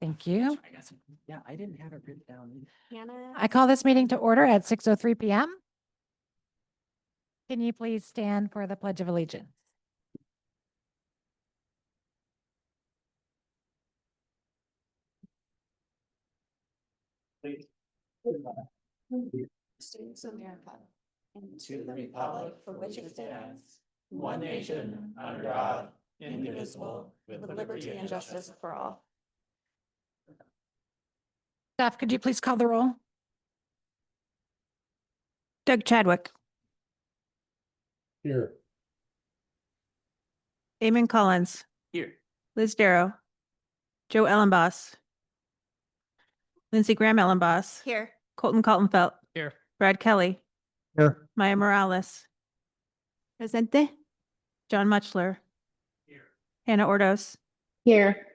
Thank you. Yeah, I didn't have it written down. I call this meeting to order at 6:03 p.m. Can you please stand for the Pledge of Allegiance? States of America, and to the republic for which it stands, one nation, under God, indivisible, with liberty and justice for all. Staff, could you please call the roll? Doug Chadwick. Here. Eamon Collins. Here. Liz Darrow. Joe Ellenboss. Lindsey Graham Ellenboss. Here. Colton Kaltenfeld. Here. Brad Kelly. Here. Maya Morales. Presente. John Muchler. Here. Hannah Ordos. Here.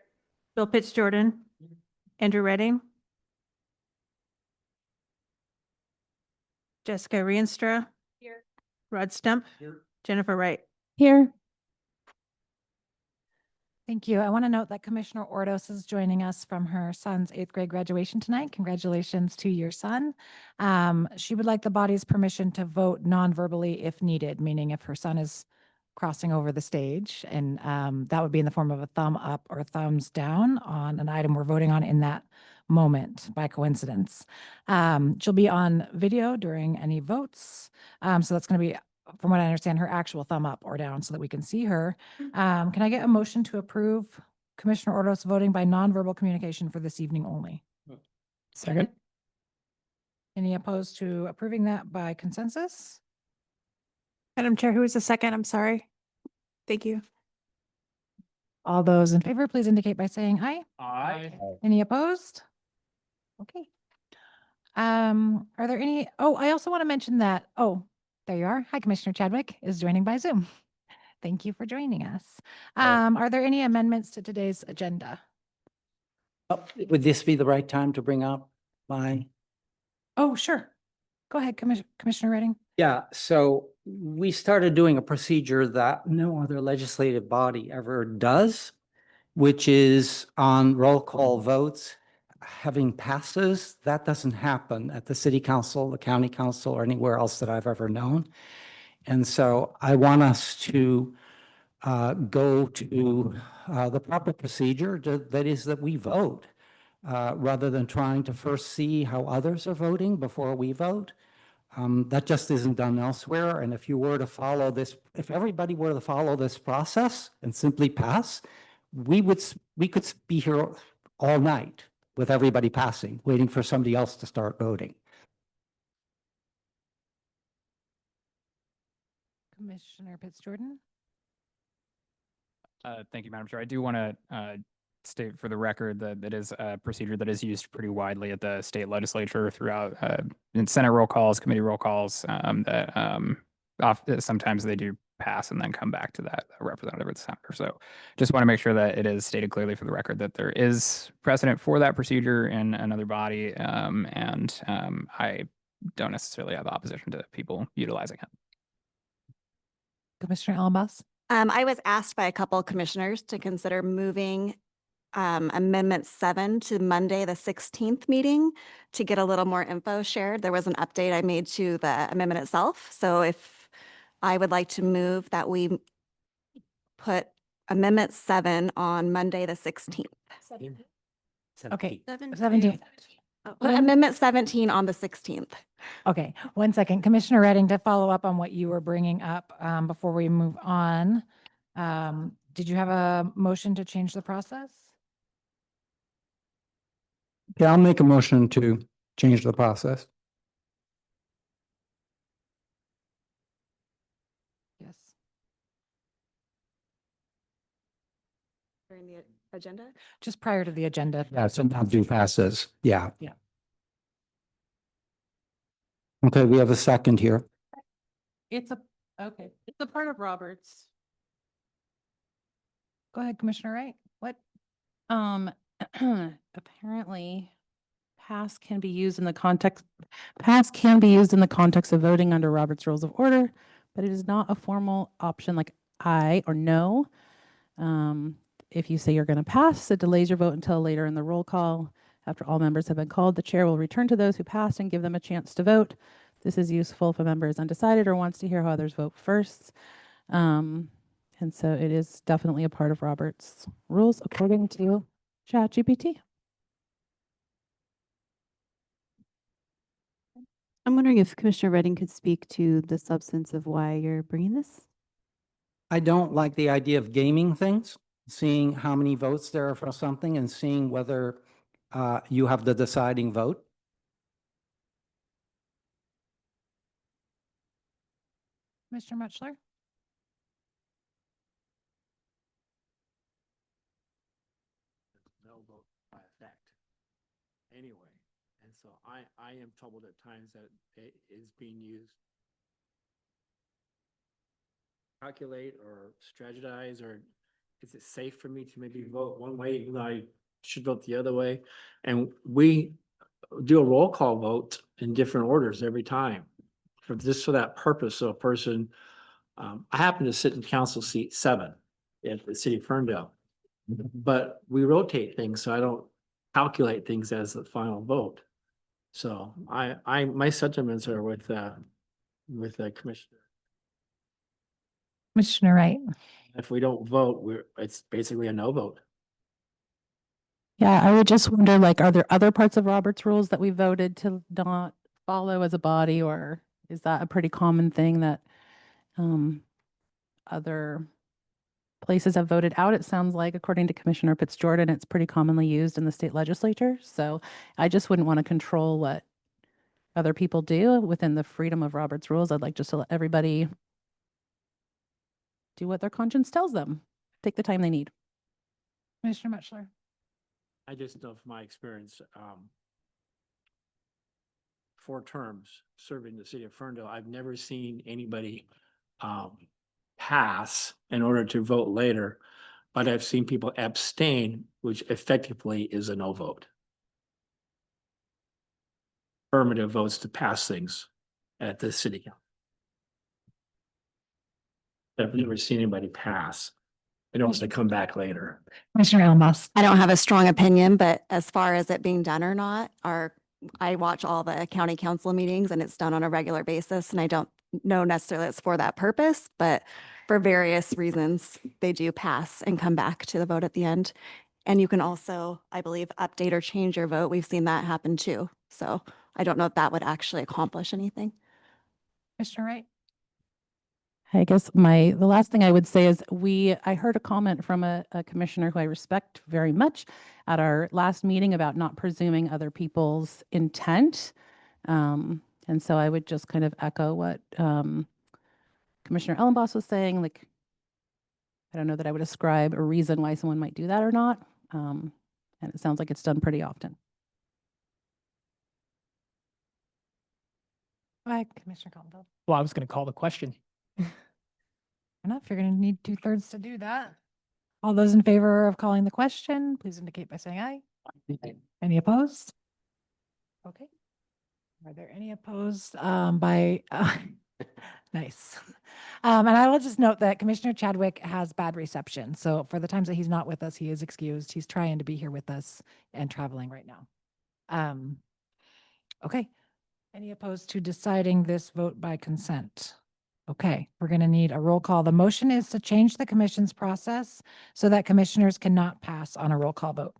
Bill Pitts Jordan. Andrew Redding. Jessica Rienstra. Here. Rod Stump. Here. Jennifer Wright. Here. Thank you. I want to note that Commissioner Ordos is joining us from her son's 8th grade graduation tonight. Congratulations to your son. She would like the body's permission to vote non-verbally if needed, meaning if her son is crossing over the stage, and that would be in the form of a thumb up or thumbs down on an item we're voting on in that moment by coincidence. She'll be on video during any votes. So that's going to be, from what I understand, her actual thumb up or down so that we can see her. Can I get a motion to approve Commissioner Ordos voting by nonverbal communication for this evening only? Second. Any opposed to approving that by consensus? Madam Chair, who is the second? I'm sorry. Thank you. All those in favor, please indicate by saying aye. Aye. Any opposed? Okay. Are there any, I also want to mention that, there you are. Hi, Commissioner Chadwick is joining by Zoom. Thank you for joining us. Are there any amendments to today's agenda? Would this be the right time to bring up my? Oh, sure. Go ahead, Commissioner Redding. Yeah, so we started doing a procedure that no other legislative body ever does, which is on roll call votes, having passes. That doesn't happen at the city council, the county council, or anywhere else that I've ever known. And so I want us to go to the proper procedure, that is that we vote, rather than trying to first see how others are voting before we vote. That just isn't done elsewhere. And if you were to follow this, if everybody were to follow this process and simply pass, we could be here all night with everybody passing, waiting for somebody else to start voting. Commissioner Pitts Jordan. Thank you, Madam Chair. I do want to state for the record that it is a procedure that is used pretty widely at the state legislature throughout in Senate roll calls, committee roll calls. Sometimes they do pass and then come back to that representative or the senator. So just want to make sure that it is stated clearly for the record that there is precedent for that procedure in another body, and I don't necessarily have opposition to people utilizing it. Commissioner Ellenboss. I was asked by a couple of commissioners to consider moving Amendment 7 to Monday, the 16th meeting to get a little more info shared. There was an update I made to the amendment itself. So if I would like to move that we put Amendment 7 on Monday, the 16th. Okay, 17. Put Amendment 17 on the 16th. Okay, 1 second. Commissioner Redding, to follow up on what you were bringing up before we move on, did you have a motion to change the process? Yeah, I'll make a motion to change the process. Yes. During the agenda? Just prior to the agenda. Yeah, so now do passes. Yeah. Yeah. Okay, we have a second here. It's a part of Roberts. Go ahead, Commissioner Wright. What? Apparently pass can be used in the context of voting under Robert's Rules of Order, but it is not a formal option like aye or no. if you say you're going to pass, it delays your vote until later in the roll call. After all members have been called, the chair will return to those who passed and give them a chance to vote. This is useful if a member is undecided or wants to hear how others vote first. And so it is definitely a part of Robert's rules according to ChatGPT. I'm wondering if Commissioner Redding could speak to the substance of why you're bringing this. I don't like the idea of gaming things, seeing how many votes there are for something and seeing whether you have the deciding vote. Commissioner Mutchler? No vote by effect anyway. And so I am troubled at times that it is being used calculate or strategize, or is it safe for me to maybe vote one way even though I should vote the other way? And we do a roll call vote in different orders every time for that purpose. So a person, I happen to sit in council seat 7 at the city of Ferndale, but we rotate things, so I don't calculate things as the final vote. So my sentiments are with the commissioner. Commissioner Wright? If we don't vote, it's basically a no vote. Yeah, I would just wonder, like, are there other parts of Robert's rules that we voted to not follow as a body, or is that a pretty common thing that other places have voted out? It sounds like, according to Commissioner Pitts-Jordan, it's pretty commonly used in the state legislature. So I just wouldn't want to control what other people do within the freedom of Robert's rules. I'd like just to let everybody do what their conscience tells them. Take the time they need. Commissioner Mutchler? I just know from my experience, 4 terms serving the city of Ferndale, I've never seen anybody pass in order to vote later, but I've seen people abstain, which effectively is a no vote. Affirmative votes to pass things at the city council. I've never seen anybody pass. It also come back later. Commissioner Ellenboss? I don't have a strong opinion, but as far as it being done or not, I watch all the county council meetings and it's done on a regular basis. And I don't know necessarily it's for that purpose, but for various reasons, they do pass and come back to the vote at the end. And you can also, I believe, update or change your vote. We've seen that happen too. So I don't know if that would actually accomplish anything. Commissioner Wright? I guess the last thing I would say is I heard a comment from a commissioner who I respect very much at our last meeting about not presuming other people's intent. And so I would just kind of echo what Commissioner Ellenboss was saying. Like, I don't know that I would ascribe a reason why someone might do that or not. And it sounds like it's done pretty often. Go ahead, Commissioner Colville. Well, I was going to call the question. Enough, you're going to need 2/3 to do that. All those in favor of calling the question, please indicate by saying aye. Any opposed? Okay. Are there any opposed by, nice. And I will just note that Commissioner Chadwick has bad reception. So for the times that he's not with us, he is excused. He's trying to be here with us and traveling right now. Okay. Any opposed to deciding this vote by consent? Okay, we're going to need a roll call. The motion is to change the commission's process so that commissioners cannot pass on a roll call vote.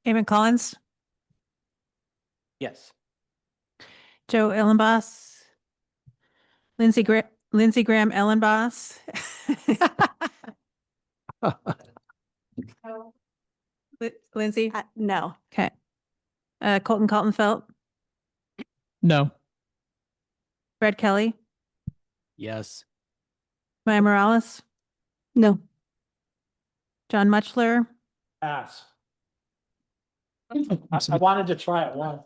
Eamon Collins, Yes. Joe Ellenboss, Lindsey Graham Ellenboss. Lindsay, No. okay. Colton Kaltenfeld, No. Brad Kelly, Yes. Maya Morales, No. John Mutchler, Pass. I wanted to try it once.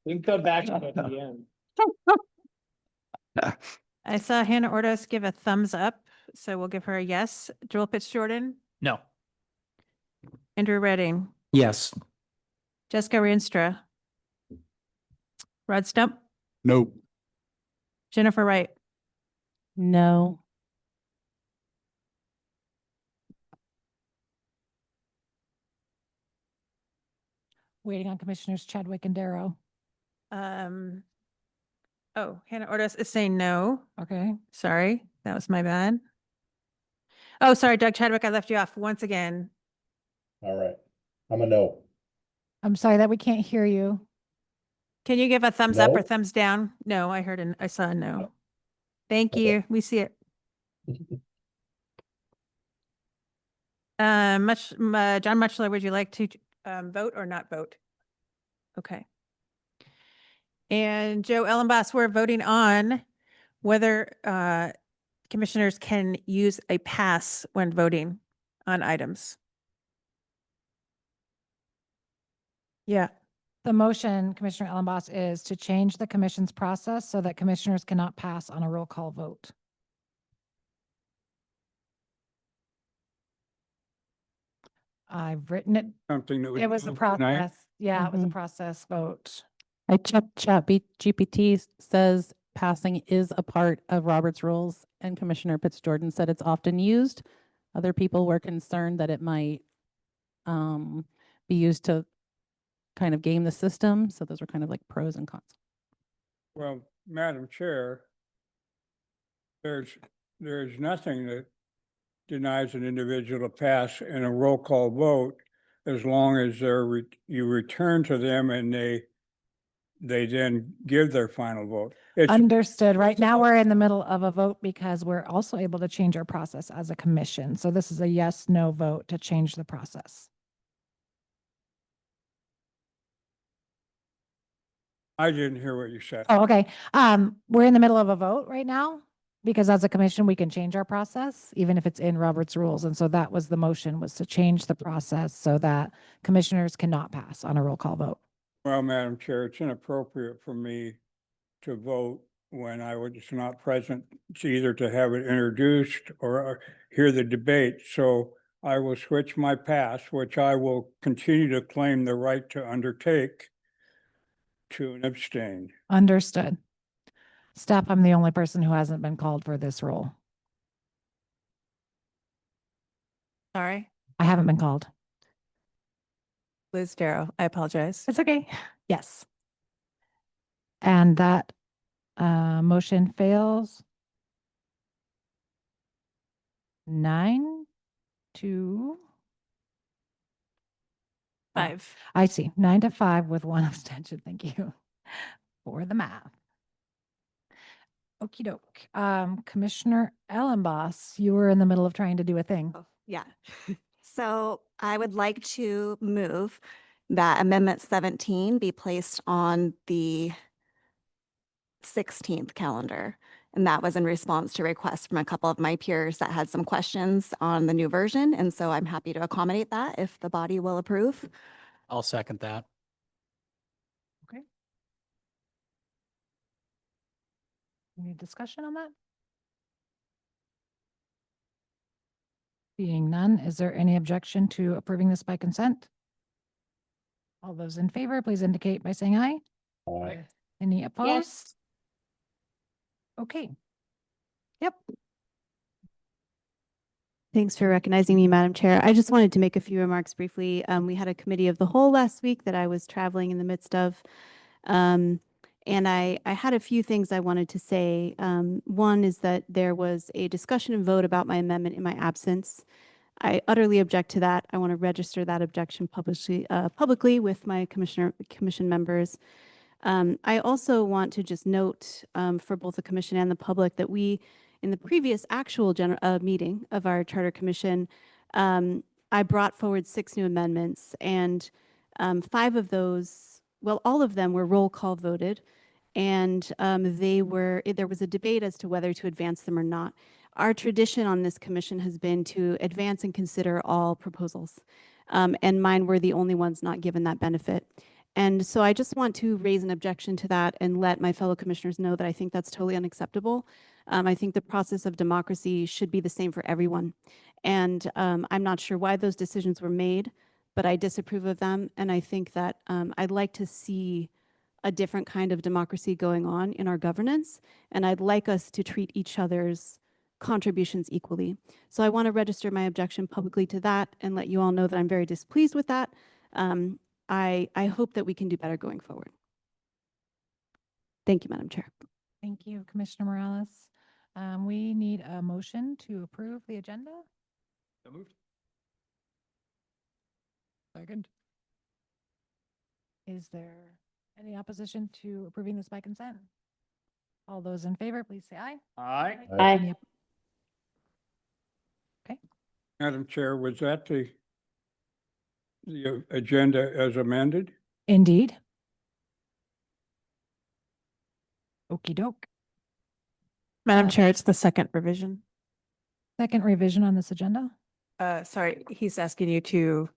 We can come back to it at the end. I saw Hannah Ordos give a thumbs up, so we'll give her a yes. Joel Pitts-Jordan, No. Andrew Redding, Yes. Jessica Rienstra, Rod Stump, No. Jennifer Wright, No. Waiting on Commissioners Chadwick and Darrow. Oh, Hannah Ordos is saying no. Okay. Sorry, that was my bad. Oh, sorry, Doug Chadwick, I left you off once again. All right. I'm a no. I'm sorry that we can't hear you. Can you give a thumbs up or No. thumbs down? No, I saw a no. No. Thank Okay. you. We see it. John Mutchler, would you like to vote or not vote? Okay. And Joe Ellenboss, we're voting on whether commissioners can use a pass when voting on items. Yeah. The motion, Commissioner Ellenboss, is to change the commission's process so that commissioners cannot pass on a roll call vote. I've written it. Something that It was a moved tonight. process. Yeah, it was a Mhm. process vote. I checked GPT says passing is a part of Robert's rules, and Commissioner Pitts-Jordan said it's often used. Other people were concerned that it might be used to kind of game the system. So those were kind of like pros and cons. Well, Madam Chair, there's nothing that denies an individual a pass in a roll call vote as long as you return to them and they then give their final vote. It's, Understood. Right now, we're in the middle of a vote because we're also able to change our process as a commission. So this is a yes, no vote to change the process. I didn't hear what you said. Oh, okay. We're in the middle of a vote right now because as a commission, we can change our process, even if it's in Robert's rules. And so that was the motion, was to change the process so that commissioners cannot pass on a roll call vote. Well, Madam Chair, it's inappropriate for me to vote when I was not present. It's either to have it introduced or hear the debate. So I will switch my pass, which I will continue to claim the right to undertake, to an abstain. Understood. Staff, I'm the only person who hasn't been called for this role. Sorry, I haven't been called. Liz Darrow, I apologize. It's okay. Yes. And that motion fails. 9-5. I see. 9-5 with one abstention. Thank you for the math. Okie doke. Commissioner Ellenboss, you were in the middle of trying to do a thing. Oh, yeah. So I would like to move that Amendment 17 be placed on the 16th calendar. And that was in response to requests from a couple of my peers that had some questions on the new version. And so I'm happy to accommodate that if the body will approve. I'll second that. Okay. Any discussion on that? Seeing none, is there any objection to approving this by consent? All those in favor, please indicate by saying aye. Aye. Any opposed? Okay. Yep. Thanks for recognizing me, Madam Chair. I just wanted to make a few remarks briefly. We had a committee of the whole last week that I was traveling in the midst of. And I had a few things I wanted to say. One is that there was a discussion and vote about my amendment in my absence. I utterly object to that. I want to register that objection publicly with my commission members. I also want to just note for both the commission and the public that we, in the previous actual meeting of our charter commission, I brought forward 6 new amendments, and 5 of those, well, all of them were roll call voted, and there was a debate as to whether to advance them or not. Our tradition on this commission has been to advance and consider all proposals, and mine were the only ones not given that benefit. And so I just want to raise an objection to that and let my fellow commissioners know that I think that's totally unacceptable. I think the process of democracy should be the same for everyone. And I'm not sure why those decisions were made, but I disapprove of them. And I think that I'd like to see a different kind of democracy going on in our governance. And I'd like us to treat each other's contributions equally. So I want to register my objection publicly to that and let you all know that I'm very displeased with that. I hope that we can do better going forward. Thank you, Madam Chair. Thank you, Commissioner Morales. We need a motion to approve the agenda. So moved. Second. Is there any opposition to approving this by consent? All those in favor, please say aye. Aye. Any op- Madam Chair, was that the agenda as amended? Indeed. Okey doke. Madam Uh, Chair, it's the second revision. Second revision on this agenda. Sorry, he's asking you to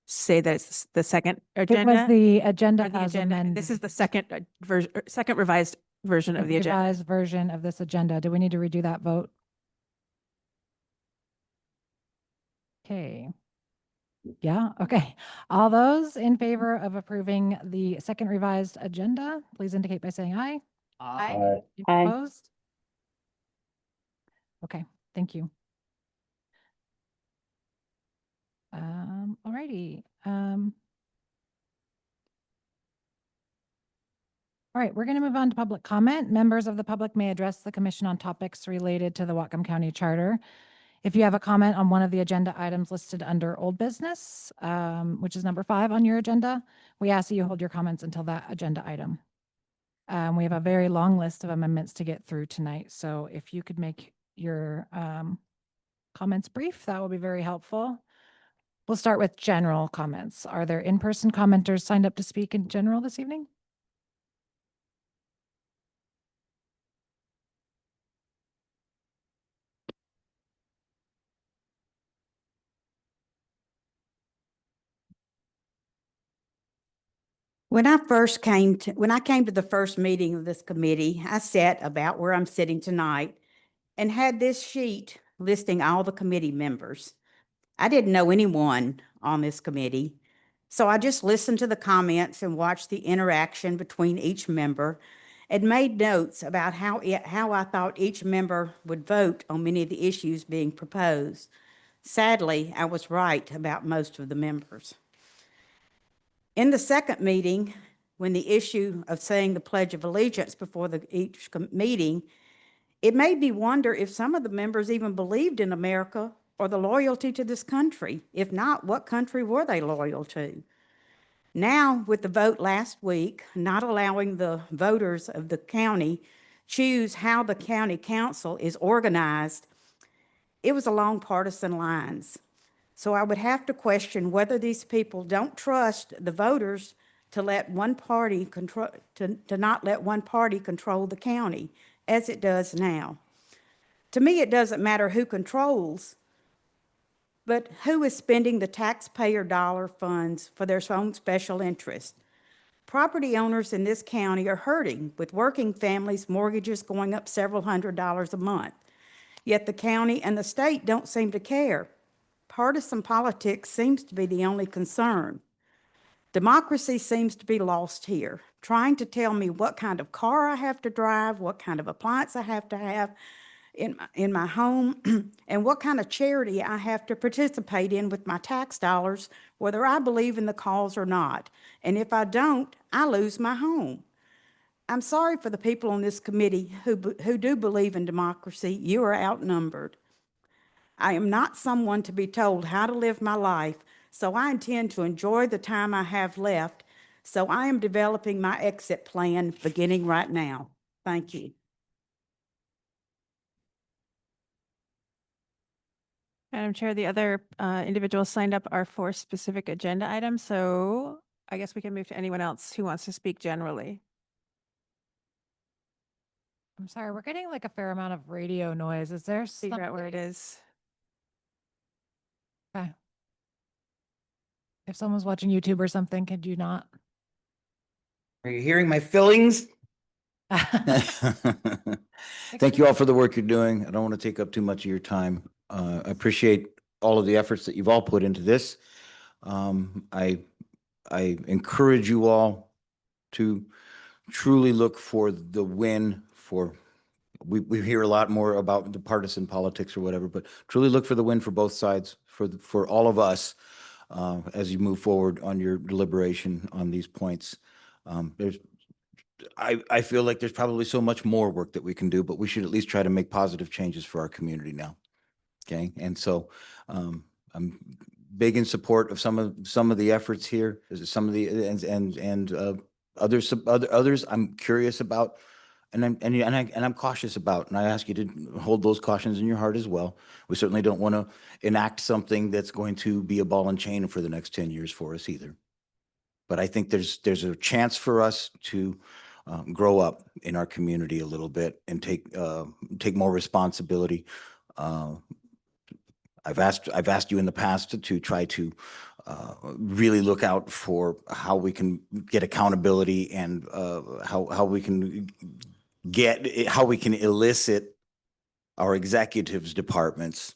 say that it's the second It agenda. was the agenda or the as agenda. amended. This is the second version, second revised version of the agenda. Revised version of this agenda. Do we need to redo that vote? Okay. Yeah, okay. All those in favor of approving the second revised agenda, please indicate by saying aye. Aye. Opposed? Okay, thank you. All righty. All right, we're going to move on to public comment. Members of the public may address the commission on topics related to the Whatcom County Charter. If you have a comment on one of the agenda items listed under old business, which is number 5 on your agenda, we ask that you hold your comments until that agenda item. We have a very long list of amendments to get through tonight, so if you could make your comments brief, that would be very helpful. We'll start with general comments. Are there in-person commenters signed up to speak in general this evening? When I came to the first meeting of this committee, I sat about where I'm sitting tonight and had this sheet listing all the committee members. I didn't know anyone on this committee, so I just listened to the comments and watched the interaction between each member and made notes about how I thought each member would vote on many of the issues being proposed. Sadly, I was right about most of the members. In the second meeting, when the issue of saying the Pledge of Allegiance before each meeting, it made me wonder if some of the members even believed in America or the loyalty to this country. If not, what country were they loyal to? Now, with the vote last week, not allowing the voters of the county choose how the county council is organized, it was along partisan lines. So I would have to question whether these people don't trust the voters to let one party control, to not let one party control the county as it does now. To me, it doesn't matter who controls, but who is spending the taxpayer dollar funds for their own special interest. Property owners in this county are hurting, with working families' mortgages going up several $100s a month. Yet the county and the state don't seem to care. Partisan politics seems to be the only concern. Democracy seems to be lost here, trying to tell me what kind of car I have to drive, what kind of appliance I have to have in my home, and what kind of charity I have to participate in with my tax dollars, whether I believe in the cause or not. And if I don't, I lose my home. I'm sorry for the people on this committee who do believe in democracy. You are outnumbered. I am not someone to be told how to live my life, so I intend to enjoy the time I have left. So I am developing my exit plan beginning right now. Thank you. Madam Chair, the other individuals signed up are for specific agenda items, so I guess we can move to anyone else who wants to speak generally. I'm sorry, we're getting like a fair amount of radio noise. Is there Figure out where it something- is. Okay. If someone's watching YouTube or something, could you not? Are you hearing my fillings? Thank you all for the work you're doing. I don't want to take up too much of your time. I appreciate all of the efforts that you've all put into this. I encourage you all to truly look for the win for, we hear a lot more about the partisan politics or whatever, but truly look for the win for both sides, for all of us. as you move forward on your deliberation on these points. I feel like there's probably so much more work that we can do, but we should at least try to make positive changes for our community now. Okay, and so I'm big in support of some of the efforts here. Some of the others I'm curious about, and I'm cautious about, and I ask you to hold those cautions in your heart as well. We certainly don't want to enact something that's going to be a ball and chain for the next 10 years for us either. But I think there's a chance for us to grow up in our community a little bit and take more responsibility. I've asked you in the past to try to really look out for how we can get accountability and how we can elicit our executives departments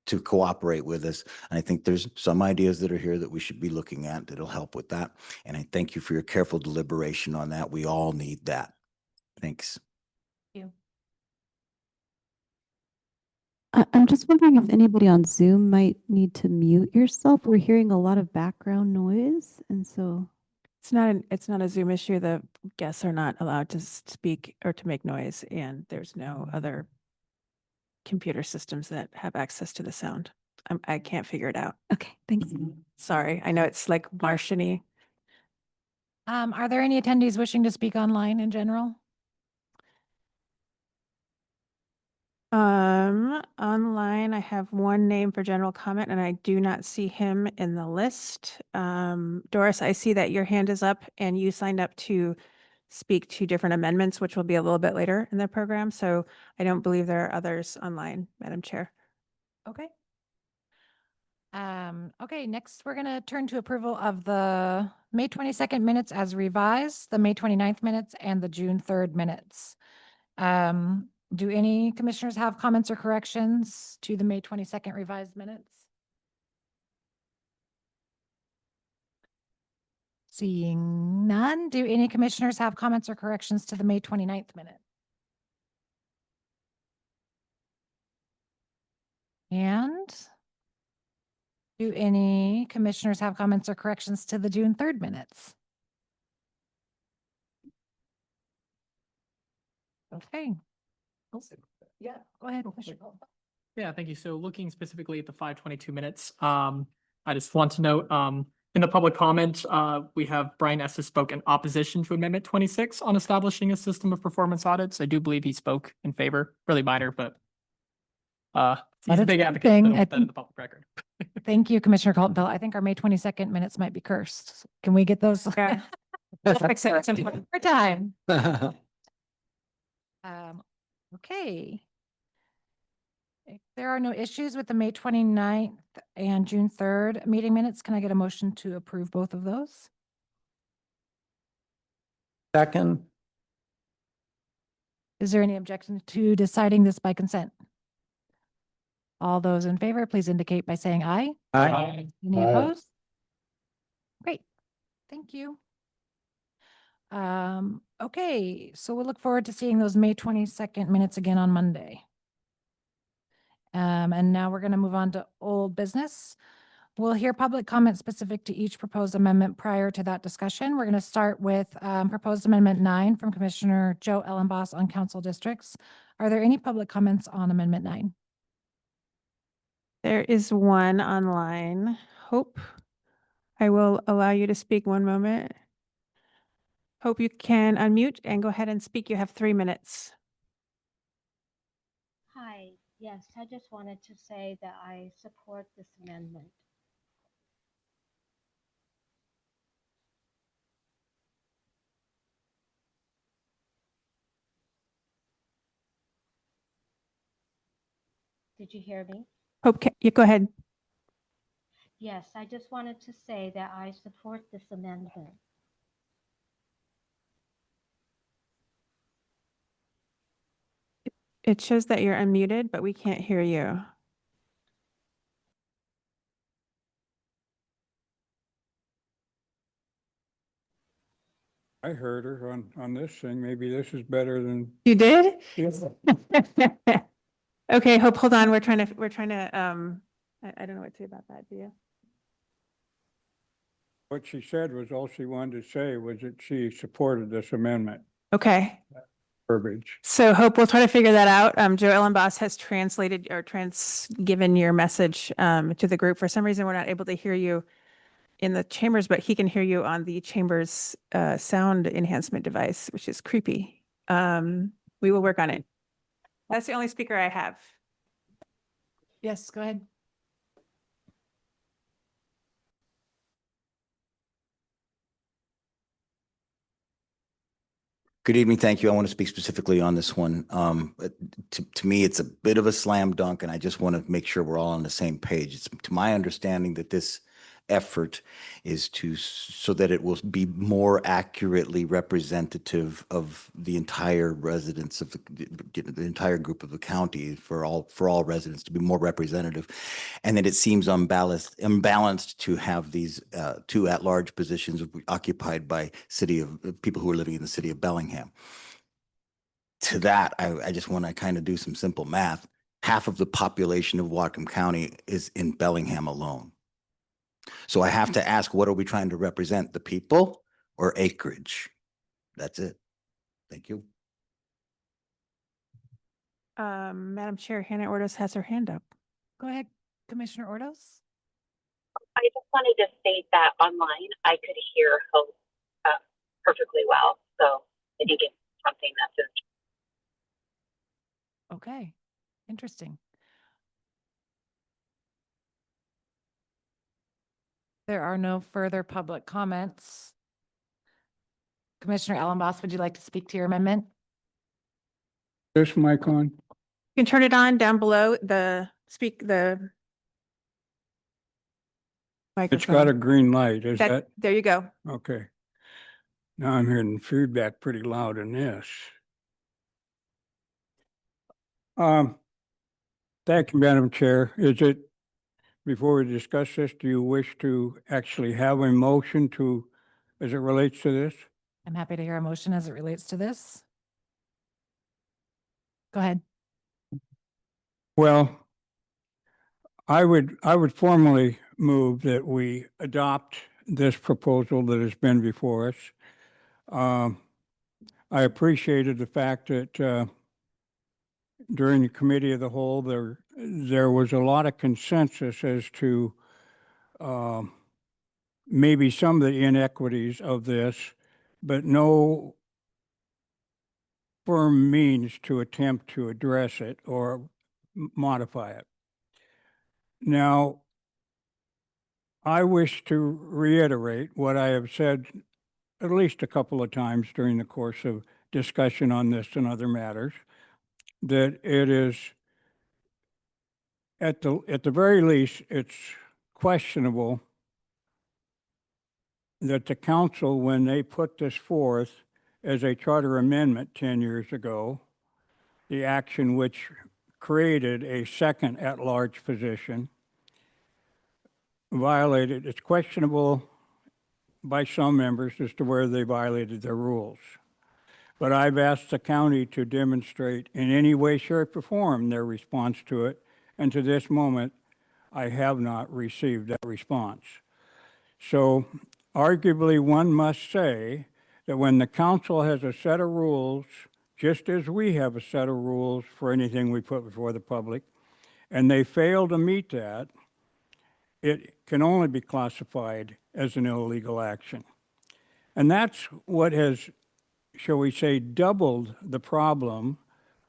to cooperate with us. And I think there's some ideas that are here that we should be looking at that'll help with that. And I thank you for your careful deliberation on that. We all need that. Thanks. I'm just wondering if anybody on Zoom might need to mute yourself. We're hearing a lot of background noise, and so. It's not a Zoom issue. The guests are not allowed to speak or to make noise, and there's no other computer systems that have access to the sound. I can't figure it out. Okay, thanks. Sorry. I know it's like Martian-y. Are there any attendees wishing to speak online in general? Online, I have one name for general comment, and I do not see him in the list. Doris, I see that your hand is up and you signed up to speak to different amendments, which will be a little bit later in the program. So I don't believe there are others online, Madam Chair. Okay. Okay, next we're going to turn to approval of the May 22nd minutes as revised, the May 29th minutes, and the June 3rd minutes. Do any commissioners have comments or corrections to the May 22nd revised minutes? Seeing none, do any commissioners have comments or corrections to the May 29th minute? And do any commissioners have comments or corrections to the June 3rd minutes? Okay. Yeah, go ahead. Commissioner Caldwell. Yeah, thank you. So looking specifically at the 522 minutes, I just want to note, in the public comment, we have Brian Estes spoke in opposition to Amendment 26 on establishing a system of performance audits. I do believe he spoke in favor, really minor, but he's a big advocate. So that in the public record. Thank you, Commissioner Caldwell. I think our May 22nd minutes might be cursed. Can we get those? Yeah. We'll fix it. It's important. For time. Okay. If there are no issues with the May 29th and June 3rd meeting minutes, can I get a motion to approve both of those? Second. Is there any objection to deciding this by consent? All those in favor, please indicate by saying aye. Aye. Any Aye. opposed? Great, thank you. Okay, so we'll look forward to seeing those May 22nd minutes again on Monday. And now we're going to move on to old business. We'll hear public comment specific to each proposed amendment prior to that discussion. We're going to start with proposed amendment 9 from Commissioner Joe Ellenboss on council districts. Are there any public comments on amendment 9? There is one online. Hope, I will allow you to speak one moment. Hope you can unmute and go ahead and speak. You have 3 minutes. Hi, yes, I just wanted to say that I support this amendment. Did you hear me? Hope, you go ahead. Yes, I just wanted to say that I support this amendment. It shows that you're unmuted, but we can't hear you. I heard her on this thing. Maybe this is better than. You did? Yes. Okay, Hope, hold on. We're trying to, I don't know what to do about that, do you? What she said was all she wanted to say was that she supported this amendment Okay. verbiage. So Hope, we'll try to figure that out. Joe Ellen Boss has translated or given your message to the group. For some reason, we're not able to hear you in the chambers, but he can hear you on the chamber's sound enhancement device, which is creepy. We will work on it. That's the only speaker I have. Yes, go ahead. Good evening. Thank you. I want to speak specifically on this one. To me, it's a bit of a slam dunk, and I just want to make sure we're all on the same page. It's to my understanding that this effort is so that it will be more accurately representative of the entire residents of the entire group of the county, for all residents to be more representative, and that it seems imbalanced to have these two at-large positions occupied by people who are living in the city of Bellingham. To that, I just want to kind of do some simple math. Half of the population of Whatcom County is in Bellingham alone. So I have to ask, what are we trying to represent, the people or acreage? That's it. Thank you. Madam Chair, Hannah Ordos has her hand up. Go ahead, Commissioner Ordos. I just wanted to state that online I could hear Hope perfectly well. So I think it's something that's Okay, interesting. There are no further public comments. Commissioner Ellenboss, would you like to speak to your amendment? This mic on? You can turn it on down below the It's microphone. got a green light. Is that? There you go. Okay. Now I'm hearing feedback pretty loud in this. Thank you, Madam Chair. Before we discuss this, do you wish to actually have a motion as it relates to this? I'm happy to hear a motion as it relates to this. Go ahead. Well, I would formally move that we adopt this proposal that has been before us. I appreciated the fact that during the committee of the whole, there was a lot of consensus as to maybe some of the inequities of this, but no firm means to attempt to address it or modify it. Now, I wish to reiterate what I have said at least a couple of times during the course of discussion on this and other matters, that it is, at the very least, it's questionable that the council, when they put this forth as a charter amendment 10 years ago, the action which created a second at-large position, it's questionable by some members as to where they violated their rules. But I've asked the county to demonstrate in any way, shape, or form their response to it, and to this moment, I have not received that response. So arguably, one must say that when the council has a set of rules, just as we have a set of rules for anything we put before the public, and they fail to meet that, it can only be classified as an illegal action. And that's what has, shall we say, doubled the problem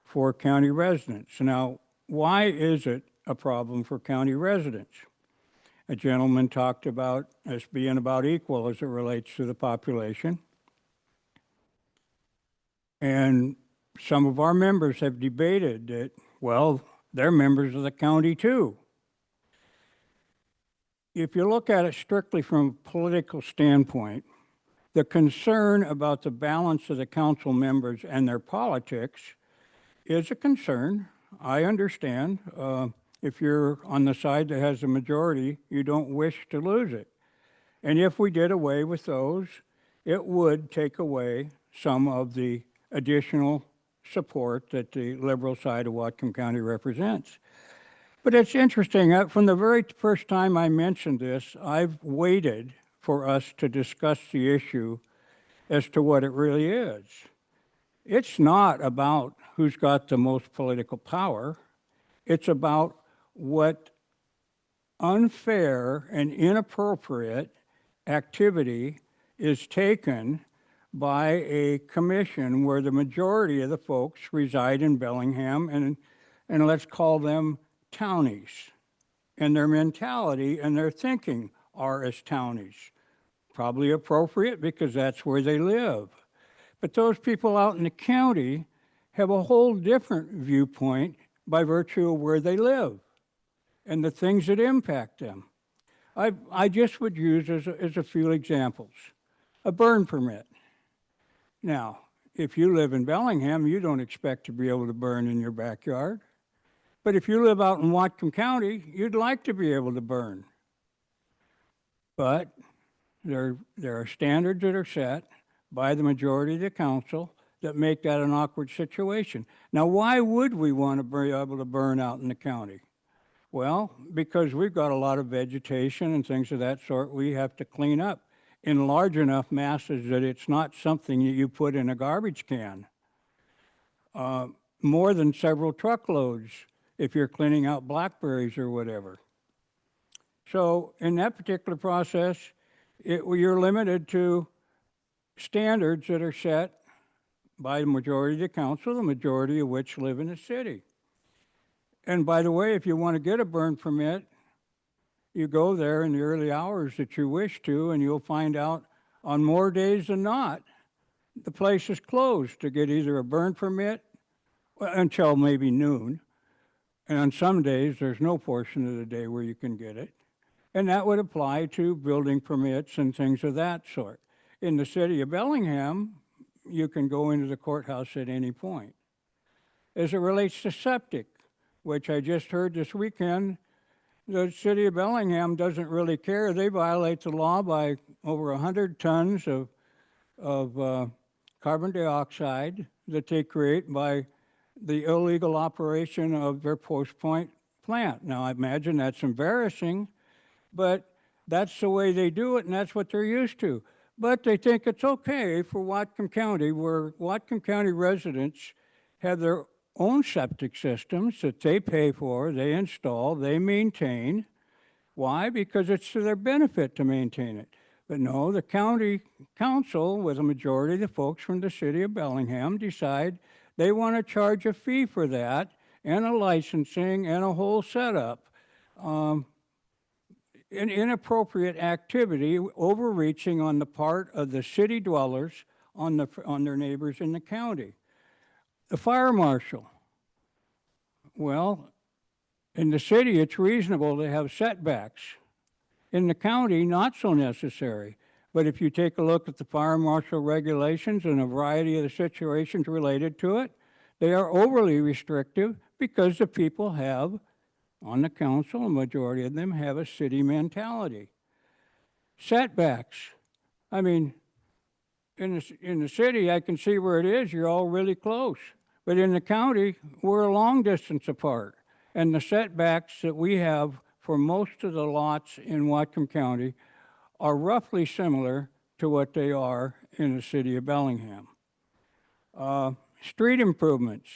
for county residents. Now, why is it a problem for county residents? A gentleman talked about us being about equal as it relates to the population. And some of our members have debated that, well, they're members of the county too. If you look at it strictly from a political standpoint, the concern about the balance of the council members and their politics is a concern. I understand. If you're on the side that has a majority, you don't wish to lose it. And if we did away with those, it would take away some of the additional support that the liberal side of Whatcom County represents. But it's interesting, from the very first time I mentioned this, I've waited for for us to discuss the issue as to what it really is. It's not about who's got the most political power. It's about what unfair and inappropriate activity is taken by a commission where the majority of the folks reside in Bellingham, and let's call them townies. And their mentality and their thinking are as townies. Probably appropriate because that's where they live. But those people out in the county have a whole different viewpoint by virtue of where they live and the things that impact them. I just would use as a few examples. A burn permit. Now, if you live in Bellingham, you don't expect to be able to burn in your backyard. But if you live out in Whatcom County, you'd like to be able to burn. But there are standards that are set by the majority of the council that make that an awkward situation. Now, why would we want to be able to burn out in the county? Well, because we've got a lot of vegetation and things of that sort we have to clean up in large enough masses that it's not something that you put in a garbage can. More than several truckloads if you're cleaning out blackberries or whatever. So in that particular process, you're limited to standards that are set by the majority of the council, the majority of which live in the city. And by the way, if you want to get a burn permit, you go there in the early hours that you wish to, and you'll find out on more days than not, the place is closed to get either a burn permit until maybe noon. And on some days, there's no portion of the day where you can get it. And that would apply to building permits and things of that sort. In the city of Bellingham, you can go into the courthouse at any point. As it relates to septic, which I just heard this weekend, the city of Bellingham doesn't really care. They violate the law by over 100 tons of carbon dioxide that they create by the illegal operation of their Post Point plant. Now, I imagine that's embarrassing, but that's the way they do it, and that's what they're used to. But they think it's okay for Whatcom County, where Whatcom County residents have their own septic systems that they pay for, they install, they maintain. Why? Because it's to their benefit to maintain it. But no, the county council, with a majority of the folks from the city of Bellingham, decide they want to charge a fee for that and a licensing and a whole setup. An inappropriate activity, overreaching on the part of the city dwellers on their neighbors in the county. The fire marshal. Well, in the city, it's reasonable to have setbacks. In the county, not so necessary. But if you take a look at the fire marshal regulations and a variety of the situations related to it, they are overly restrictive because the people have, on the council, a majority of them have a city mentality. Setbacks. I mean, in the city, I can see where it is. You're all really close. But in the county, we're a long distance apart. And the setbacks that we have for most of the lots in Whatcom County are roughly similar to what they are in the city of Bellingham. Street improvements.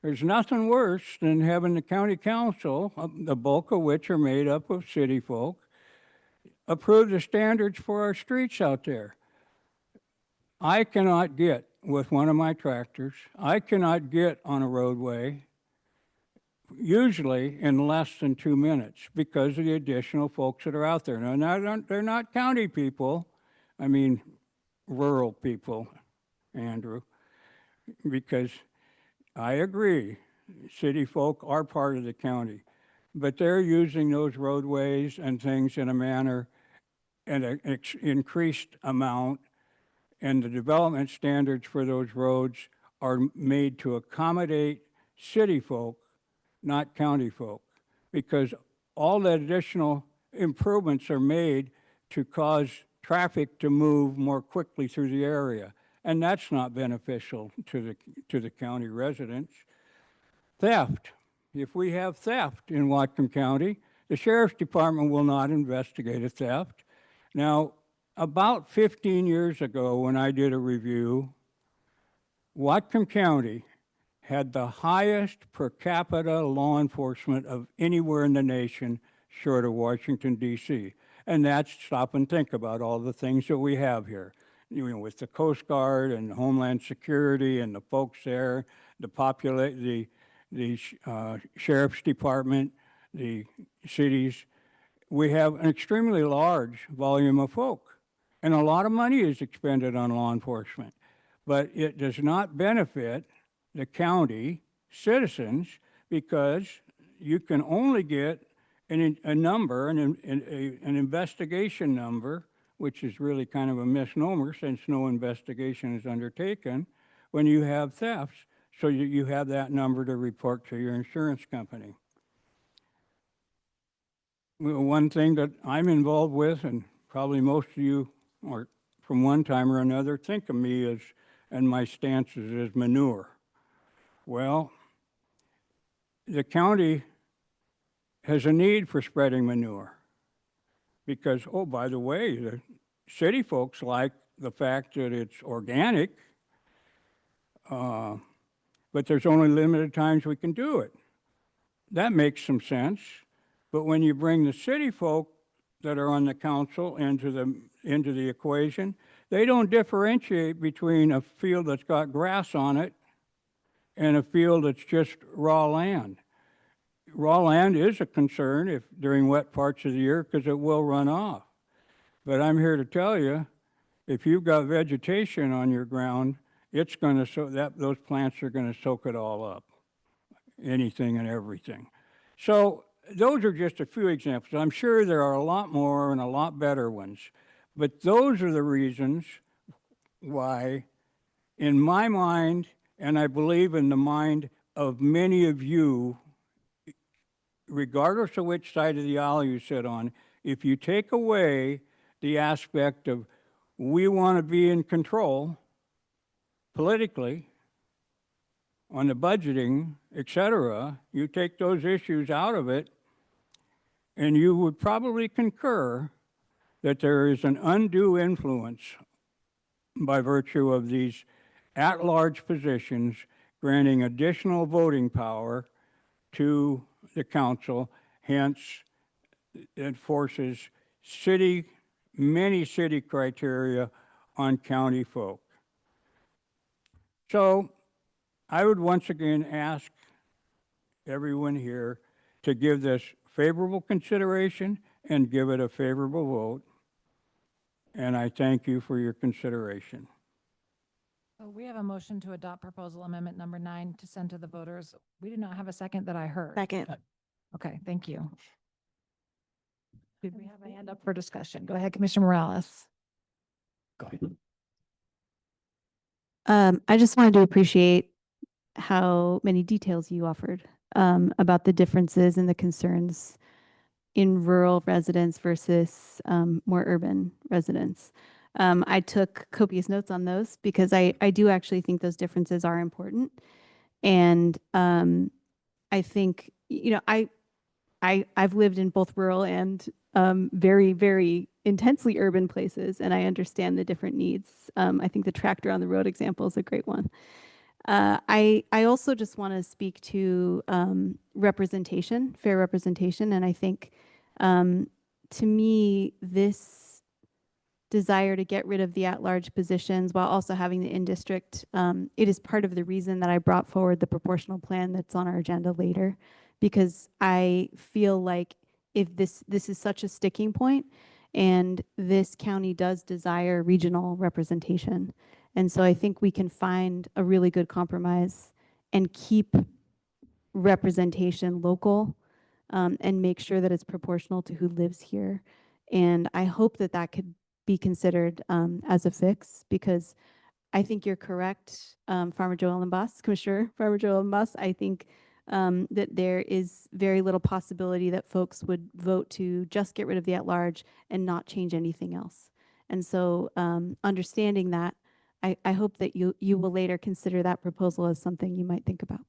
There's nothing worse than having the county council, the bulk of which are made up of city folk, approve the standards for our streets out there. I cannot get with one of my tractors, I cannot get on a roadway usually in less than 2 minutes because of the additional folks that are out there. Now, they're not county people, I mean rural people, Andrew, because I agree, city folk are part of the county, but they're using those roadways and things in a manner and an increased amount, and the development standards for those roads are made to accommodate city folk, not county folk, because all the additional improvements are made to cause traffic to move more quickly through the area. And that's not beneficial to the county residents. Theft. If we have theft in Whatcom County, the sheriff's department will not investigate a theft. Now, about 15 years ago, when I did a review, Whatcom County had the highest per capita law enforcement of anywhere in the nation short of Washington, D.C. And that's stop and think about all the things that we have here. You know, with the Coast Guard and Homeland Security and the folks there, the Sheriff's Department, the cities. We have an extremely large volume of folk, and a lot of money is expended on law enforcement. But it does not benefit the county citizens because you can only get a number, an investigation number, which is really kind of a misnomer since no investigation is undertaken, when you have thefts. So you have that number to report to your insurance company. Well, one thing that I'm involved with, and probably most of you, or from one time or another, think of me as, and my stances as manure. Well, the county has a need for spreading manure because, oh, by the way, the city folks like the fact that it's organic, but there's only limited times we can do it. That makes some sense. But when you bring the city folk that are on the council into the equation, they don't differentiate between a field that's got grass on it and a field that's just raw land. Raw land is a concern if during wet parts of the year because it will run off. But I'm here to tell you, if you've got vegetation on your ground, it's going to those plants are going to soak it all up, anything and everything. So those are just a few examples. I'm sure there are a lot more and a lot better ones, but those are the reasons why, in my mind, and I believe in the mind of many of you, regardless of which side of the aisle you sit on, if you take away the aspect of we want to be in control politically on the budgeting, et cetera, you take those issues out of it, and you would probably concur that there is an undue influence by virtue of these at-large positions granting additional voting power to the council, hence it forces many city criteria on county folk. So I would once again ask everyone here to give this favorable consideration and give it a favorable vote. And I thank you for your consideration. So we have a motion to adopt proposal amendment number 9 to send to the voters. We do not have a second that I heard. Second. Okay, thank you. Did we have a hand up for discussion? Go ahead, Commissioner Morales. Go ahead. I just wanted to appreciate how many details you offered about the differences and the concerns in rural residents versus more urban residents. I took copious notes on those because I do actually think those differences are important. And I think, you know, I've lived in both rural and very, very intensely urban places, and I understand the different needs. I think the tractor on the road example is a great one. I also just want to speak to representation, fair representation, and I think to me, this desire to get rid of the at-large positions while also having the in-district, it is part of the reason that I brought forward the proportional plan that's on our agenda later, because I feel like if this is such a sticking point, and this county does desire regional representation. And so I think we can find a really good compromise and keep representation local and make sure that it's proportional to who lives here. And I hope that that could be considered as a fix, because I think you're correct, Farmer Joel and Boss, Commissioner Farmer Joel and Boss. I think that there is very little possibility that folks would vote to just get rid of the at-large and not change anything else. And so understanding that, I hope that you will later consider that proposal as something you might think about.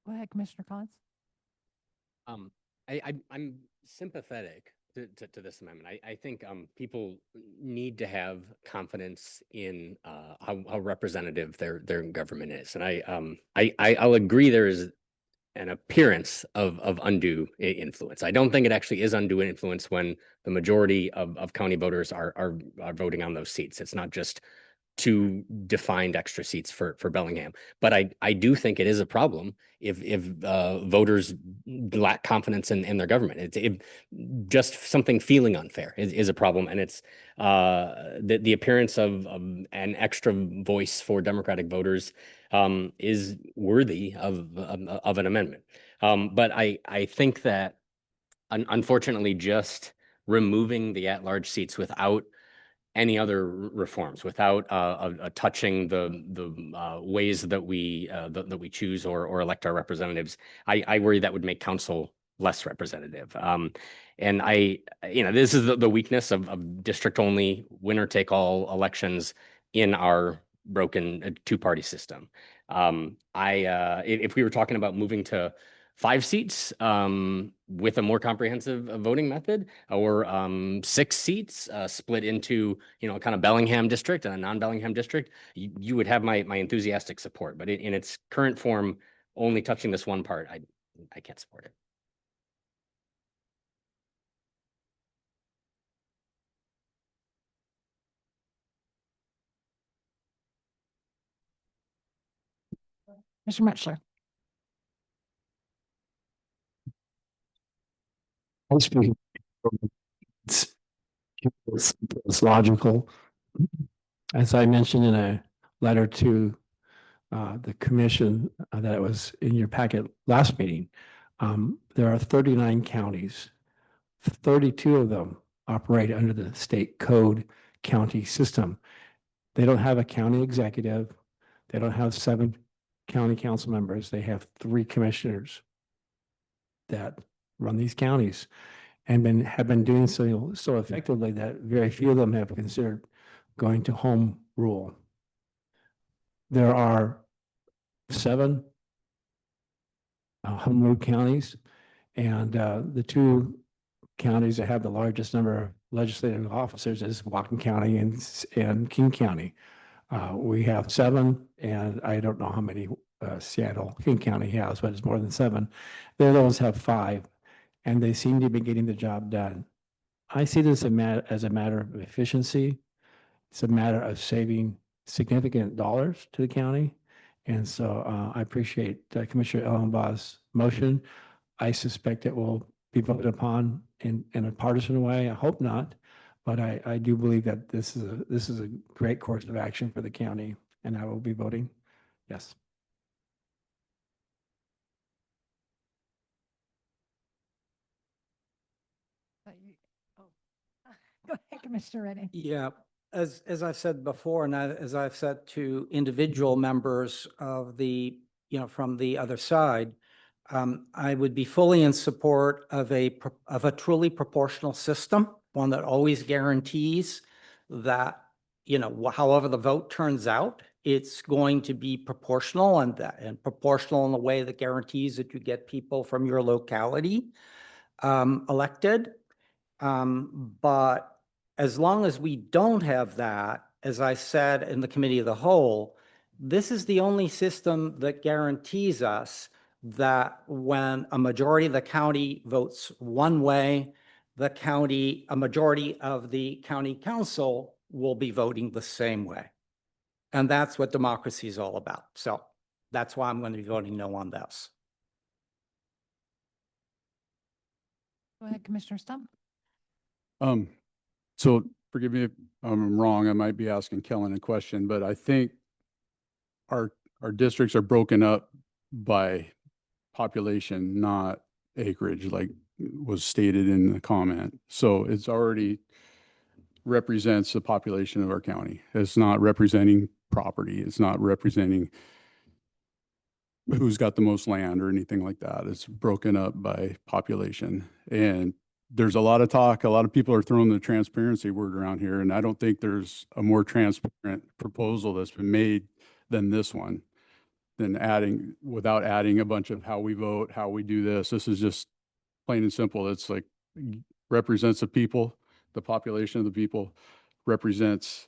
Go ahead, Commissioner Collins. I'm sympathetic to this amendment. I think people need to have confidence in how representative their government is. And I'll agree there is an appearance of undue influence. I don't think it actually is undue influence when the majority of county voters are voting on those seats. It's not just two defined extra seats for Bellingham. But I do think it is a problem if voters lack confidence in their government. Just something feeling unfair is a problem, and it's the appearance of an extra voice for Democratic voters is worthy of an amendment. But I think that unfortunately just removing the at-large seats without any other reforms, without touching the ways that we choose or elect our representatives, I worry that would make council less representative. And this is the weakness of district-only winner-take-all elections in our broken two-party system. If we were talking about moving to 5 seats with a more comprehensive voting method, or 6 seats split into, kind of Bellingham district and a non-Bellingham district, you would have my enthusiastic support. But in its current form, only touching this one part, I can't support it. Mr. Metzler. It's logical. As I mentioned in a letter to the commission that was in your packet last meeting, there are 39 counties. 32 of them operate under the state code county system. They don't have a county executive. They don't have 7 county council members. They have 3 commissioners that run these counties and have been doing so effectively that very few of them have considered going to home rule. There are 7 home rule counties, and the 2 counties that have the largest number of legislative officers is Whatcom County and King County. We have 7, and I don't know how many Seattle, King County has, but it's more than 7. The other ones have 5, and they seem to be getting the job done. I see this as a matter of efficiency. It's a matter of saving significant dollars to the county. And so I appreciate Commissioner Ellenbaugh's motion. I suspect it will be voted upon in a partisan way. I hope not, but I do believe that this is a great course of action for the county, and I will be voting yes. Go ahead, Commissioner Reddy. Yeah, as I've said before, and as I've said to individual members of the, from the other side, I would be fully in support of a truly proportional system, one that always guarantees that, however the vote turns out, it's going to be proportional and proportional in a way that guarantees that you get people from your locality elected. But as long as we don't have that, as I said in the committee of the whole, this is the only system that guarantees us that when a majority of the county votes one way, a majority of the county council will be voting the same way. And that's what democracy is all about. So that's why I'm going to be voting no on this. Go ahead, Commissioner Stump. So forgive me if I'm wrong. I might be asking Kellen a question, but I think our districts are broken up by population, not acreage, like was stated in the comment. So it's already represents the population of our county. It's not representing property. It's not representing who's got the most land or anything like that. It's broken up by population. And there's a lot of talk. A lot of people are throwing the transparency word around here. And I don't think there's a more transparent proposal that's been made than this one. than without adding a bunch of how we vote, how we do this. This is just plain and simple. It's like represents the people, the population of the people, represents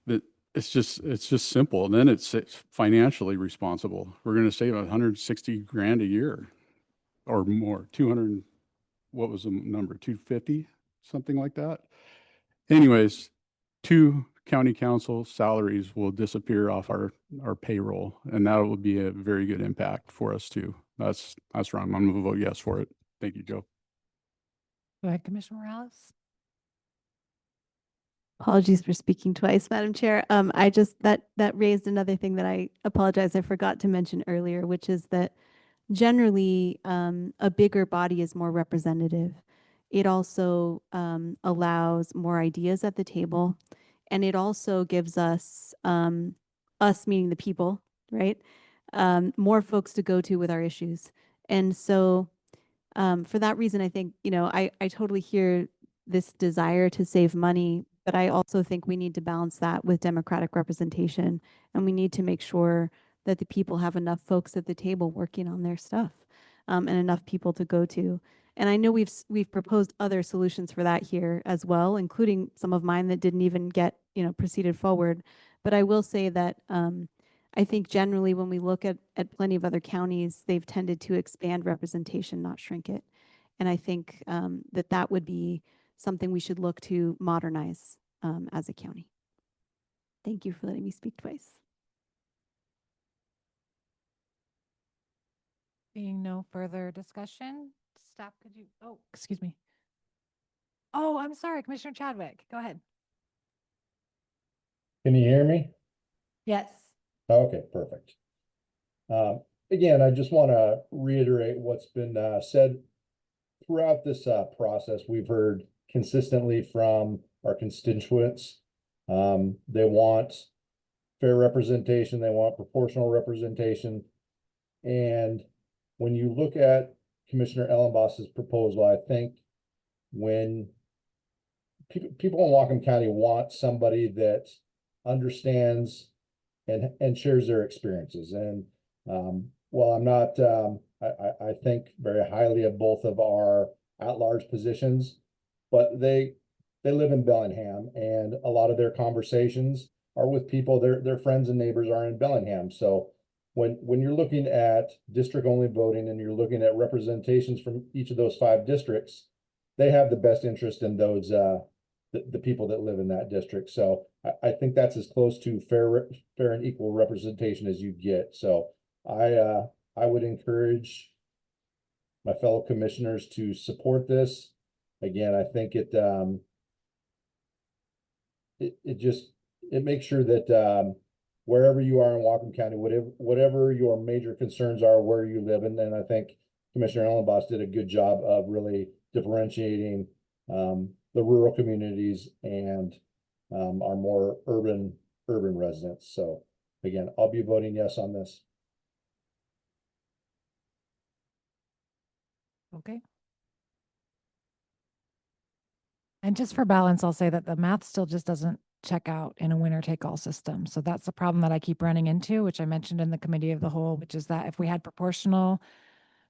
that. It's just simple. And then it's financially responsible. We're going to save 160 grand a year or more, 200, what was the number? 250, something like that. Anyways, 2 county council salaries will disappear off our payroll, and that will be a very good impact for us too. That's wrong. I'm going to vote yes for it. Thank you, Joe. Go ahead, Commissioner Morales. Apologies for speaking twice, Madam Chair. I just, that raised another thing that I apologize, I forgot to mention earlier, which is that generally, a bigger body is more representative. It also allows more ideas at the table, and it also gives us, us meaning the people, right? More folks to go to with our issues. And so for that reason, I think, I totally hear this desire to save money, but I also think we need to balance that with democratic representation, and we need to make sure that the people have enough folks at the table working on their stuff, and enough people to go to. And I know we've proposed other solutions for that here as well, including some of mine that didn't even get, proceeded forward. But I will say that I think generally when we look at plenty of other counties, they've tended to expand representation, not shrink it. And I think that would be something we should look to modernize as a county. Thank you for letting me speak twice. Being no further discussion, staff, could you, oh, excuse me. Oh, I'm sorry, Commissioner Chadwick, go ahead. Can you hear me? Yes. Okay, perfect. Again, I just want to reiterate what's been said throughout this process. We've heard consistently from our constituents. They want fair representation. They want proportional representation. And when you look at Commissioner Ellenboss's proposal, I think when people in Whatcom County want somebody that understands and shares their experiences. And while I'm not, I think very highly of both of our at-large positions, but they live in Bellingham, and a lot of their conversations are with people, their friends and neighbors are in Bellingham. So when you're looking at district-only voting and you're looking at representations from each of those 5 districts, they have the best interest in those the people that live in that district. So I think that's as close to fair and equal representation as you get. So I would encourage my fellow commissioners to support this. Again, I think it makes sure that wherever you are in Whatcom County, whatever your major concerns are, where you live, and then I think Commissioner Ellenboss did a good job of really differentiating the rural communities and our more urban residents. So again, I'll be voting yes on this. Okay. And just for balance, I'll say that the math still just doesn't check out in a winner-take-all system. So that's the problem that I keep running into, which I mentioned in the committee of the whole, which is that if we had proportional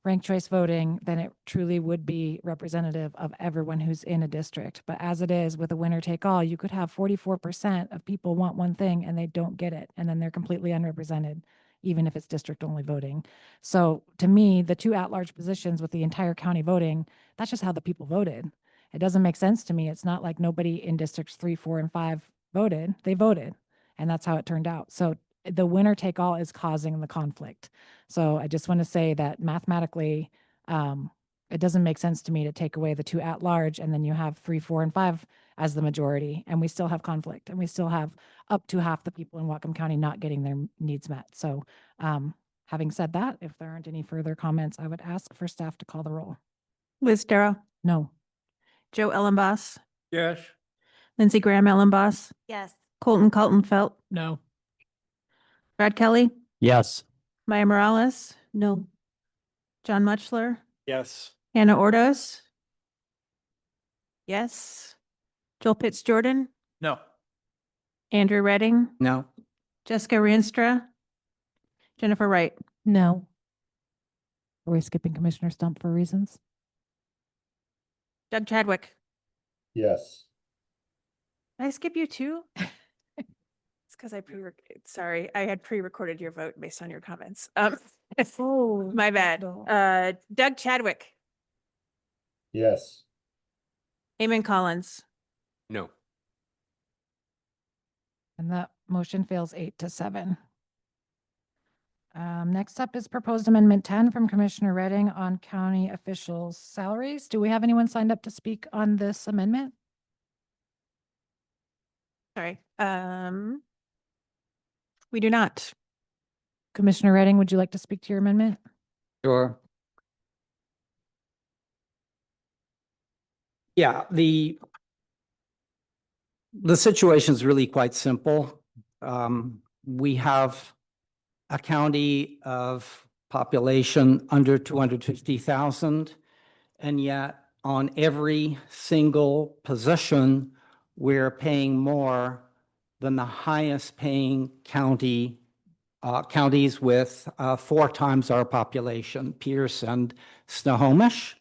ranked choice voting, then it truly would be representative of everyone who's in a district. But as it is with a winner-take-all, you could have 44% of people want one thing and they don't get it, and then they're completely unrepresented, even if it's district-only voting. So to me, the 2 at-large positions with the entire county voting, that's just how the people voted. It doesn't make sense to me. It's not like nobody in districts 3, 4, and 5 voted. They voted, and that's how it turned out. So the winner take all is causing the conflict. So I just want to say that mathematically, it doesn't make sense to me to take away the 2 at large, and then you have 3, 4, and 5 as the majority, and we still have conflict, and we still have up to half the people in Whatcom County not getting their needs met. So having said that, if there aren't any further comments, I would ask for staff to call the roll. Liz Darrow, No. Joe Ellenboss, Yes. Lindsey Graham Ellenboss, Yes. Colton Kaltenfeld, No. Brad Kelly, Yes. Maya Morales, No. John Mutchler, Yes. Hannah Ordos. Yes. Joel Pitts Jordan, No. Andrew Redding, No. Jessica Rienstra, Jennifer Wright, No. Are we skipping Commissioner Stump for reasons? Doug Chadwick. Yes. Did I skip you too? It's because sorry, I had pre-recorded your vote based on your comments. Oh, My bad. no. Doug Chadwick, Yes. Eamon Collins, No. And that motion fails 8-7. Next up is proposed amendment 10 from Commissioner Redding on county officials' salaries. Do we have anyone signed up to speak on this amendment? sorry. We do not. Commissioner Redding, would you like to speak to your amendment? Sure. Yeah, the situation is really quite simple. We have a county of population under 250,000, and yet on every single position, we're paying more than the highest paying counties with 4 times our population, Pierce and Snohomish.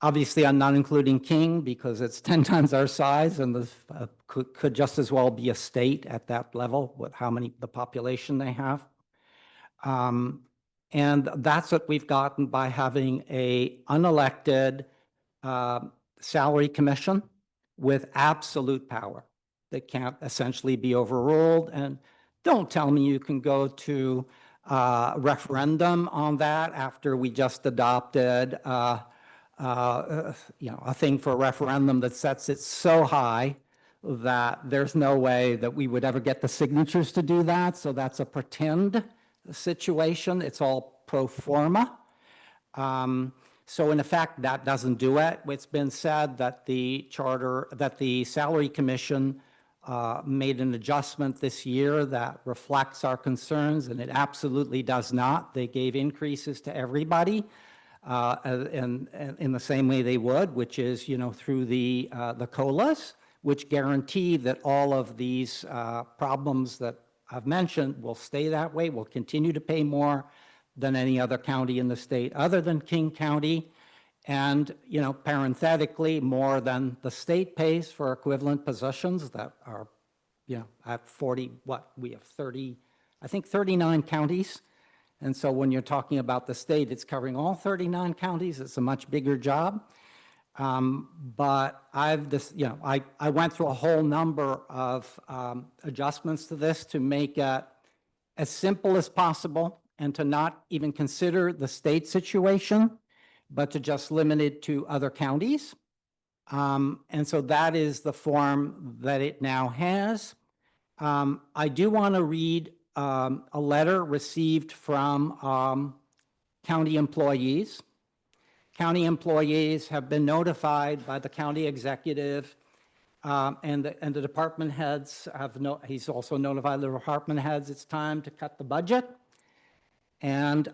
Obviously, I'm not including King because it's 10 times our size and could just as well be a state at that level with the population they have. And that's what we've gotten by having a unelected salary commission with absolute power that can't essentially be overruled. And don't tell me you can go to referendum on that after we just adopted a thing for a referendum that sets it so high that there's no way that we would ever get the signatures to do that. So that's a pretend situation. It's all pro forma. So in effect, that doesn't do it. It's been said that the salary commission made an adjustment this year that reflects our concerns, and it absolutely does not. They gave increases to everybody in the same way they would, which is, through the COLAs, which guarantee that all of these problems that I've mentioned will stay that way. We'll continue to pay more than any other county in the state other than King County. And, parenthetically, more than the state pays for equivalent positions that are, at 40, we have 30, I think 39 counties. And so when you're talking about the state, it's covering all 39 counties. It's a much bigger job. But I went through a whole number of adjustments to this to make it as simple as possible and to not even consider the state situation, but to just limit it to other counties. And so that is the form that it now has. I do want to read a letter received from county employees. County employees have been notified by the county executive and the department heads he's also notified the department heads it's time to cut the budget. And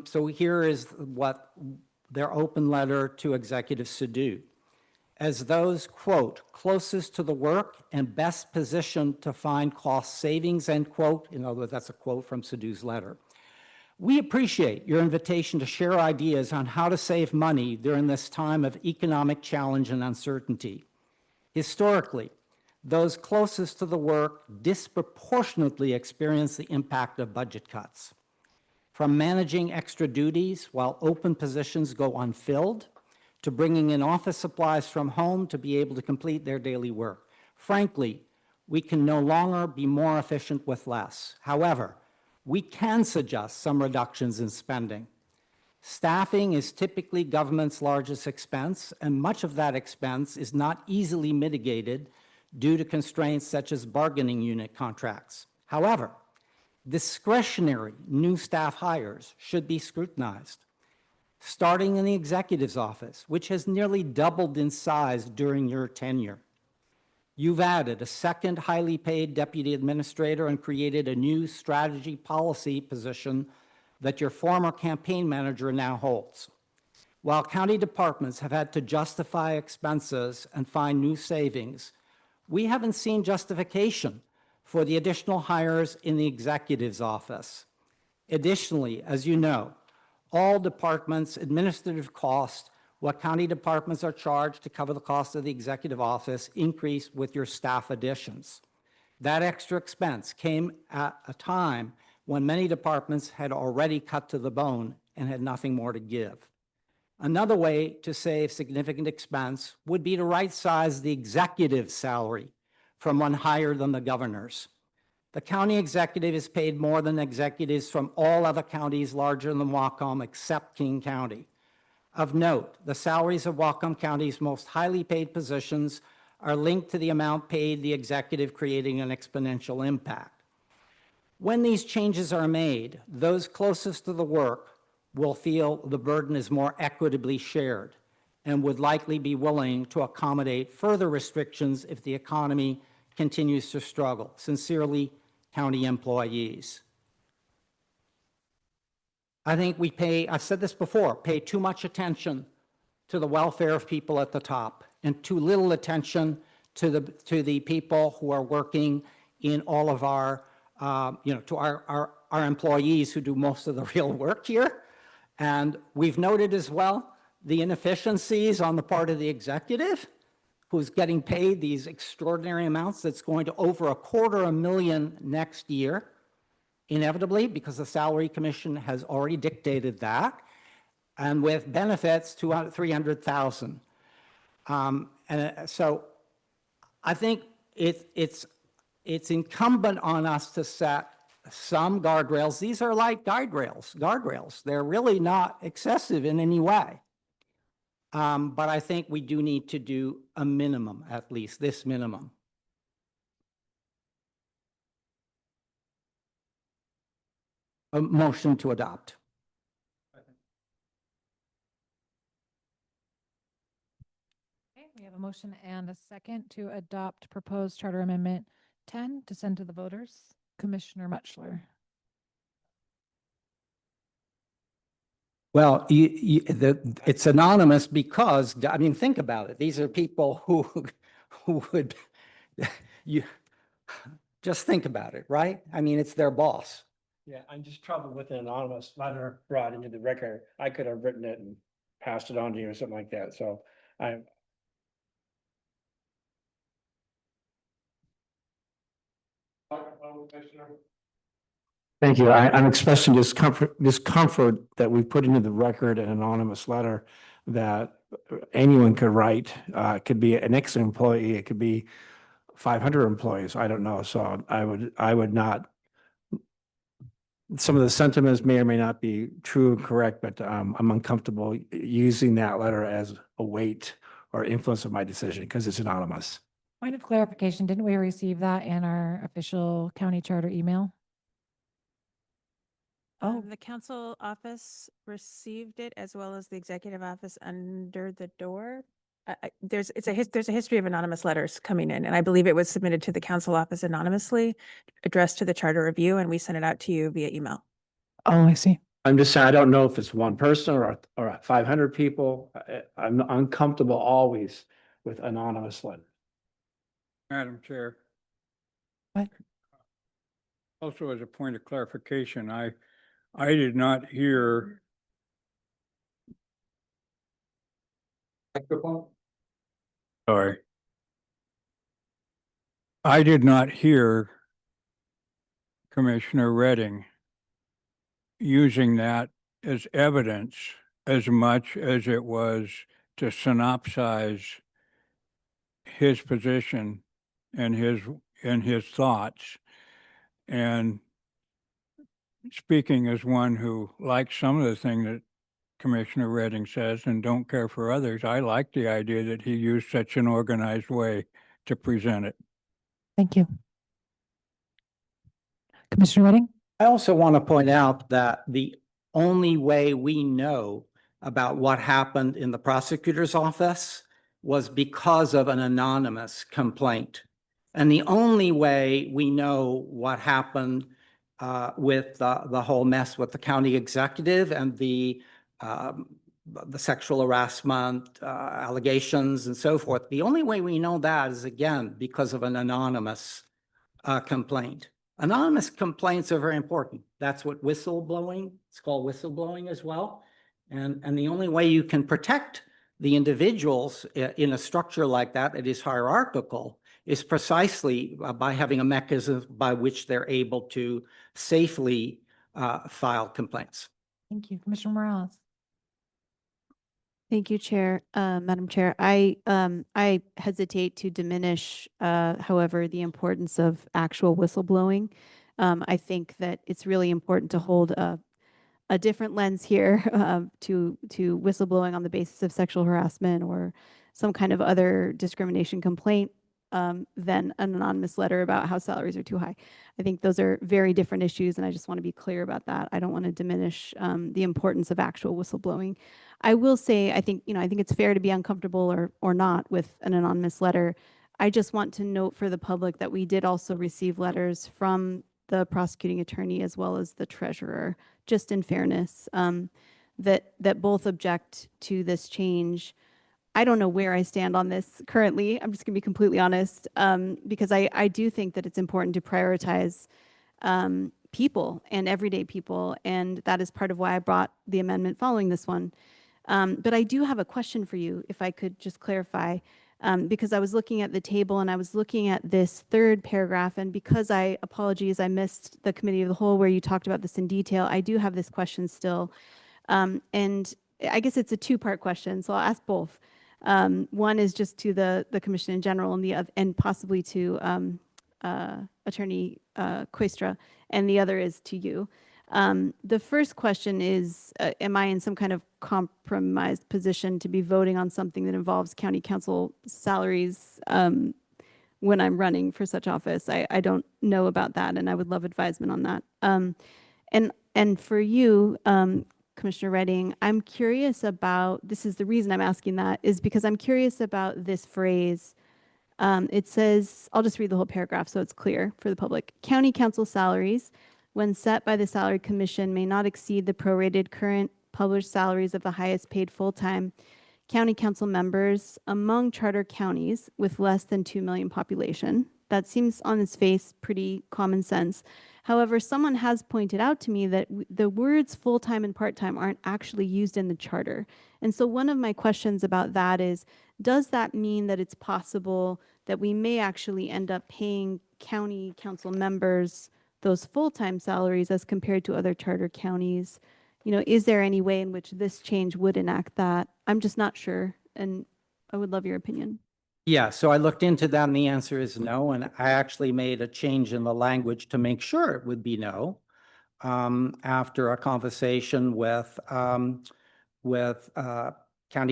so here is what their open letter to Executive Sadoo. As those, quote, closest to the work and best positioned to find cost savings, end quote. In other words, that's a quote from Sadoo's letter. We appreciate your invitation to share ideas on how to save money during this time of economic challenge and uncertainty. Historically, those closest to the work disproportionately experience the impact of budget cuts. From managing extra duties while open positions go unfilled, to bringing in office supplies from home to be able to complete their daily work. Frankly, we can no longer be more efficient with less. However, we can suggest some reductions in spending. Staffing is typically government's largest expense, and much of that expense is not easily mitigated due to constraints such as bargaining unit contracts. However, discretionary new staff hires should be scrutinized, starting in the executive's office, which has nearly doubled in size during your tenure. You've added a second highly paid deputy administrator and created a new strategy policy position that your former campaign manager now holds. While county departments have had to justify expenses and find new savings, we haven't seen justification for the additional hires in the executive's office. Additionally, as you know, all departments' administrative costs, what county departments are charged to cover the cost of the executive office, increase with your staff additions. That extra expense came at a time when many departments had already cut to the bone and had nothing more to give. Another way to save significant expense would be to right-size the executive salary from one higher than the governor's. The county executive is paid more than executives from all other counties larger than Whatcom except King County. Of note, the salaries of Whatcom County's most highly paid positions are linked to the amount paid the executive, creating an exponential impact. When these changes are made, those closest to the work will feel the burden is more equitably shared and would likely be willing to accommodate further restrictions if the economy continues to struggle. Sincerely, county employees. I think we pay, I've said this before, pay too much attention to the welfare of people at the top and too little attention to the people who are working in all of our, to our employees who do most of the real work here. And we've noted as well the inefficiencies on the part of the executive, who's getting paid these extraordinary amounts that's going to over $250,000 next year, inevitably, because the Salary Commission has already dictated that, and with benefits to $300,000. So I think it's incumbent on us to set some guardrails. These are like guardrails. They're really not excessive in any way. But I think we do need to do a minimum, at least this minimum. A motion to adopt. Okay, we have a motion and a second to adopt proposed Charter Amendment 10 to send to the voters. Commissioner Mutchler. Well, it's anonymous because, I mean, think about it. These are people who would, you just think about it, right? I mean, it's their boss. Yeah, I'm just troubled with an anonymous letter brought into the record. I could have written it and passed it on to you or something like that, so I'm. Thank you. I'm expressing discomfort that we put into the record an anonymous letter that anyone could write. It could be an ex-employee, it could be 500 employees. I don't know. So I would not. Some of the sentiments may or may not be true and correct, but I'm uncomfortable using that letter as a weight or influence of my decision because it's anonymous. Point of clarification, didn't we receive that in our official county charter email? Oh, the council office received it as well as the executive office under the door. There's a history of anonymous letters coming in, and I believe it was submitted to the council office anonymously, addressed to the charter review, and we sent it out to you via email. Oh, I see. I'm just saying, I don't know if it's one person or 500 people. I'm uncomfortable always with anonymous letters. Madam Chair. What? Also, as a point of clarification, I did not hear. Sorry. I did not hear Commissioner Redding using that as evidence as much as it was to synopsize his position and his thoughts. And speaking as one who likes some of the things that Commissioner Redding says and don't care for others, I like the idea that he used such an organized way to present it. Thank you. Commissioner Redding? I also want to point out that the only way we know about what happened in the prosecutor's office was because of an anonymous complaint. And the only way we know what happened with the whole mess with the county executive and the sexual harassment allegations and so forth, the only way we know that is, again, because of an anonymous complaint. Anonymous complaints are very important. That's what whistleblowing, it's called whistleblowing as well. And the only way you can protect the individuals in a structure like that, it is hierarchical, is precisely by having a mechanism by which they're able to safely file complaints. Thank you, Commissioner Morales. Thank you, Madam Chair. I hesitate to diminish, however, the importance of actual whistleblowing. I think that it's really important to hold a different lens here to whistleblowing on the basis of sexual harassment or some kind of other discrimination complaint than an anonymous letter about how salaries are too high. I think those are very different issues, and I just want to be clear about that. I don't want to diminish the importance of actual whistleblowing. I will say, I think it's fair to be uncomfortable or not with an anonymous letter. I just want to note for the public that we did also receive letters from the prosecuting attorney as well as the treasurer, just in fairness, that both object to this change. I don't know where I stand on this currently. I'm just going to be completely honest, because I do think that it's important to prioritize people and everyday people, and that is part of why I brought the amendment following this one. But I do have a question for you, if I could just clarify, because I was looking at the table and I was looking at this third paragraph, and because I missed the committee of the whole where you talked about this in detail, I do have this question still. And I guess it's a two-part question, so I'll ask both. One is just to the commission in general, and possibly to Attorney Questra, and the other is to you. The first question is, am I in some kind of compromised position to be voting on something that involves county council salaries when I'm running for such office? I don't know about that, and I would love advisement on that. And for you, Commissioner Redding, I'm curious about, this is the reason I'm asking that, is because I'm curious about this phrase. It says, I'll just read the whole paragraph so it's clear for the public. County council salaries, when set by the Salary Commission, may not exceed the prorated current published salaries of the highest paid full-time county council members among charter counties with less than 2 million population. That seems on its face pretty common sense. However, someone has pointed out to me that the words full-time and part-time aren't actually used in the charter. And so one of my questions about that is, does that mean that it's possible that we may actually end up paying county council members those full-time salaries as compared to other charter counties? Is there any way in which this change would enact that? I'm just not sure, and I would love your opinion. Yeah, so I looked into that and the answer is no. And I actually made a change in the language to make sure it would be no after a conversation with County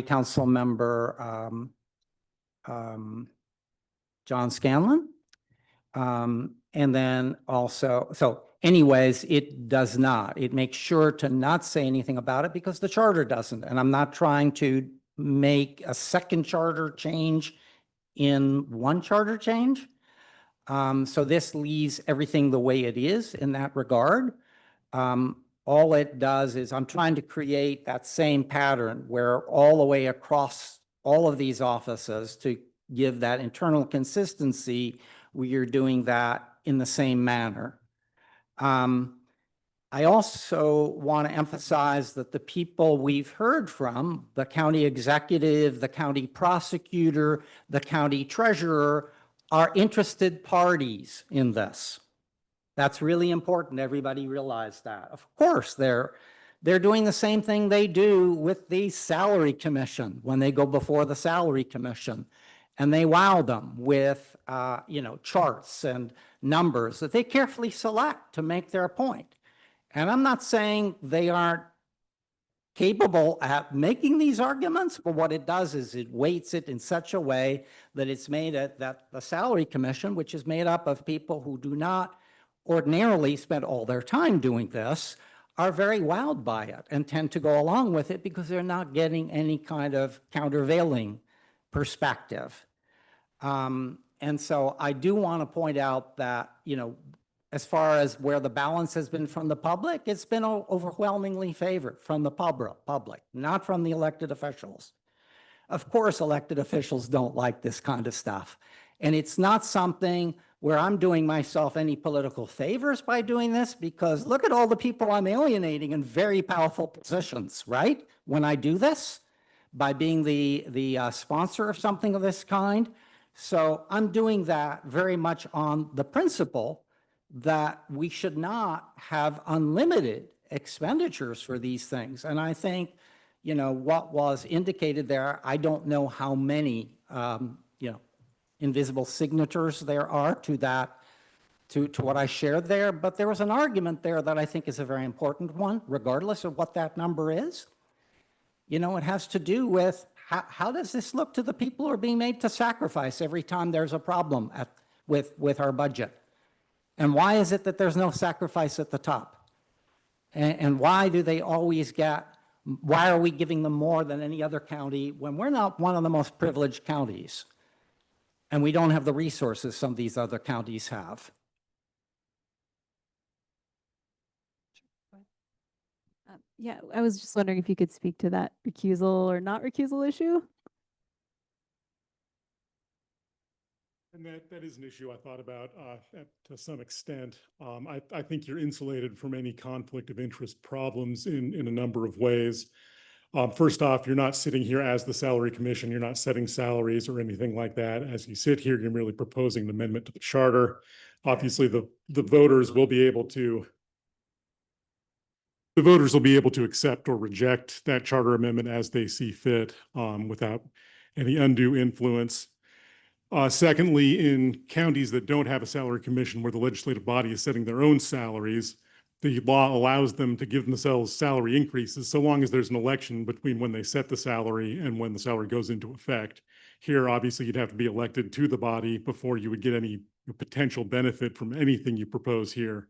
Council member John Scanlon. And then also, so anyways, it does not. It makes sure to not say anything about it because the charter doesn't. And I'm not trying to make a second charter change in one charter change. So this leaves everything the way it is in that regard. All it does is I'm trying to create that same pattern where all the way across all of these offices to give that internal consistency, we are doing that in the same manner. I also want to emphasize that the people we've heard from, the county executive, the county prosecutor, the county treasurer, are interested parties in this. That's really important. Everybody realize that. Of course, they're doing the same thing they do with the salary commission when they go before the salary commission. And they wow them with, charts and numbers that they carefully select to make their point. And I'm not saying they aren't capable at making these arguments, but what it does is it weights it in such a way that it's made it that the salary commission, which is made up of people who do not ordinarily spend all their time doing this, are very wowed by it and tend to go along with it because they're not getting any kind of countervailing perspective. And so I do want to point out that, as far as where the balance has been from the public, it's been overwhelmingly favored from the public, not from the elected officials. Of course, elected officials don't like this kind of stuff. And it's not something where I'm doing myself any political favors by doing this, because look at all the people I'm alienating in very powerful positions, right? When I do this, by being the sponsor of something of this kind. So I'm doing that very much on the principle that we should not have unlimited expenditures for these things. And I think, you know, what was indicated there, I don't know how many, invisible signatures there are to that, to what I shared there, but there was an argument there that I think is a very important one, regardless of what that number is. You know, it has to do with how does this look to the people who are being made to sacrifice every time there's a problem with our budget? And why is it that there's no sacrifice at the top? And why do they always why are we giving them more than any other county when we're not one of the most privileged counties? And we don't have the resources some of these other counties have. Yeah, I was just wondering if you could speak to that recusal or not recusal issue. And that is an issue I thought about to some extent. I think you're insulated from any conflict of interest problems in a number of ways. First off, you're not sitting here as the salary commission. You're not setting salaries or anything like that. As you sit here, you're merely proposing an amendment to the charter. Obviously, the voters will be able to accept or reject that charter amendment as they see fit, without any undue influence. Secondly, in counties that don't have a salary commission where the legislative body is setting their own salaries, the law allows them to give themselves salary increases so long as there's an election between when they set the salary and when the salary goes into effect. Here, obviously, you'd have to be elected to the body before you would get any potential benefit from anything you propose here.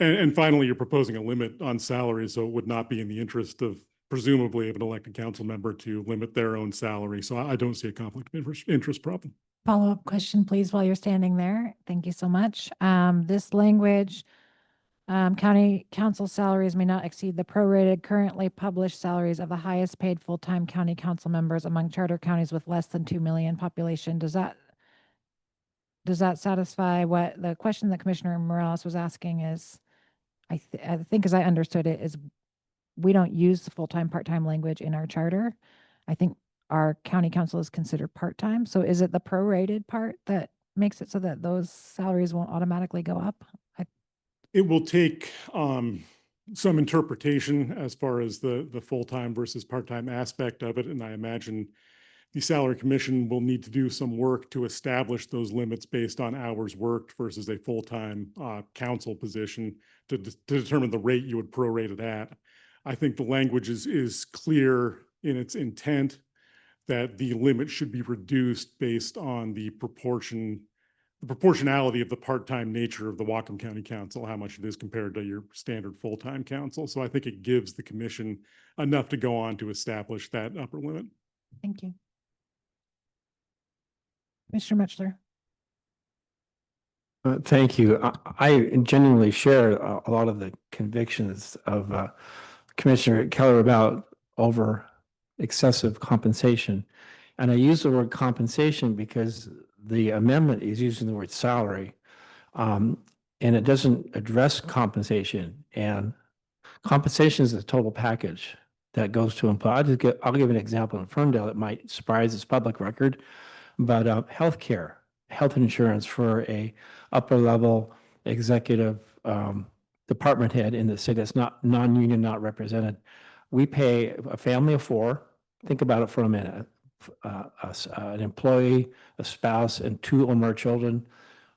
And finally, you're proposing a limit on salary, so it would not be in the interest of presumably of an elected council member to limit their own salary. So I don't see a conflict of interest problem. Follow-up question, please, while you're standing there. Thank you so much. This language, county council salaries may not exceed the prorated currently published salaries of the highest paid full-time county council members among charter counties with less than 2 million population. Does that satisfy what the question that Commissioner Morales was asking is, I think as I understood it, is we don't use the full-time, part-time language in our charter. I think our county council is considered part-time. So is it the prorated part that makes it so that those salaries won't automatically go up? It will take some interpretation as far as the full-time versus part-time aspect of it. And I imagine the salary commission will need to do some work to establish those limits based on hours worked versus a full-time council position to determine the rate you would prorate it at. I think the language is clear in its intent that the limit should be reduced based on the proportionality of the part-time nature of the Whatcom County Council, how much it is compared to your standard full-time council. So I think it gives the commission enough to go on to establish that upper limit. Thank you. Mr. Mutchler. Thank you. I genuinely share a lot of the convictions of Commissioner Keller about over excessive compensation. And I use the word compensation because the amendment is using the word salary. And it doesn't address compensation. And compensation is a total package that goes to employ. I'll give an example in Ferndale that might surprise its public record, but healthcare, health insurance for a upper level executive department head in the city that's not non-union, not represented. We pay a family of 4. Think about it for a minute. An employee, a spouse, and 2 or more children.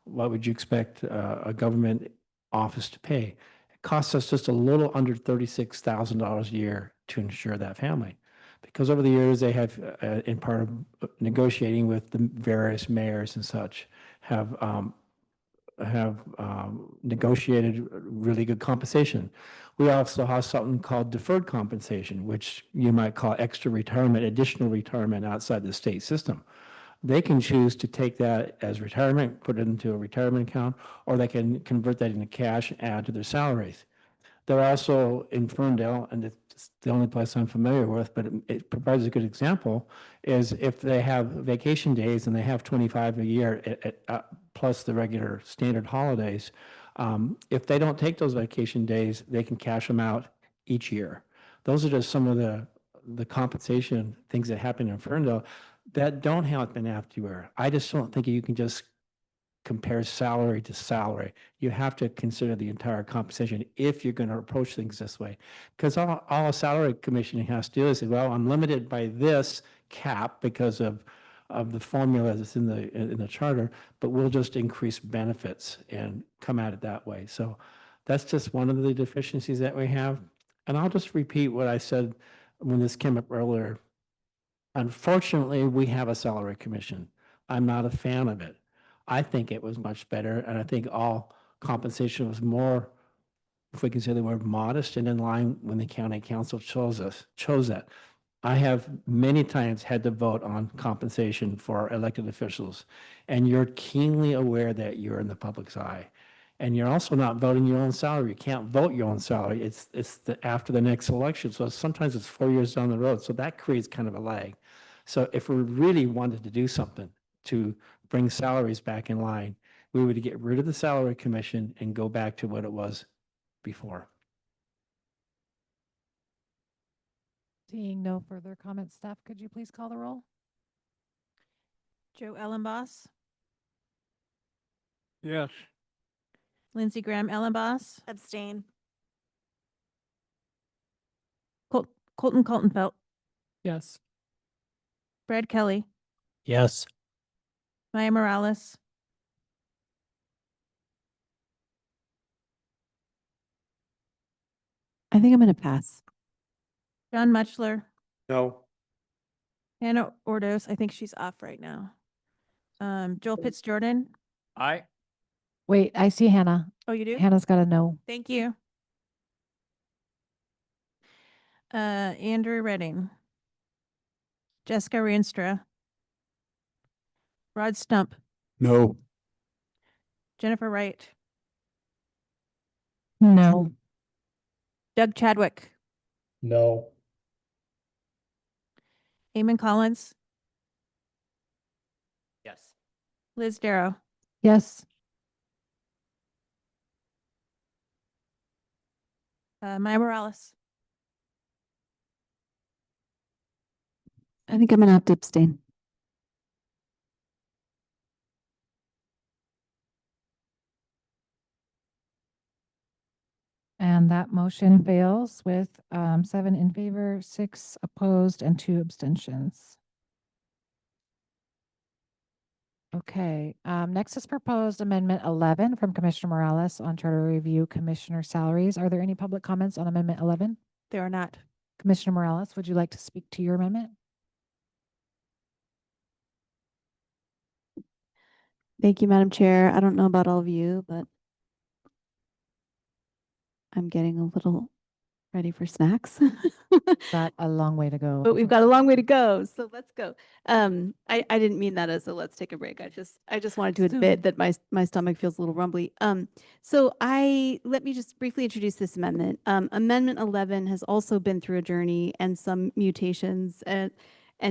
What would you expect a government office to pay? It costs us just a little under $36,000 a year to insure that family. Because over the years, they have, in part of negotiating with the various mayors and such, have negotiated really good compensation. We also have something called deferred compensation, which you might call extra retirement, additional retirement outside the state system. They can choose to take that as retirement, put it into a retirement account, or they can convert that into cash and add to their salaries. They're also in Ferndale, and it's the only place I'm familiar with, but it provides a good example, is if they have vacation days and they have 25 a year plus the regular standard holidays, if they don't take those vacation days, they can cash them out each year. Those are just some of the compensation things that happen in Ferndale that don't happen everywhere. I just don't think you can just compare salary to salary. You have to consider the entire compensation if you're going to approach things this way. Because all a salary commission has to do is say, well, I'm limited by this cap because of the formula that's in the charter, but we'll just increase benefits and come at it that way. So that's just one of the deficiencies that we have. And I'll just repeat what I said when this came up earlier. Unfortunately, we have a salary commission. I'm not a fan of it. I think it was much better, and I think all compensation was more, if we can say the word, modest and in line when the county council chose that. I have many times had to vote on compensation for elected officials, and you're keenly aware that you're in the public's eye. And you're also not voting your own salary. You can't vote your own salary. It's after the next election. So sometimes it's 4 years down the road. So that creates kind of a lag. So if we really wanted to do something to bring salaries back in line, we would get rid of the salary commission and go back to what it was before. Seeing no further comments, staff, could you please call the roll? Joe Ellenboss, Yes. Lindsey Graham Ellenboss, Abstain. Colton Coltonfelt, Yes. Brad Kelly, Yes. Maya Morales, I think I'm going to pass. John Muchler, No. Hannah Ordos. I think she's off right now. Joel Pitts-Jordan. Aye. Wait, I see Hannah. Oh, you do? Hannah's got a no. Thank you. Andrew Redding, Jessica Rienstra, Rod Stump, No. Jennifer Wright, No. Doug Chadwick, No. Eamon Collins, Yes. Liz Darrow, Yes. Maya Morales. I think I'm going to have to abstain. And that motion fails with 7 in favor, 6 opposed, and 2 abstentions. Okay, next is proposed amendment 11 from Commissioner Morales on charter review commissioner salaries. Are there any public comments on amendment 11? There are not. Commissioner Morales, would you like to speak to your amendment? Thank you, Madam Chair. I don't know about all of you, but I'm getting a little ready for snacks. Got a long way to go. But we've got a long way to go, so let's go. I didn't mean that as a let's take a break. I just wanted to admit that my stomach feels a little rumbly. So let me just briefly introduce this amendment. Amendment 11 has also been through a journey and some mutations and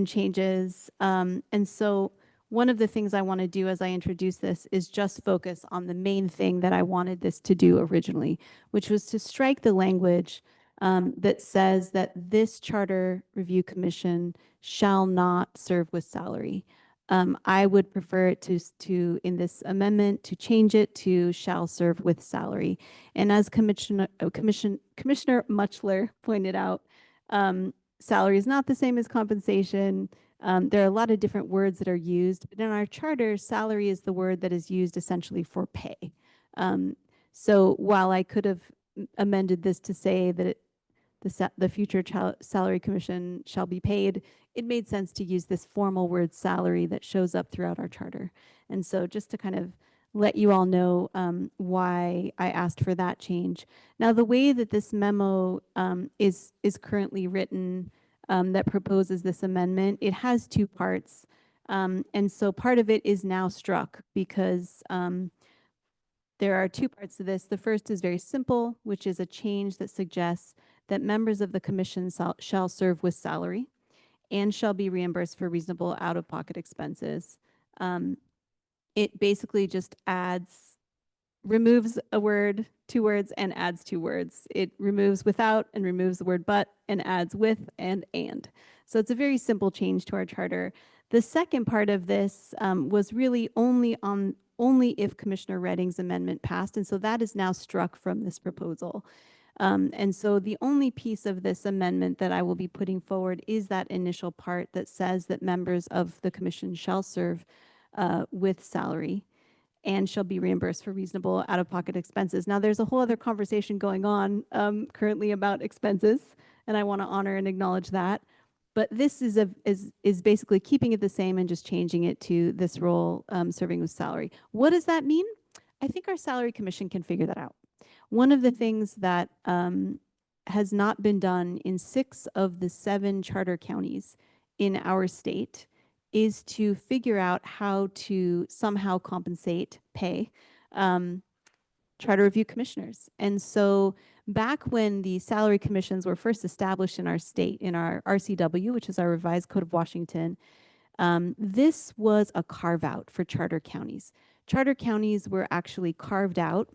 changes. And so one of the things I want to do as I introduce this is just focus on the main thing that I wanted this to do originally, which was to strike the language that says that this Charter Review Commission shall not serve with salary. I would prefer it to in this amendment to change it to shall serve with salary. And as Commissioner Muchler pointed out, salary is not the same as compensation. There are a lot of different words that are used, but in our charter, salary is the word that is used essentially for pay. So while I could have amended this to say that the future salary commission shall be paid, it made sense to use this formal word salary that shows up throughout our charter. And so just to kind of let you all know why I asked for that change. Now, the way that this memo is currently written that proposes this amendment, it has 2 parts. And so part of it is now struck because There are two parts to this. The first is very simple, which is a change that suggests that members of the commission shall serve with salary and shall be reimbursed for reasonable out-of-pocket expenses. It basically just removes a word, 2 words, and adds 2 words. It removes without and removes the word but and adds with and. So it's a very simple change to our charter. The second part of this was really only if Commissioner Redding's amendment passed, and so that is now struck from this proposal. And so the only piece of this amendment that I will be putting forward is that initial part that says that members of the commission shall serve with salary and shall be reimbursed for reasonable out-of-pocket expenses. Now, there's a whole other conversation going on currently about expenses, and I want to honor and acknowledge that. But this is basically keeping it the same and just changing it to this role, serving with salary. What does that mean? I think our salary commission can figure that out. One of the things that has not been done in 6 of the 7 charter counties in our state is to figure out how to somehow compensate pay charter review commissioners. And so back when the salary commissions were first established in our state, in our RCW, which is our revised Code of Washington, this was a carve out for charter counties. Charter counties were actually carved out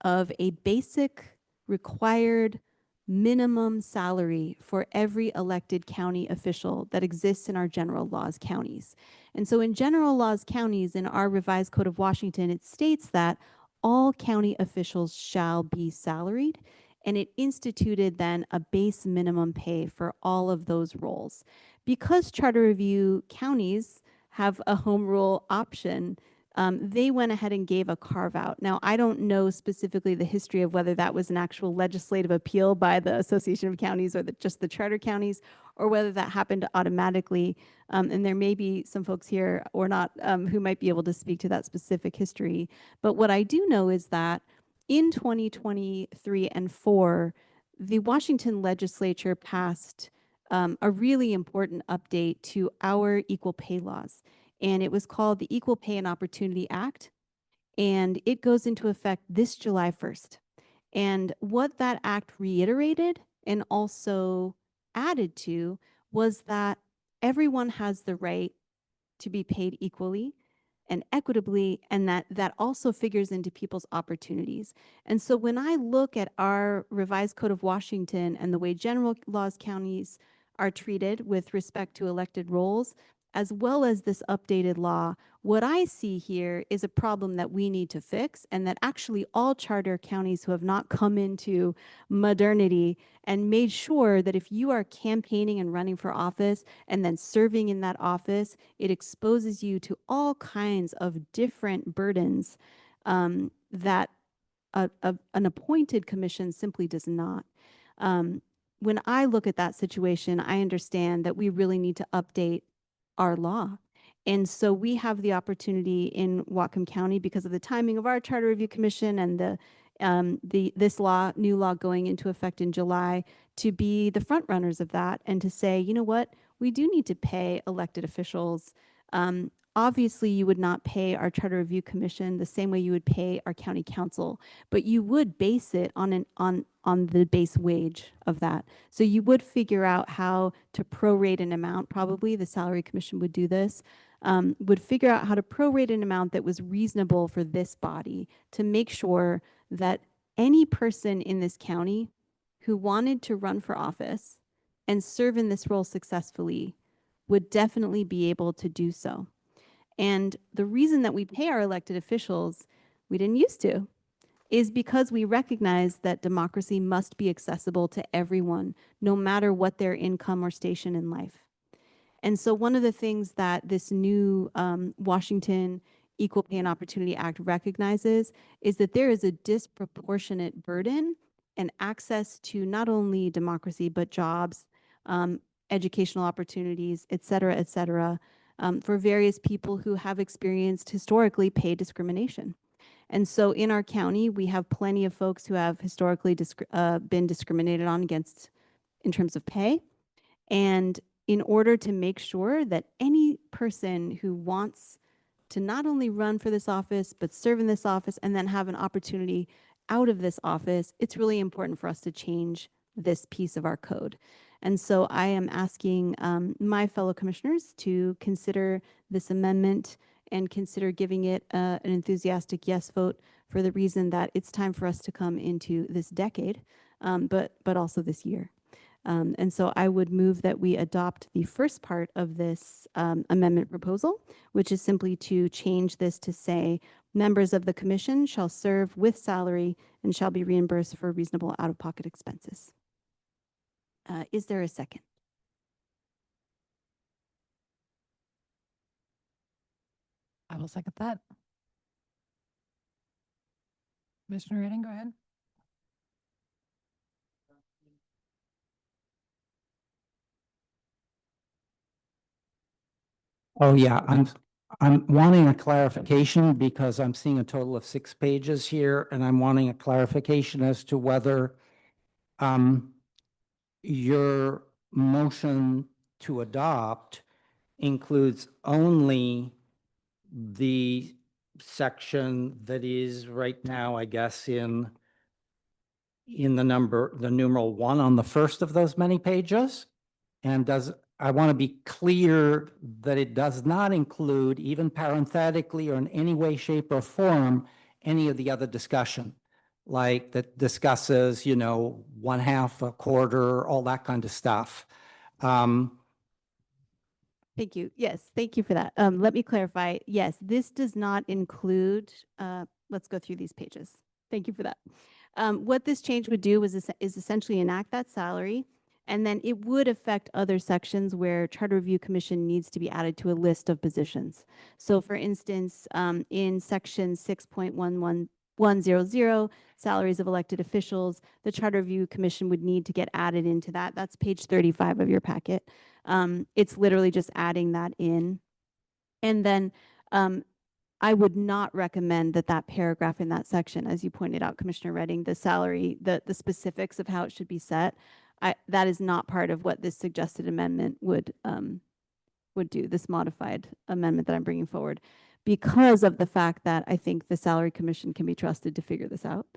of a basic required minimum salary for every elected county official that exists in our general laws counties. And so in general laws counties, in our revised Code of Washington, it states that all county officials shall be salaried, and it instituted then a base minimum pay for all of those roles. Because charter review counties have a home rule option, they went ahead and gave a carve out. Now, I don't know specifically the history of whether that was an actual legislative appeal by the Association of Counties or just the charter counties, or whether that happened automatically. And there may be some folks here or not who might be able to speak to that specific history. But what I do know is that in 2023 and 4, the Washington legislature passed a really important update to our equal pay laws. And it was called the Equal Pay and Opportunity Act. And it goes into effect this July 1st. And what that act reiterated and also added to was that everyone has the right to be paid equally and equitably, and that also figures into people's opportunities. And so when I look at our revised Code of Washington and the way general laws counties are treated with respect to elected roles, as well as this updated law, what I see here is a problem that we need to fix, and that actually all charter counties who have not come into modernity and made sure that if you are campaigning and running for office and then serving in that office, it exposes you to all kinds of different burdens that an appointed commission simply does not. When I look at that situation, I understand that we really need to update our law. And so we have the opportunity in Whatcom County, because of the timing of our Charter Review Commission and this new law going into effect in July, to be the front runners of that and to say, you know what, we do need to pay elected officials. Obviously, you would not pay our Charter Review Commission the same way you would pay our county council, but you would base it on the base wage of that. So you would figure out how to prorate an amount. Probably the Salary Commission would do this. Would figure out how to prorate an amount that was reasonable for this body to make sure that any person in this county who wanted to run for office and serve in this role successfully would definitely be able to do so. And the reason that we pay our elected officials, we didn't used to, is because we recognize that democracy must be accessible to everyone, no matter what their income or station in life. And so one of the things that this new Washington Equal Pay and Opportunity Act recognizes is that there is a disproportionate burden and access to not only democracy, but jobs, educational opportunities, et cetera, for various people who have experienced historically pay discrimination. And so in our county, we have plenty of folks who have historically been discriminated on against in terms of pay. And in order to make sure that any person who wants to not only run for this office, but serve in this office and then have an opportunity out of this office, it's really important for us to change this piece of our code. And so I am asking my fellow commissioners to consider this amendment and consider giving it an enthusiastic yes vote for the reason that it's time for us to come into this decade, but also this year. And so I would move that we adopt the first part of this amendment proposal, which is simply to change this to say, members of the commission shall serve with salary and shall be reimbursed for reasonable out-of-pocket expenses. Is there a second? I will second that. Commissioner Redding, go ahead. Oh, yeah, I'm wanting a clarification because I'm seeing a total of 6 pages here, and I'm wanting a clarification as to whether your motion to adopt includes only the section that is right now, I guess, in the numeral 1 on the first of those many pages. And I want to be clear that it does not include, even parenthetically or in any way, shape, or form, any of the other discussion, like that discusses, 1/2, a quarter, all that kind of stuff. Thank you. Yes, thank you for that. Let me clarify. Yes, this does not include, let's go through these pages. Thank you for that. What this change would do is essentially enact that salary, and then it would affect other sections where Charter Review Commission needs to be added to a list of positions. So for instance, in section 6.11100, salaries of elected officials, the Charter Review Commission would need to get added into that. That's page 35 of your packet. It's literally just adding that in. And then I would not recommend that paragraph in that section, as you pointed out, Commissioner Redding, the salary, the specifics of how it should be set, that is not part of what this suggested amendment would do, this modified amendment that I'm bringing forward, because of the fact that I think the Salary Commission can be trusted to figure this out.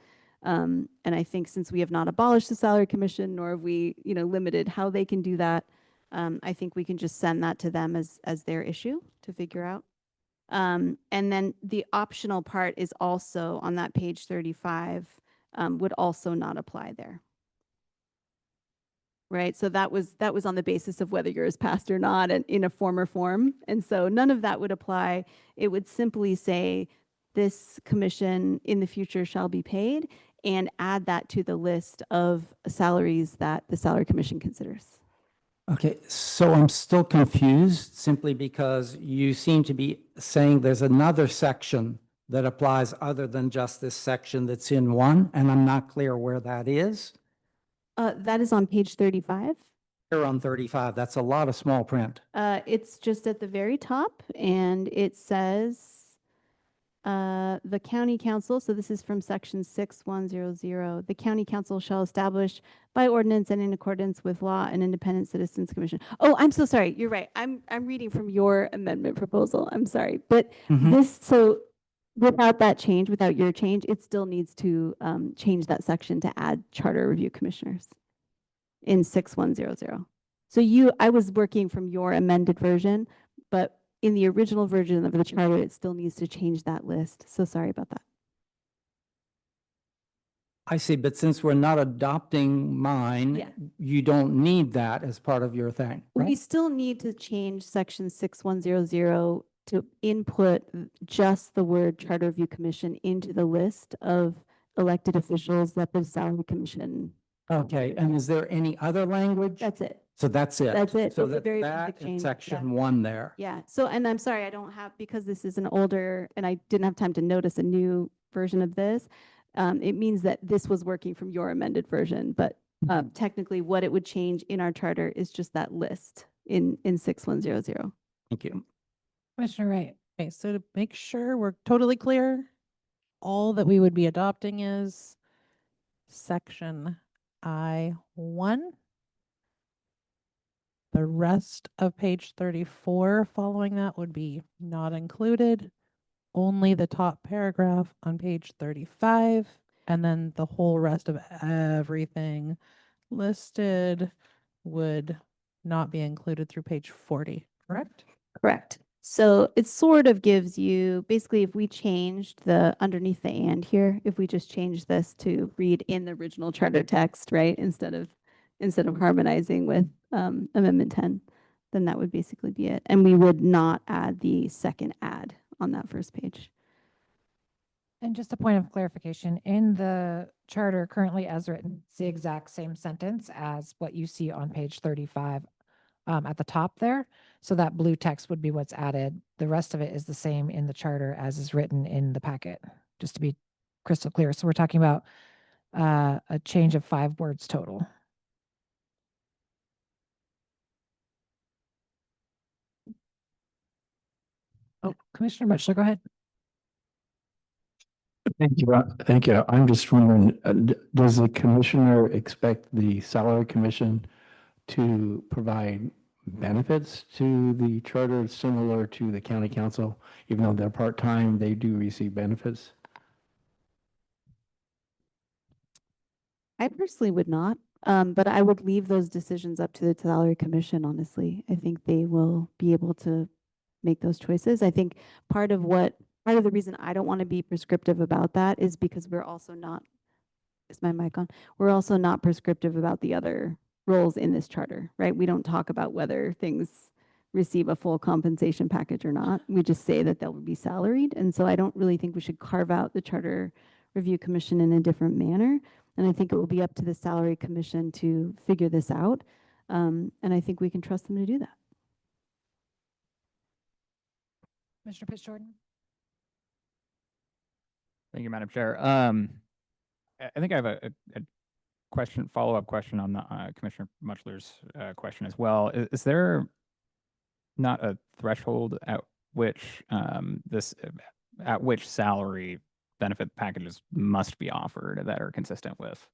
And I think since we have not abolished the Salary Commission, nor have we, limited how they can do that, I think we can just send that to them as their issue to figure out. And then the optional part is also on that page 35, would also not apply there. Right, so that was on the basis of whether yours passed or not, and in a former form, and so none of that would apply. It would simply say this commission in the future shall be paid, and add that to the list of salaries that the Salary Commission considers. Okay, so I'm still confused simply because you seem to be saying there's another section that applies other than just this section that's in 1, and I'm not clear where that is. That is on page 35. Here on 35, that's a lot of small print. It's just at the very top, and it says the county council, so this is from section 6100, the county council shall establish by ordinance and in accordance with law an independent citizens commission. Oh, I'm so sorry. You're right. I'm reading from your amendment proposal. I'm sorry. But so without that change, without your change, it still needs to change that section to add charter review commissioners in 6100. So I was working from your amended version, but in the original version of the charter, it still needs to change that list. So sorry about that. I see, but since we're not adopting mine, you don't need that as part of your thing, right? We still need to change section 6100 to input just the word Charter Review Commission into the list of elected officials that the Salary Commission. Okay, and is there any other language? That's it. So that's it? That's it. So It's a that, very that basic in change. section 1 there. Yeah. So, and I'm sorry, I don't have, because this is an older, and I didn't have time to notice a new version of this. It means that this was working from your amended version, but technically what it would change in our charter is just that list in 6100. Thank you. Commissioner Wright. Okay, so to make sure we're totally clear, all that we would be adopting is section I1. The rest of page 34 following that would be not included. only the top paragraph on page 35, and then the whole rest of everything listed would not be included through page 40, correct? Correct. So it sort of gives you, basically, if we changed the underneath the and here, if we just change this to read in the original charter text, right, instead of harmonizing with Amendment 10, then that would basically be it. And we would not add the second add on that first page. And just a point of clarification, in the charter currently as written, it's the exact same sentence as what you see on page 35 at the top there. So that blue text would be what's added. The rest of it is the same in the charter as is written in the packet, just to be crystal clear. So we're talking about a change of 5 words total. Oh, Commissioner Mutchler, go ahead. Thank you. Thank you. I'm just wondering, does the commissioner expect the salary commission to provide benefits to the charter similar to the county council? Even though they're part-time, they do receive benefits? I personally would not, but I would leave those decisions up to the salary commission, honestly. I think they will be able to make those choices. I think part of the reason I don't want to be prescriptive about that is because we're also not, is my mic on? We're also not prescriptive about the other roles in this charter, right? We don't talk about whether things receive a full compensation package or not. We just say that they'll be salaried. And so I don't really think we should carve out the Charter Review Commission in a different manner. And I think it will be up to the Salary Commission to figure this out. And I think we can trust them to do that. Commissioner Pitts Jordan. Thank you, Madam Chair. I think I have a question, follow-up question on the Commissioner Mutchler's question as well. Is there not a threshold at which at which salary benefit packages must be offered that are consistent with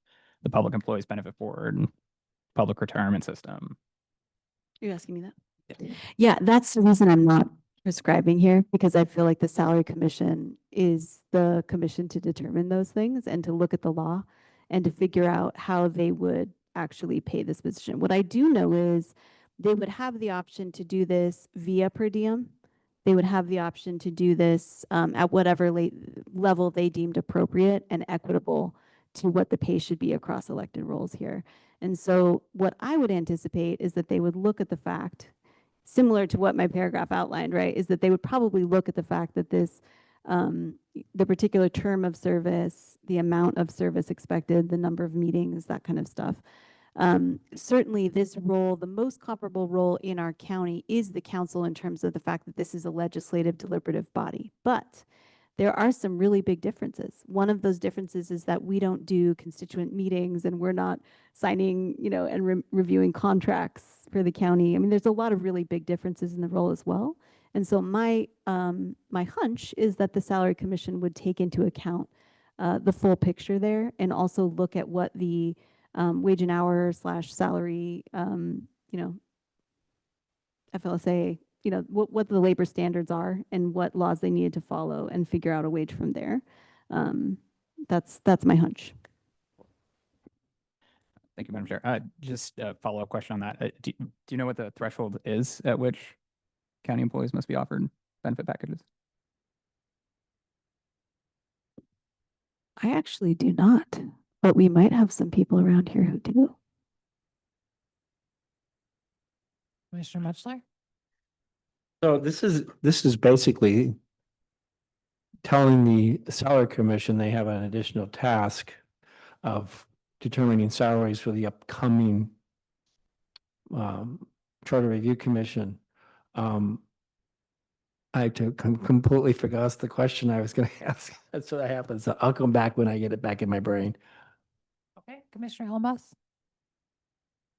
the Public Employees Benefit Board and public retirement system? You're asking me that? Yeah, that's the reason I'm not prescribing here, because I feel like the Salary Commission is the commission to determine those things and to look at the law and to figure out how they would actually pay this position. What I do know is they would have the option to do this via per diem. They would have the option to do this at whatever level they deemed appropriate and equitable to what the pay should be across elected roles here. And so what I would anticipate is that they would look at the fact, similar to what my paragraph outlined, right, is that they would probably look at the fact that this, the particular term of service, the amount of service expected, the number of meetings, that kind of stuff. Certainly this role, the most comparable role in our county is the council in terms of the fact that this is a legislative deliberative body. But there are some really big differences. One of those differences is that we don't do constituent meetings and we're not signing, and reviewing contracts for the county. I mean, there's a lot of really big differences in the role as well. And so my hunch is that the Salary Commission would take into account the full picture there and also look at what the wage and hour / salary, FLSA, what the labor standards are and what laws they needed to follow and figure out a wage from there. That's my hunch. Thank you, Madam Chair. Just a follow-up question on that. Do you know what the threshold is at which county employees must be offered benefit packages? I actually do not, but we might have some people around here who do. Commissioner Mutchler? So this is basically telling the salary commission they have an additional task of determining salaries for the upcoming Charter Review Commission. I completely forgot the question I was going to ask. That's what happens. So I'll come back when I get it back in my brain. Okay, Commissioner Ellenboss?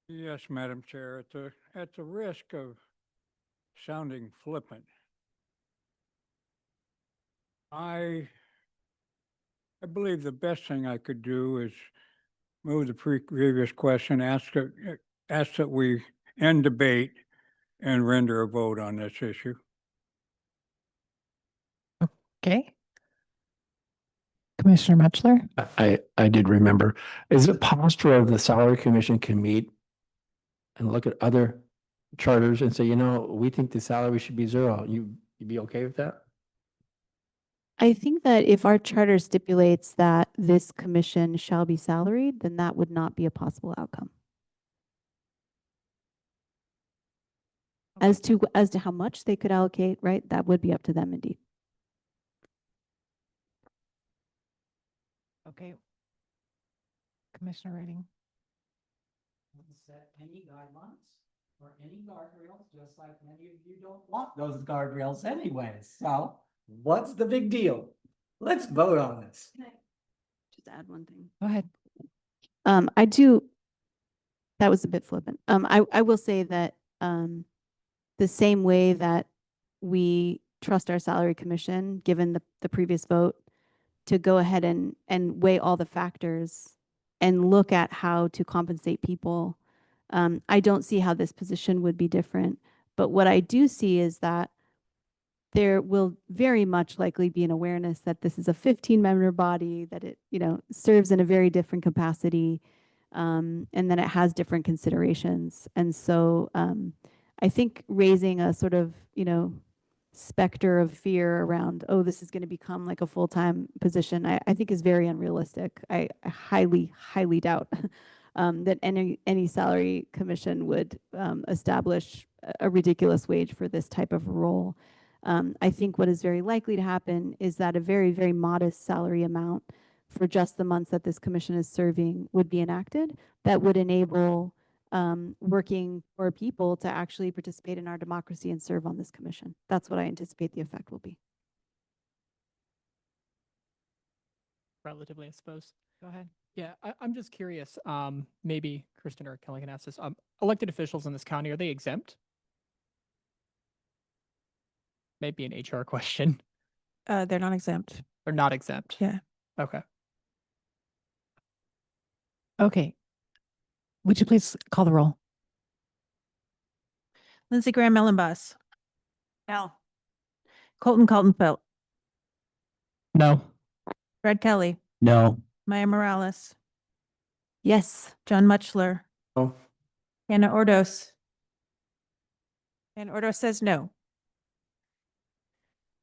Yes, Madam Chair, at the risk of sounding flippant, I believe the best thing I could do is move the previous question, ask that we end debate and render a vote on this issue. Okay. Commissioner Mutchler? I did remember. Is it possible if the salary commission can meet and look at other charters and say, you know, we think the salary should be zero? You'd be okay with that? I think that if our charter stipulates that this commission shall be salaried, then that would not be a possible outcome. As to how much they could allocate, right? That would be up to them indeed. Okay. Commissioner Rating? Set any guidelines or any guardrails, just like many of you don't want those guardrails anyways. So what's the big deal? Let's vote on this. Just add one thing. Go ahead. I do, that was a bit flippant. I will say that the same way that we trust our salary commission, given the previous vote, to go ahead and weigh all the factors and look at how to compensate people. I don't see how this position would be different. But what I do see is that there will very much likely be an awareness that this is a 15-member body, that it, serves in a very different capacity, and that it has different considerations. And so I think raising a sort of, specter of fear around, oh, this is going to become like a full-time position, I think is very unrealistic. I highly, highly doubt that any salary commission would establish a ridiculous wage for this type of role. I think what is very likely to happen is that a very, very modest salary amount for just the months that this commission is serving would be enacted that would enable working poor people to actually participate in our democracy and serve on this commission. That's what I anticipate the effect will be. Relatively, I suppose. Go ahead. Yeah, I'm just curious. Maybe Kristen or Kelly can ask this. Elected officials in this county, are they exempt? Maybe an HR question. They're not exempt. They're not exempt. Yeah. Okay. Okay. Would you please call the roll? Lindsey Graham Ellenboss, No. Colton Kaltenfeld, No. Fred Kelly, No. Maya Morales, Yes. John Mutchler, No. Anna Ordos. And Ordos says no.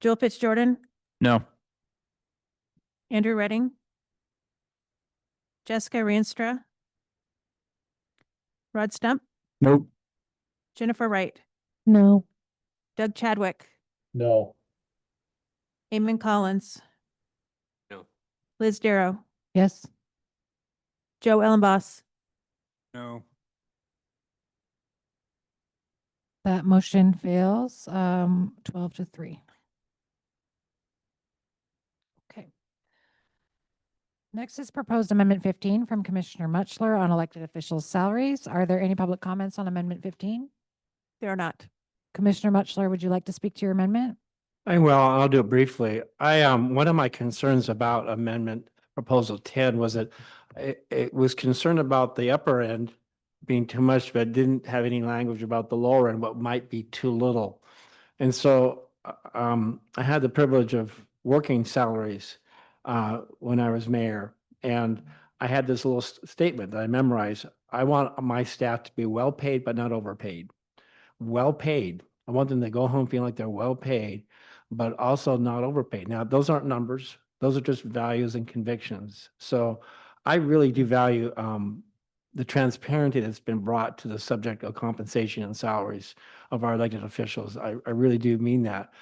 Joel Pitts Jordan, No. Andrew Redding, Jessica Rienstra, Rod Stump, Nope. Jennifer Wright, No. Doug Chadwick, No. Eamon Collins, No. Liz Darrow, Yes. Joe Ellenboss. No. That motion fails, 12-3. Okay. Next is proposed Amendment 15 from Commissioner Mutchler on elected officials' salaries. Are there any public comments on Amendment 15? There are not. Commissioner Mutchler, would you like to speak to your amendment? I'll do it briefly. One of my concerns about amendment proposal 10 was that it was concerned about the upper end being too much, but didn't have any language about the lower end, what might be too little. And so I had the privilege of working salaries when I was mayor. And I had this little statement that I memorized. I want my staff to be well paid, but not overpaid. Well paid. I want them to go home feeling like they're well paid, but also not overpaid. Now, those aren't numbers. Those are just values and convictions. So I really do value the transparency that's been brought to the subject of compensation and salaries of our elected officials. I really do mean that.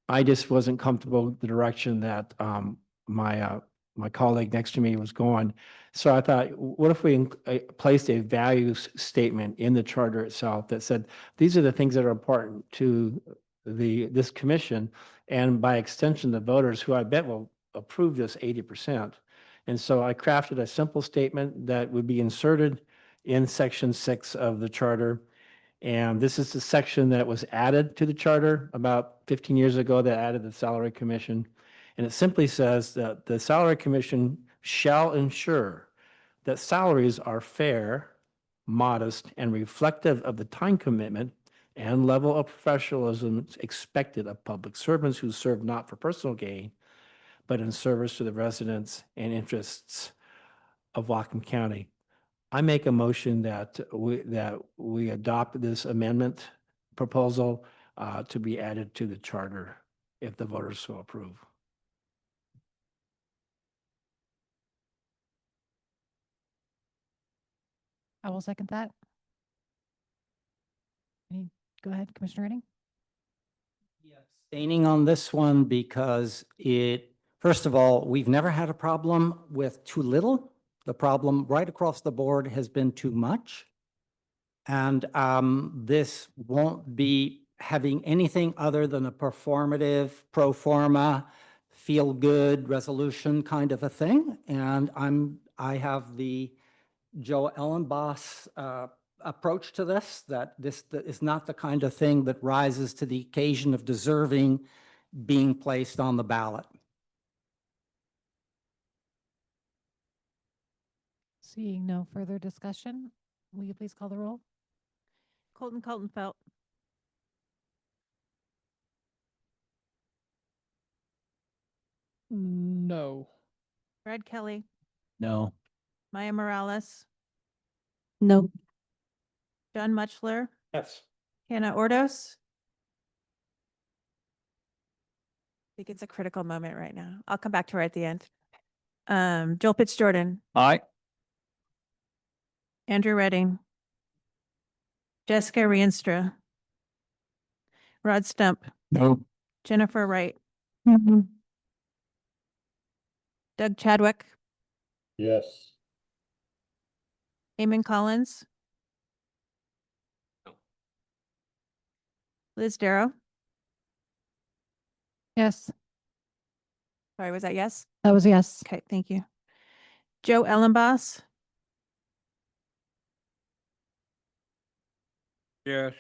I just wasn't comfortable with the direction that my colleague next to me was going. So I thought, what if we placed a values statement in the charter itself that said, these are the things that are important to this commission, and by extension, the voters, who I bet will approve this 80%. And so I crafted a simple statement that would be inserted in section 6 of the charter. And this is the section that was added to the charter about 15 years ago that added the salary commission. And it simply says that the salary commission shall ensure that salaries are fair, modest, and reflective of the time commitment and level of professionalism expected of public servants who serve not for personal gain, but in service to the residents and interests of Whatcom County. I make a motion that we adopt this amendment proposal to be added to the charter if the voters so approve. I will second that. Go ahead, Commissioner Redding. Abstaining on this one because first of all, we've never had a problem with too little. The problem right across the board has been too much. And this won't be having anything other than a performative, pro forma, feel good resolution kind of a thing. And I have the Joe Ellenboss approach to this, that is not the kind of thing that rises to the occasion of deserving being placed on the ballot. Seeing no further discussion, will you please call the roll? Colton Felt, No. Brad Kelly, No. Maya Morales, No. John Mutchler, Yes. Hannah Ordos. I think it's a critical moment right now. I'll come back to her at the end. Joel Pitts Jordan, Aye. Andrew Redding, Jessica Rienstra, Rod Stump, No. Jennifer Wright, Mm-hmm. Doug Chadwick, Yes. Eamon Collins, No. Liz Darrow. Yes, Sorry, was that yes? that was a yes. Okay, thank you. Joe Ellenboss, Yes.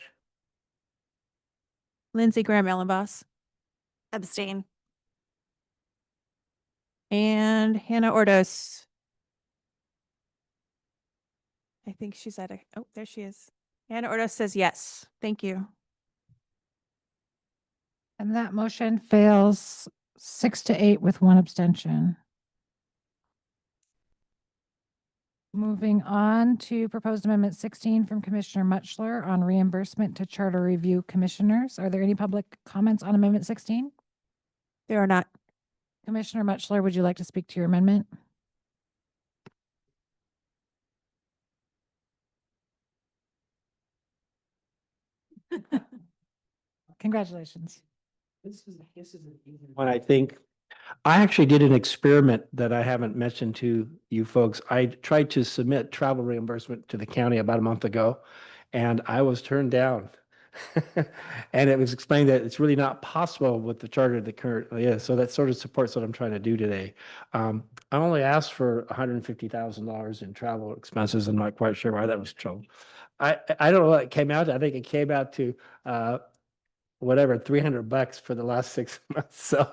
Lindsey Graham Ellenboss, Abstain. and Hannah Ordos. I think she's oh, there she is. Hannah Ordos says yes. Thank you. And that motion fails 6-8 with one abstention. Moving on to proposed amendment 16 from Commissioner Mutchler on reimbursement to charter review commissioners. Are there any public comments on amendment 16? There are not. Commissioner Mutchler, would you like to speak to your amendment? Congratulations. This is an easy one, I think. I actually did an experiment that I haven't mentioned to you folks. I tried to submit travel reimbursement to the county about a month ago, and I was turned down. And it was explained that it's really not possible with the charter that currently is. So that sort of supports what I'm trying to do today. I only asked for $150,000 in travel expenses. I'm not quite sure why that was trouble. I don't know what it came out to. I think it came out to whatever, $300 for the last 6 months. So,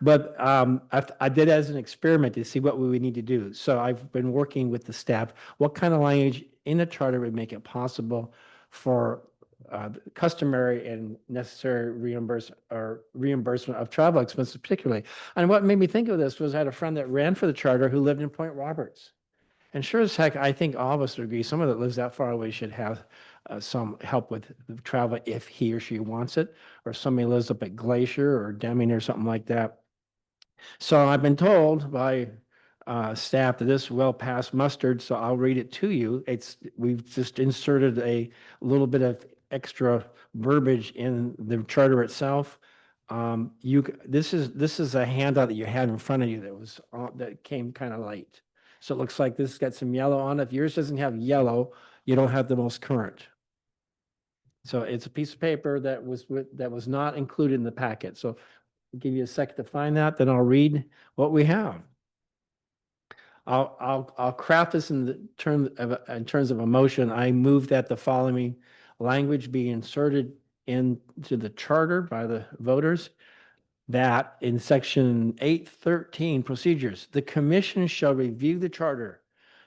but I did as an experiment to see what we would need to do. So I've been working with the staff, what kind of language in the charter would make it possible for customary and necessary reimbursement of travel expenses particularly. And what made me think of this was I had a friend that ran for the charter who lived in Point Roberts. And sure as heck, I think all of us would agree, someone that lives that far away should have some help with the travel if he or she wants it, or somebody lives up at Glacier or Deming or something like that. So I've been told by staff that this well passed mustard, so I'll read it to you. We've just inserted a little bit of extra verbiage in the charter itself. This is a handout that you had in front of you that came kind of late. So it looks like this has got some yellow on it. If yours doesn't have yellow, you don't have the most current. So it's a piece of paper that was not included in the packet. So I'll give you a second to find that, then I'll read what we have. I'll craft this in terms of a motion. I move that the following language be inserted into the charter by the voters, that in section 813 procedures, the commission shall review the charter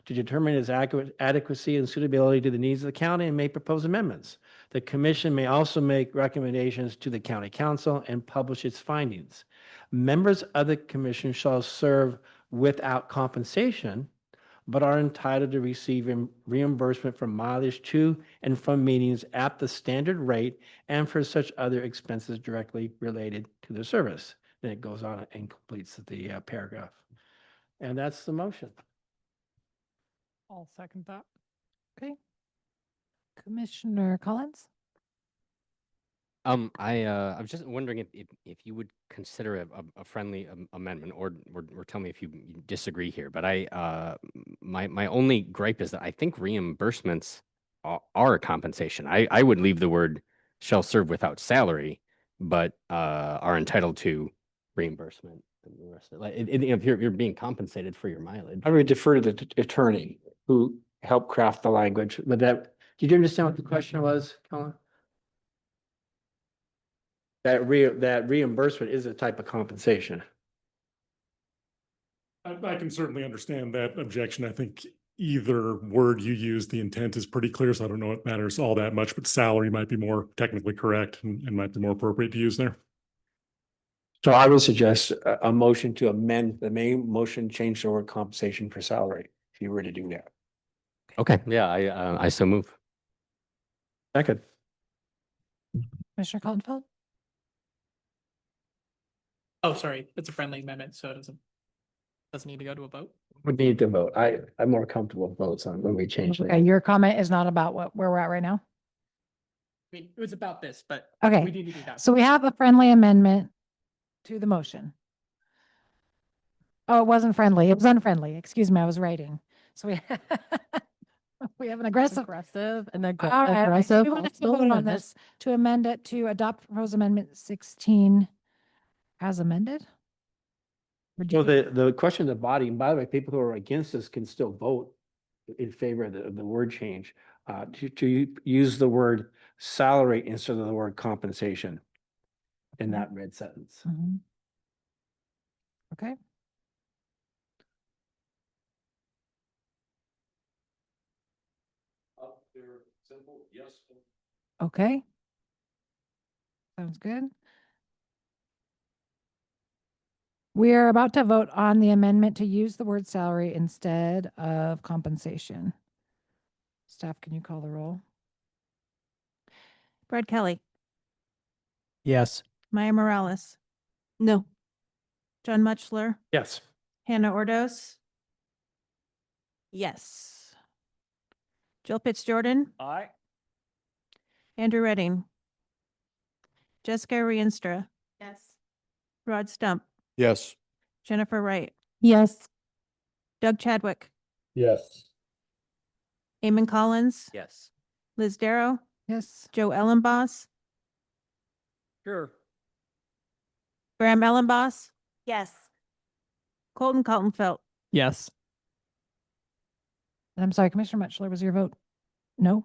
to determine its adequacy and suitability to the needs of the county and may propose amendments. The commission may also make recommendations to the county council and publish its findings. Members of the commission shall serve without compensation, but are entitled to receive reimbursement for mileage to and from meetings at the standard rate and for such other expenses directly related to the service. Then it goes on and completes the paragraph. And that's the motion. I'll second that. Okay. Commissioner Collins? I was just wondering if you would consider a friendly amendment, or tell me if you disagree here. But my only gripe is that I think reimbursements are a compensation. I would leave the word shall serve without salary, but are entitled to reimbursement and the rest of it. Like, if you're being compensated for your mileage. I would defer to the attorney who helped craft the language, but that, Did you understand what the question was, Colin? That reimbursement is a type of compensation. I can certainly understand that objection. I think either word you use, the intent is pretty clear, so I don't know it matters all that much, but salary might be more technically correct and might be more appropriate to use there. so I would suggest a motion to amend the main motion, change the word compensation for salary, if you were to do that. Okay, yeah, I so move. Second. Commissioner Coltonfeld? Oh, sorry, it's a friendly amendment, so it doesn't need to go to a vote. We need to vote. I'm more comfortable with votes on when we change Okay, things. your comment is not about where we're at right now? I mean, it was about this, but Okay, we need to do that. so we have a friendly amendment to the motion. Oh, it wasn't friendly. It was unfriendly. Excuse me, I was writing. So we we have an aggressive. Aggressive and All right, aggressive. we want to vote on this to amend it to adopt proposed amendment 16 as amended. Or do So you- the question of the body, and by the way, people who are against this can still vote in favor of the word change, to use the word salary instead of the word compensation in that red sentence. Mhm. Okay. Simple, yes. Okay. Sounds good. We are about to vote on the amendment to use the word salary instead of compensation. Staff, can you call the roll? Brad Kelly, Yes. Maya Morales, No. John Mutchler, Yes. Hannah Ordos. Yes. Jill Pitts Jordan, Aye. Andrew Redding, Jessica Rienstra, Yes. Rod Stump, Yes. Jennifer Wright, Yes. Doug Chadwick, Yes. Eamon Collins, Yes. Liz Darrow, Yes. Joe Ellenboss, Sure. Graham Ellenboss, Yes. Colton Coltonfelt. Yes. And I'm sorry, Commissioner Mutchler, was your vote no?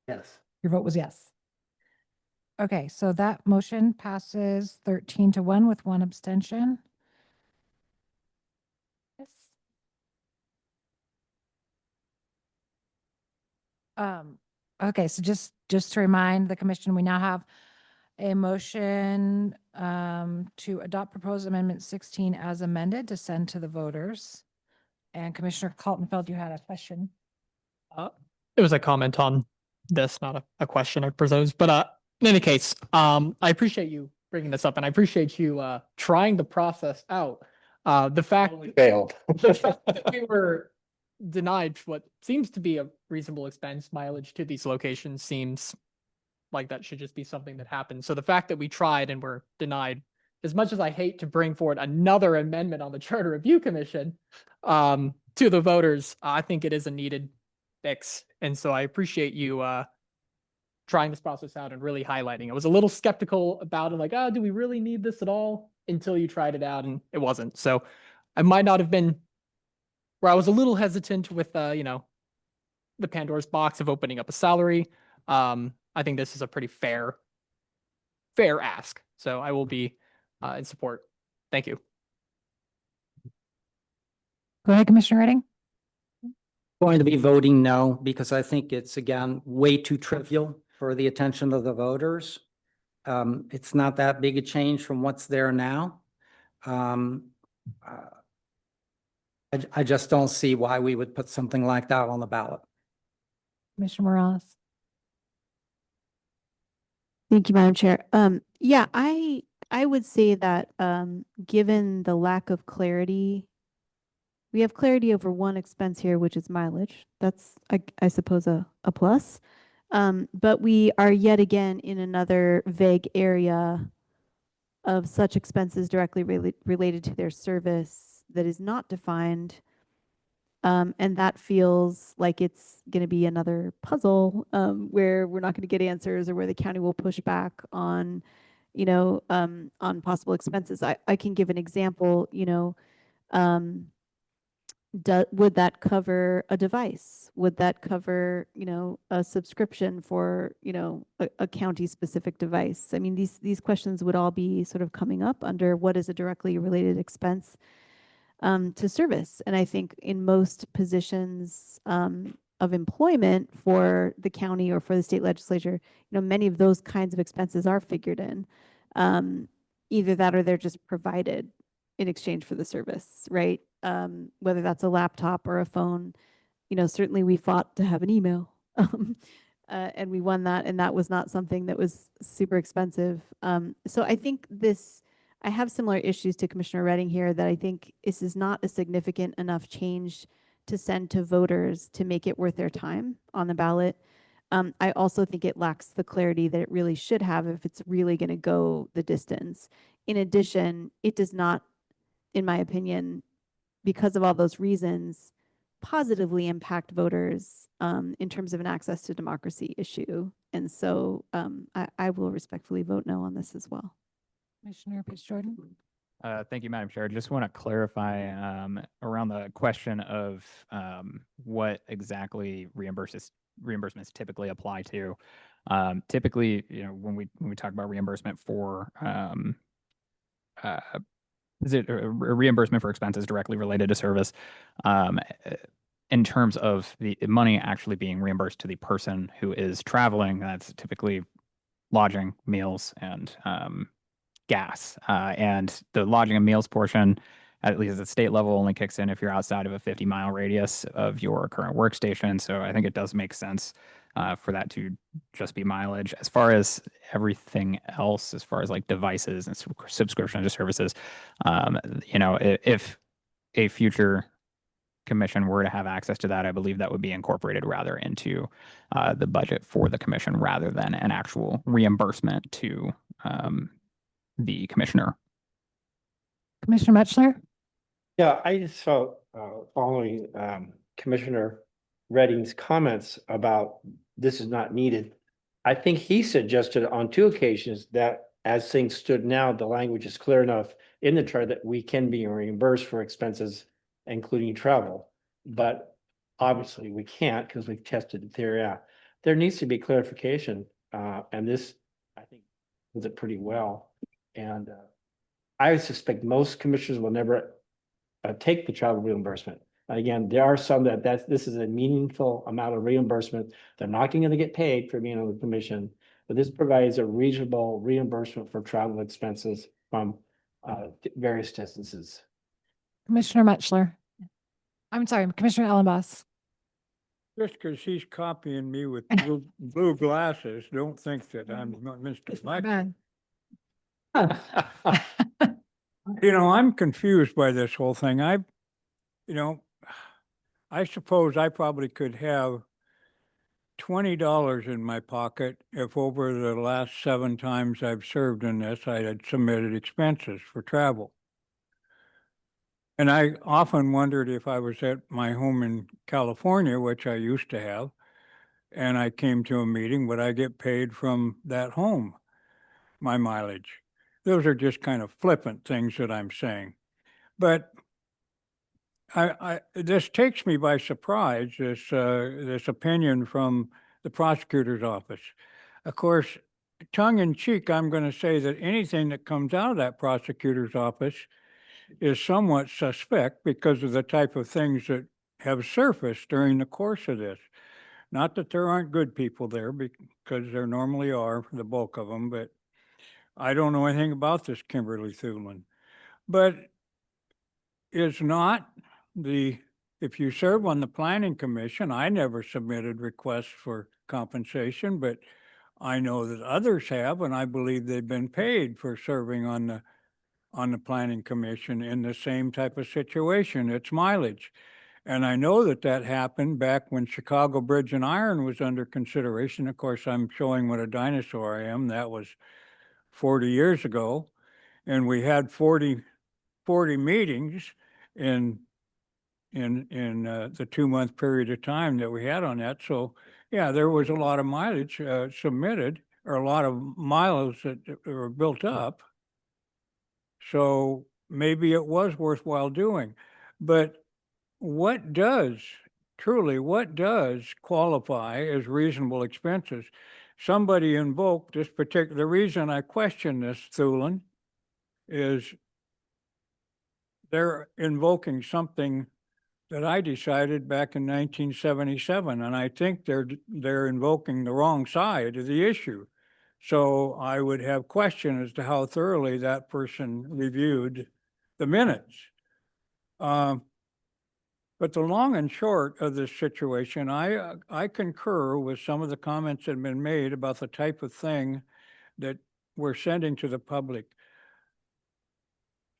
Yes. Your vote was yes. Okay, so that motion passes 13-1 with one abstention. Yes. Okay, so just to remind the commission, we now have a motion to adopt proposed amendment 16 as amended to send to the voters. And Commissioner Kaltenfeld, you had a question. It was a comment on this, not a question, I presume. But in any case, I appreciate you bringing this up, and I appreciate you trying the process out. The fact Failed. that we were denied what seems to be a reasonable expense mileage to these locations seems like that should just be something that happens. So the fact that we tried and were denied, as much as I hate to bring forward another amendment on the Charter Review Commission to the voters, I think it is a needed fix. And so I appreciate you trying this process out and really highlighting. I was a little skeptical about it, like, oh, do we really need this at all? Until you tried it out and it wasn't. So I might not have been where I was a little hesitant with, the Pandora's box of opening up a salary. I think this is a pretty fair ask. So I will be in support. Thank you. Go ahead, Commissioner Redding. Going to be voting no, because I think it's, again, way too trivial for the attention of the voters. It's not that big a change from what's there now. I just don't see why we would put something like that on the ballot. Commissioner Morales. Thank you, Madam Chair. Yeah, I would say that given the lack of clarity, we have clarity over one expense here, which is mileage. That's, I suppose, a plus. But we are yet again in another vague area of such expenses directly related to their service that is not defined. And that feels like it's going to be another puzzle where we're not going to get answers, or where the county will push back on, on possible expenses. I can give an example, would that cover a device? Would that cover, a subscription for, a county specific device? I mean, these questions would all be sort of coming up under what is a directly related expense to service. And I think in most positions of employment for the county or for the state legislature, many of those kinds of expenses are figured in. Either that or they're just provided in exchange for the service, right? Whether that's a laptop or a phone, certainly we fought to have an email and we won that, and that was not something that was super expensive. So I think I have similar issues to Commissioner Redding here, that I think this is not a significant enough change to send to voters to make it worth their time on the ballot. I also think it lacks the clarity that it really should have if it's really going to go the distance. In addition, it does not, in my opinion, because of all those reasons, positively impact voters in terms of an access to democracy issue. And so I will respectfully vote no on this as well. Commissioner Jordan. Thank you, Madam Chair. I just want to clarify around the question of what exactly reimbursements typically apply to. Typically, when we talk about reimbursement for is it a reimbursement for expenses directly related to service, in terms of the money actually being reimbursed to the person who is traveling, that's typically lodging, meals, and gas. And the lodging and meals portion, at least at the state level, only kicks in if you're outside of a 50-mile radius of your current workstation. So I think it does make sense for that to just be mileage. As far as everything else, as far as like devices and subscription to services, if a future commission were to have access to that, I believe that would be incorporated rather into the budget for the commission rather than an actual reimbursement to the commissioner. Commissioner Mutchler. Yeah, I just felt following Commissioner Redding's comments about this is not needed. I think he suggested on 2 occasions that as things stood now, the language is clear enough in the chart that we can be reimbursed for expenses, including travel. But obviously we can't, because we've tested the theory out. There needs to be clarification, and this, I think, does it pretty well. And I suspect most commissioners will never take the travel reimbursement. Again, there are some this is a meaningful amount of reimbursement. They're not going to get paid for being on the commission, but this provides a reasonable reimbursement for travel expenses from various distances. Commissioner Mutchler. I'm sorry, Commissioner Ellenboss. Just because he's copying me with blue glasses, don't think that I'm Mr. Black. I'm confused by this whole thing. I suppose I probably could have $20 in my pocket if over the last 7 times I've served in this, I had submitted expenses for travel. And I often wondered if I was at my home in California, which I used to have, and I came to a meeting, would I get paid from that home, my mileage? Those are just kind of flippant things that I'm saying. But this takes me by surprise, this opinion from the prosecutor's office. Of course, tongue in cheek, I'm going to say that anything that comes out of that prosecutor's office is somewhat suspect because of the type of things that have surfaced during the course of this. Not that there aren't good people there, because there normally are, the bulk of them, but I don't know anything about this Kimberly Thulin. But is not if you serve on the planning commission, I never submitted requests for compensation, but I know that others have, and I believe they've been paid for serving on the planning commission in the same type of situation. It's mileage. And I know that that happened back when Chicago Bridge and Iron was under consideration. Of course, I'm showing what a dinosaur I am. That was 40 years ago. And we had 40 meetings in the 2-month period of time that we had on that. So yeah, there was a lot of mileage submitted, or a lot of miles that were built up. So maybe it was worthwhile doing. But what does qualify as reasonable expenses? Somebody invoked this particular, the reason I question this, Thulin, is they're invoking something that I decided back in 1977, and I think they're invoking the wrong side of the issue. So I would have question as to how thoroughly that person reviewed the minutes. But the long and short of this situation, I concur with some of the comments that have been made about the type of thing that we're sending to the public.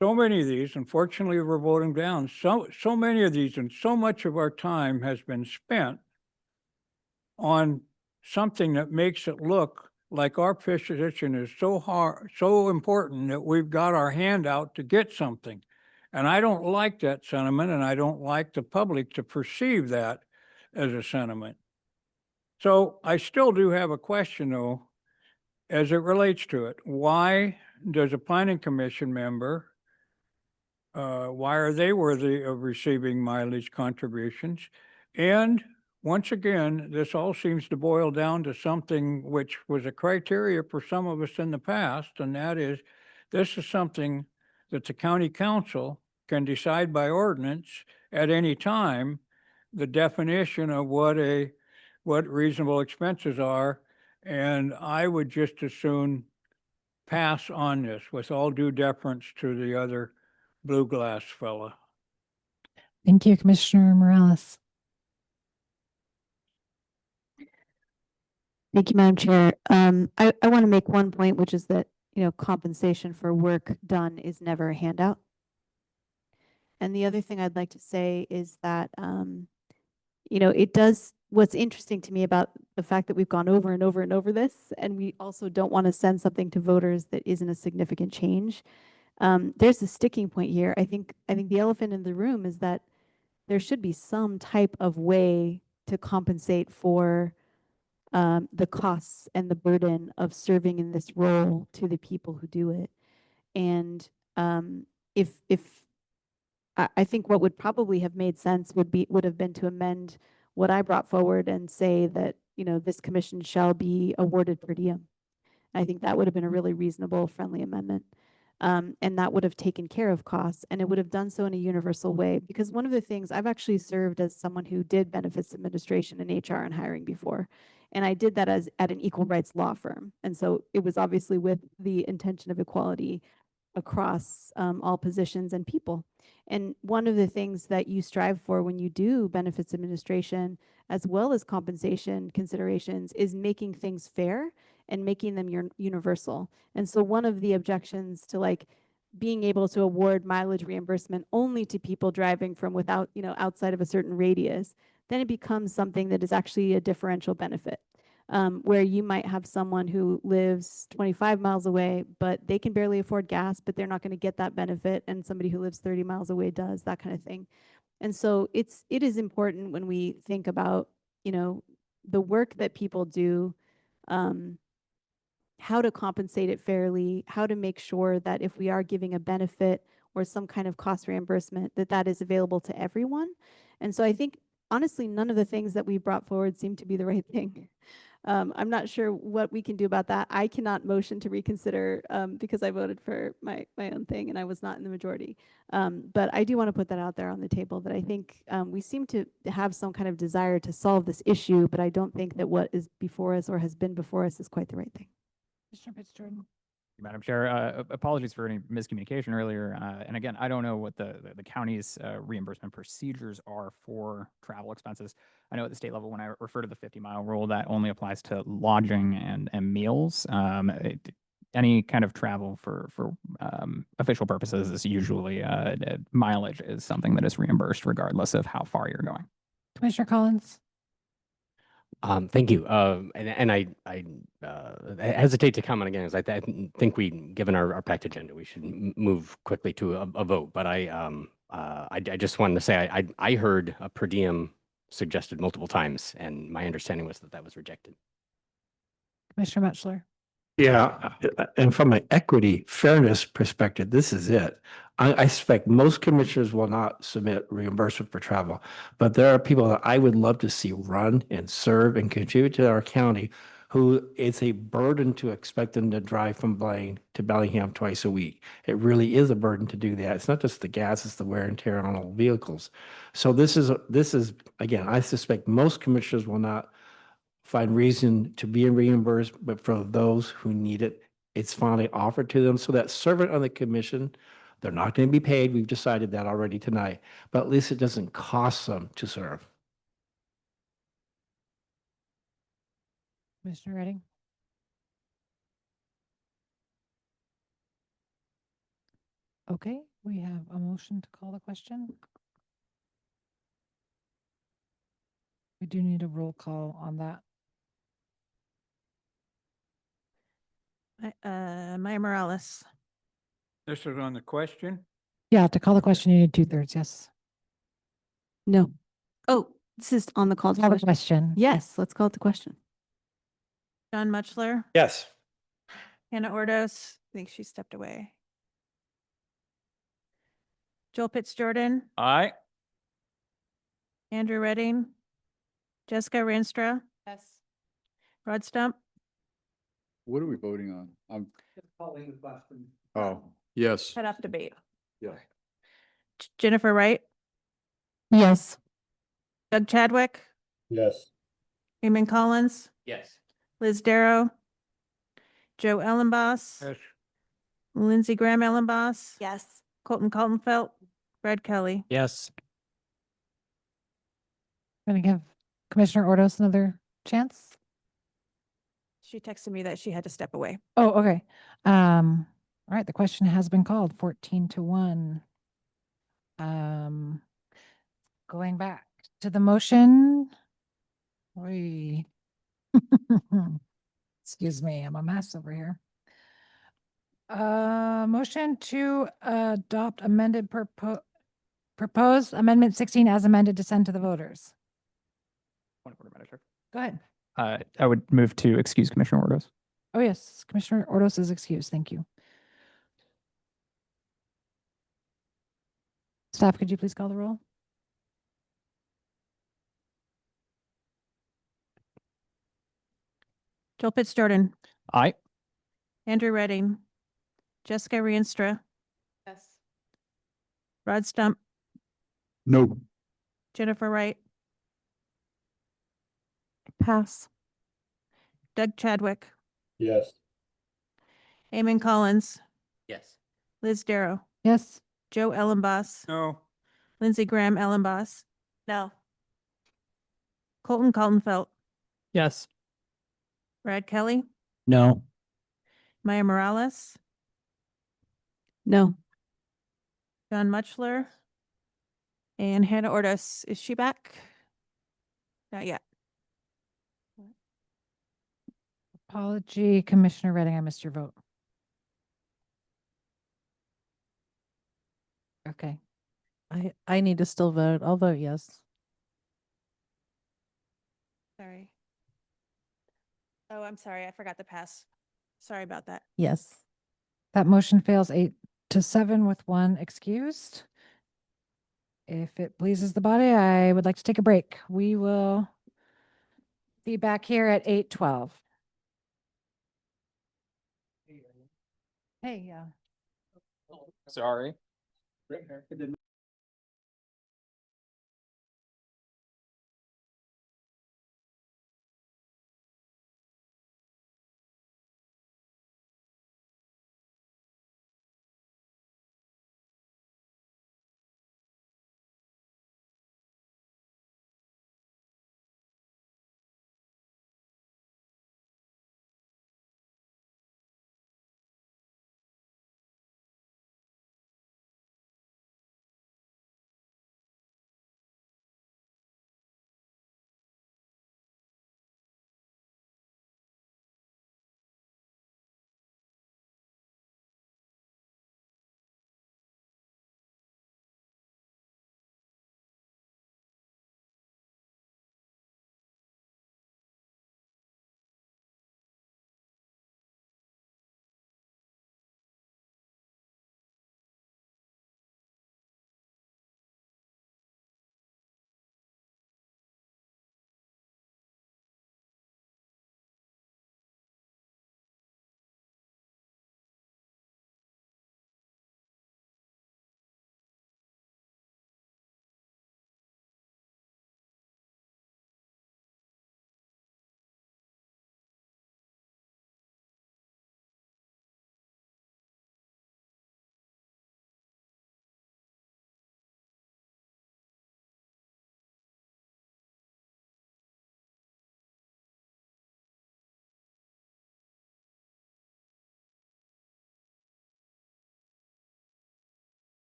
So many of these, unfortunately, we're voting down. So many of these, and so much of our time has been spent on something that makes it look like our position is so important that we've got our hand out to get something. And I don't like that sentiment, and I don't like the public to perceive that as a sentiment. So I still do have a question, though, as it relates to it. Why does a planning commission member, why are they worthy of receiving mileage contributions? And once again, this all seems to boil down to something which was a criteria for some of us in the past, and that is, this is something that the county council can decide by ordinance at any time, the definition of what reasonable expenses are. And I would just as soon pass on this, with all due deference to the other blue glass fella. Thank you, Commissioner Morales. Thank you, Madam Chair. I want to make one point, which is that, compensation for work done is never a handout. And the other thing I'd like to say is that, what's interesting to me about the fact that we've gone over and over and over this, and we also don't want to send something to voters that isn't a significant change. There's a sticking point here. I think the elephant in the room is that there should be some type of way to compensate for the costs and the burden of serving in this role to the people who do it. And I think what would probably have made sense would have been to amend what I brought forward and say that, this commission shall be awarded per diem. I think that would have been a really reasonable, friendly amendment. And that would have taken care of costs, and it would have done so in a universal way. Because one of the things, I've actually served as someone who did benefits administration and HR and hiring before. And I did that at an equal rights law firm. And so it was obviously with the intention of equality across all positions and people. And one of the things that you strive for when you do benefits administration, as well as compensation considerations, is making things fair and making them universal. And so one of the objections to being able to award mileage reimbursement only to people driving from outside of a certain radius, then it becomes something that is actually a differential benefit. Where you might have someone who lives 25 miles away, but they can barely afford gas, but they're not going to get that benefit, and somebody who lives 30 miles away does, that kind of thing. And so it is important when we think about, the work that people do, how to compensate it fairly, how to make sure that if we are giving a benefit or some kind of cost reimbursement, that is available to everyone. And so I think, honestly, none of the things that we brought forward seem to be the right thing. I'm not sure what we can do about that. I cannot motion to reconsider because I voted for my own thing and I was not in the majority. But I do want to put that out there on the table that I think we seem to have some kind of desire to solve this issue, but I don't think that what is before us or has been before us is quite the right thing. Commissioner Fitzgerald. Madam Chair, apologies for any miscommunication earlier. And again, I don't know what the county's reimbursement procedures are for travel expenses. I know at the state level, when I refer to the 50-mile rule, that only applies to lodging and meals. Any kind of travel for official purposes is usually mileage is something that is reimbursed regardless of how far you're going. Commissioner Collins. Thank you. And I hesitate to comment again, as I think given our packed agenda, we should move quickly to a vote. But I just wanted to say I heard a per diem suggested multiple times, and my understanding was that was rejected. Commissioner Mutchler. Yeah, and from an equity fairness perspective, this is it. I suspect most commissioners will not submit reimbursement for travel, but there are people that I would love to see run and serve and contribute to our county who it's a burden to expect them to drive from Blaine to Bellingham twice a week. It really is a burden to do that. It's not just the gas, it's the wear and tear on all vehicles. So this is again, I suspect most commissioners will not find reason to be reimbursed, but for those who need it, it's finally offered to them. So that servant on the commission, they're not going to be paid. We've decided that already tonight, but at least it doesn't cost them to serve. Commissioner Redding. Okay, we have a motion to call the question. We do need a roll call on that. Maya Morales. This is on the question. Yeah, to call the question, you need 2/3, yes. No. Oh, this is on the call to Call the question. question. Yes, let's call it the question. John Mutchler. Yes. Hannah Ordos. I think she stepped away. Joel Pitts Jordan. Aye. Andrew Redding. Jessica Rinstra. Yes. Rod Stump. What are we voting on? Calling the question. Oh, yes. Cut off debate. Yeah. Jennifer Wright. Yes. Doug Chadwick. Yes. Raymond Collins. Yes. Liz Darrow. Joe Ellenboss. Yes. Lindsey Graham Ellenboss. Yes. Colton Coltonfelt. Brad Kelly. Yes. I'm going to give Commissioner Ordos another chance. She texted me that she had to step away. Oh, okay. All right, the question has been called 14-1. Going back to the motion. Excuse me, I'm a mess over here. Motion to adopt proposed amendment 16 as amended to send to the voters. Point of order, Madam Chair. Go ahead. I would move to excuse Commissioner Ordos. Oh, yes, Commissioner Ordos is excused. Thank you. Staff, could you please call the roll? Joel Pitts Jordan. Aye. Andrew Redding. Jessica Rienstra. Yes. Rod Stump. No. Jennifer Wright. Pass. Doug Chadwick. Yes. Eamon Collins. Yes. Liz Darrow. Yes. Joe Ellenboss. No. Lindsey Graham Ellenboss. No. Colton Coltonfelt. Yes. Brad Kelly. No. Maya Morales. No. John Mutchler. And Hannah Ordos. Is she back? Not yet. Apology, Commissioner Redding, I missed your vote. Okay. I need to still vote. I'll vote yes. Sorry. Oh, I'm sorry. I forgot to pass. Sorry about that. Yes. That motion fails 8-7 with 1 excused. If it pleases the body, I would like to take a break. We will Be back here at 8:12. Hey, yeah. Sorry.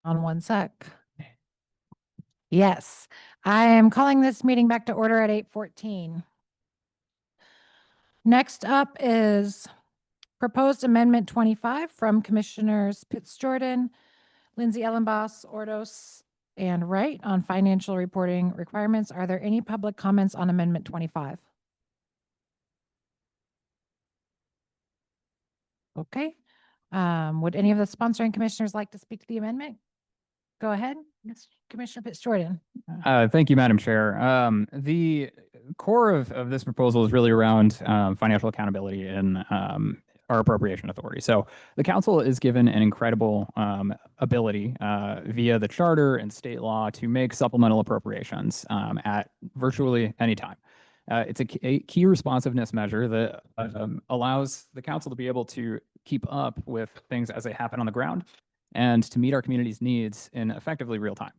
On one sec. Yes, I am calling this meeting back to order at 8:14. Next up is proposed amendment 25 from Commissioners Pitts Jordan, Lindsay Ellenboss, Ordos, and Wright on financial reporting requirements. Are there any public comments on amendment 25? Okay. Would any of the sponsoring commissioners like to speak to the amendment? Go ahead, Commissioner Pitts Jordan. Thank you, Madam Chair. The core of this proposal is really around financial accountability and our appropriation authority. So the council is given an incredible ability via the charter and state law to make supplemental appropriations at virtually any time. It's a key responsiveness measure that allows the council to be able to keep up with things as they happen on the ground and to meet our community's needs in effectively real time.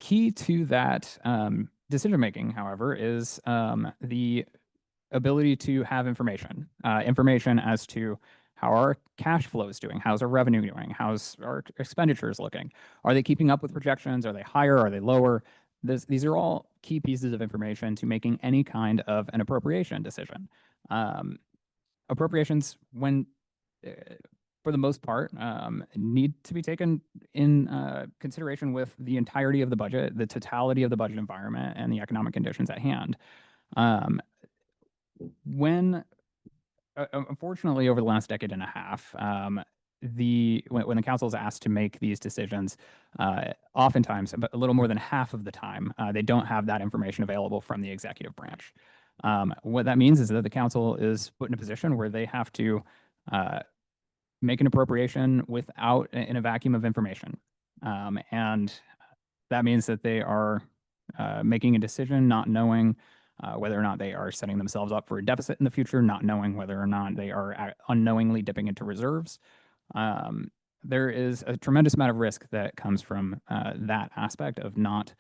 Key to that decision making, however, is the ability to have information as to how our cash flow is doing, how's our revenue doing, how's our expenditures looking, are they keeping up with projections, are they higher, are they lower? These are all key pieces of information to making any kind of an appropriation decision. Appropriations, when for the most part, need to be taken in consideration with the entirety of the budget, the totality of the budget environment, and the economic conditions at hand. Unfortunately, over the last decade and a half, when the council is asked to make these decisions, oftentimes, but a little more than half of the time, they don't have that information available from the executive branch. What that means is that the council is put in a position where they have to make an appropriation in a vacuum of information. And that means that they are making a decision not knowing whether or not they are setting themselves up for a deficit in the future, not knowing whether or not they are unknowingly dipping into reserves. There is a tremendous amount of risk that comes from that aspect of not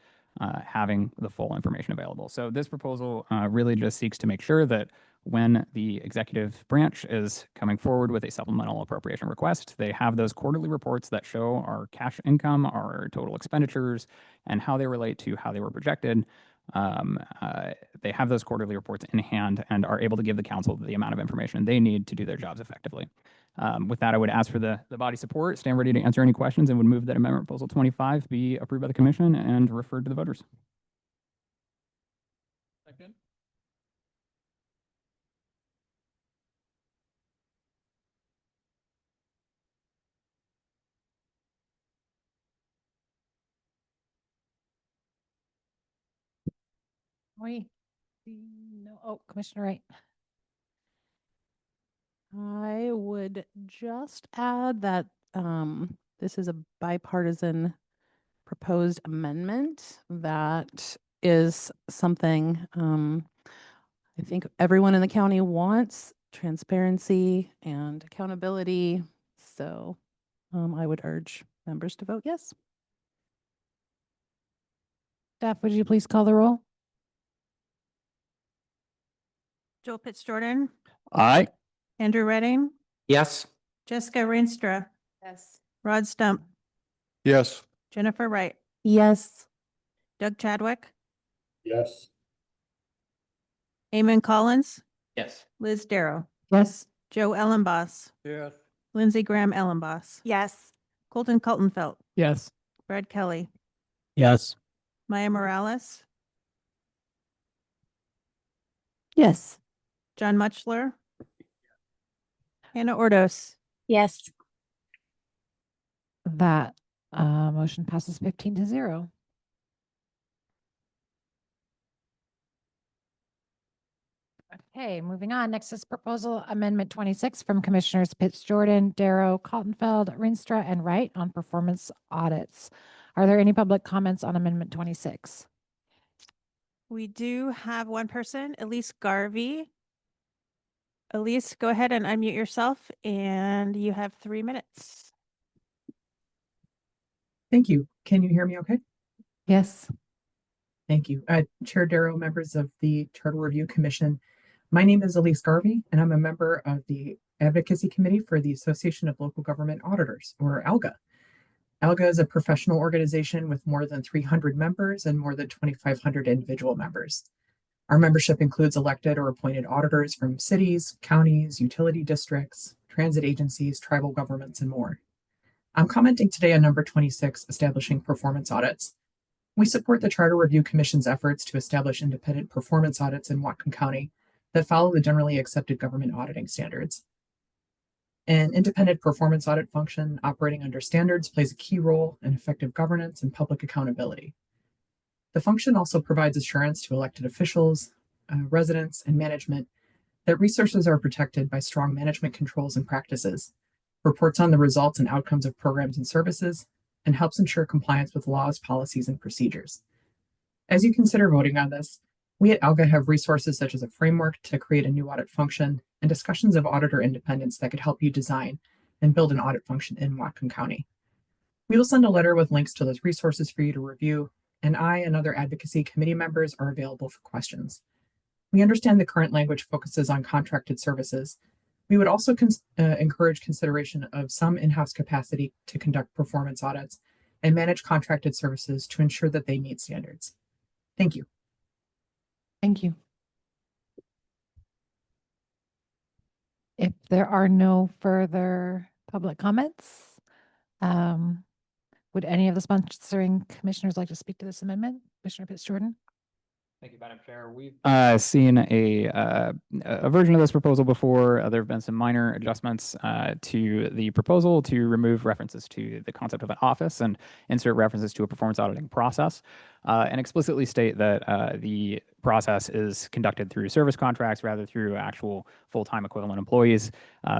having the full information available. So this proposal really just seeks to make sure that when the executive branch is coming forward with a supplemental appropriation request, they have those quarterly reports that show our cash income, our total expenditures, and how they relate to how they were projected. They have those quarterly reports in hand and are able to give the council the amount of information they need to do their jobs effectively. With that, I would ask for the body support, stand ready to answer any questions, and would move that amendment proposal 25 be approved by the commission and referred to the voters. Second. Commissioner Wright. I would just add that this is a bipartisan proposed amendment that is something I think everyone in the county wants, transparency and accountability. So I would urge members to vote yes. Staff, would you please call the roll? Joel Pitts Jordan, Aye. Andrew Redding, Yes. Jessica Rienstra, Yes. Rod Stump, Yes. Jennifer Wright, Yes. Doug Chadwick, Yes. Eamon Collins, Yes. Liz Darrow, Yes. Joe Ellenboss, Yes. Lindsey Graham Ellenboss, Yes. Colton Coltonfelt, Yes. Brad Kelly, Yes. Maya Morales, Yes. John Muchler, Hannah Ordos. Yes. That motion passes 15-0. Okay, moving on. Next is proposal amendment 26 from Commissioners Pitts Jordan, Darrow, Kaltenfeld, Rienstra, and Wright on performance audits. Are there any public comments on amendment 26? We do have one person, Elise Garvey. Elise, go ahead and unmute yourself, and you have 3 minutes. Thank you. Can you hear me okay? Yes. Thank you. Chair Darrow, members of the Charter Review Commission. My name is Elise Garvey, and I'm a member of the Advocacy Committee for the Association of Local Government Auditors, or ALGA. ALGA is a professional organization with more than 300 members and more than 2,500 individual members. Our membership includes elected or appointed auditors from cities, counties, utility districts, transit agencies, tribal governments, and more. I'm commenting today on number 26, establishing performance audits. We support the Charter Review Commission's efforts to establish independent performance audits in Whatcom County that follow the generally accepted government auditing standards. An independent performance audit function operating under standards plays a key role in effective governance and public accountability. The function also provides assurance to elected officials, residents, and management that resources are protected by strong management controls and practices, reports on the results and outcomes of programs and services, and helps ensure compliance with laws, policies, and procedures. As you consider voting on this, we at ALGA have resources such as a framework to create a new audit function and discussions of auditor independence that could help you design and build an audit function in Whatcom County. We will send a letter with links to those resources for you to review, and I and other advocacy committee members are available for questions. We understand the current language focuses on contracted services. We would also encourage consideration of some in-house capacity to conduct performance audits and manage contracted services to ensure that they meet standards. Thank you. Thank you. If there are no further public comments, would any of the sponsoring commissioners like to speak to this amendment? Commissioner Pitts-Jordan? Thank you, Madam Chair. We've seen a version of this proposal before. There have been some minor adjustments to the proposal to remove references to the concept of an office and insert references to a performance auditing process, and explicitly state that the process is conducted through service contracts rather through actual full-time equivalent employees.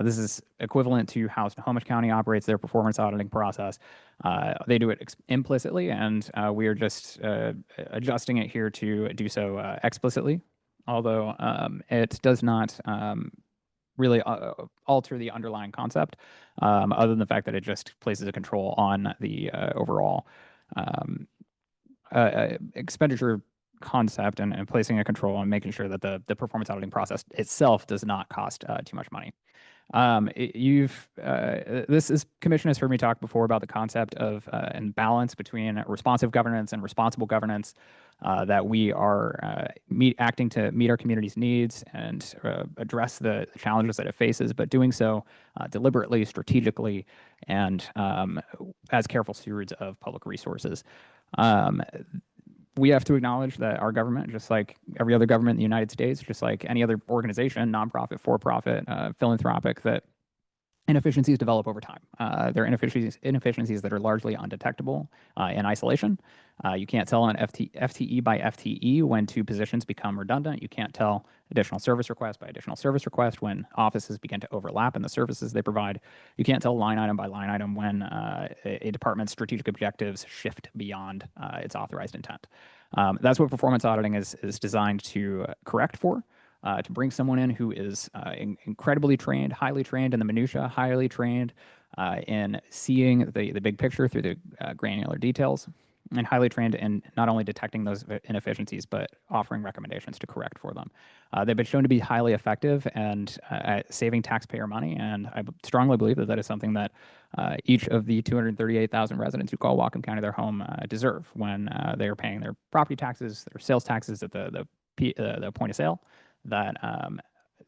This is equivalent to how Snohomish County operates their performance auditing process. They do it implicitly, and we are just adjusting it here to do so explicitly, although it does not really alter the underlying concept, other than the fact that it just places a control on the overall expenditure concept and placing a control on making sure that the performance auditing process itself does not cost too much money. This commission has heard me talk before about the concept of and balance between responsive governance and responsible governance, that we are acting to meet our community's needs and address the challenges that it faces, but doing so deliberately, strategically, and as careful stewards of public resources. We have to acknowledge that our government, just like every other government in the United States, just like any other organization, nonprofit, for-profit, philanthropic, that inefficiencies develop over time. They're inefficiencies that are largely undetectable in isolation. You can't tell an FTE by FTE when two positions become redundant. You can't tell additional service request by additional service request when offices begin to overlap in the services they provide. You can't tell line item by line item when a department's strategic objectives shift beyond its authorized intent. That's what performance auditing is designed to correct for. To bring someone in who is incredibly trained, highly trained in the minutia, highly trained in seeing the big picture through the granular details, and highly trained in not only detecting those inefficiencies, but offering recommendations to correct for them. They've been shown to be highly effective and at saving taxpayer money, and I strongly believe that that is something that each of the 238,000 residents who call Whatcom County their home deserve when they are paying their property taxes, their sales taxes at the point of sale, that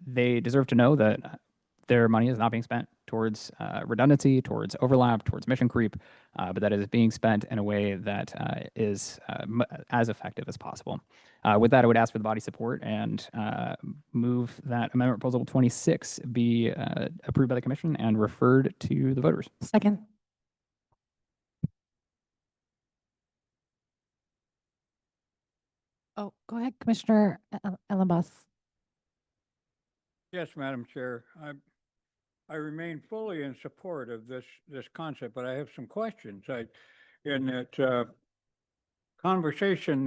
they deserve to know that their money is not being spent towards redundancy, towards overlap, towards mission creep, but that it is being spent in a way that is as effective as possible. With that, I would ask for the body support and move that Amendment Proposal 26 be approved by the Commission and referred to the voters. Second. Oh, go ahead, Commissioner Ellenboss. Yes, Madam Chair. I remain fully in support of this concept, but I have some questions. In that conversation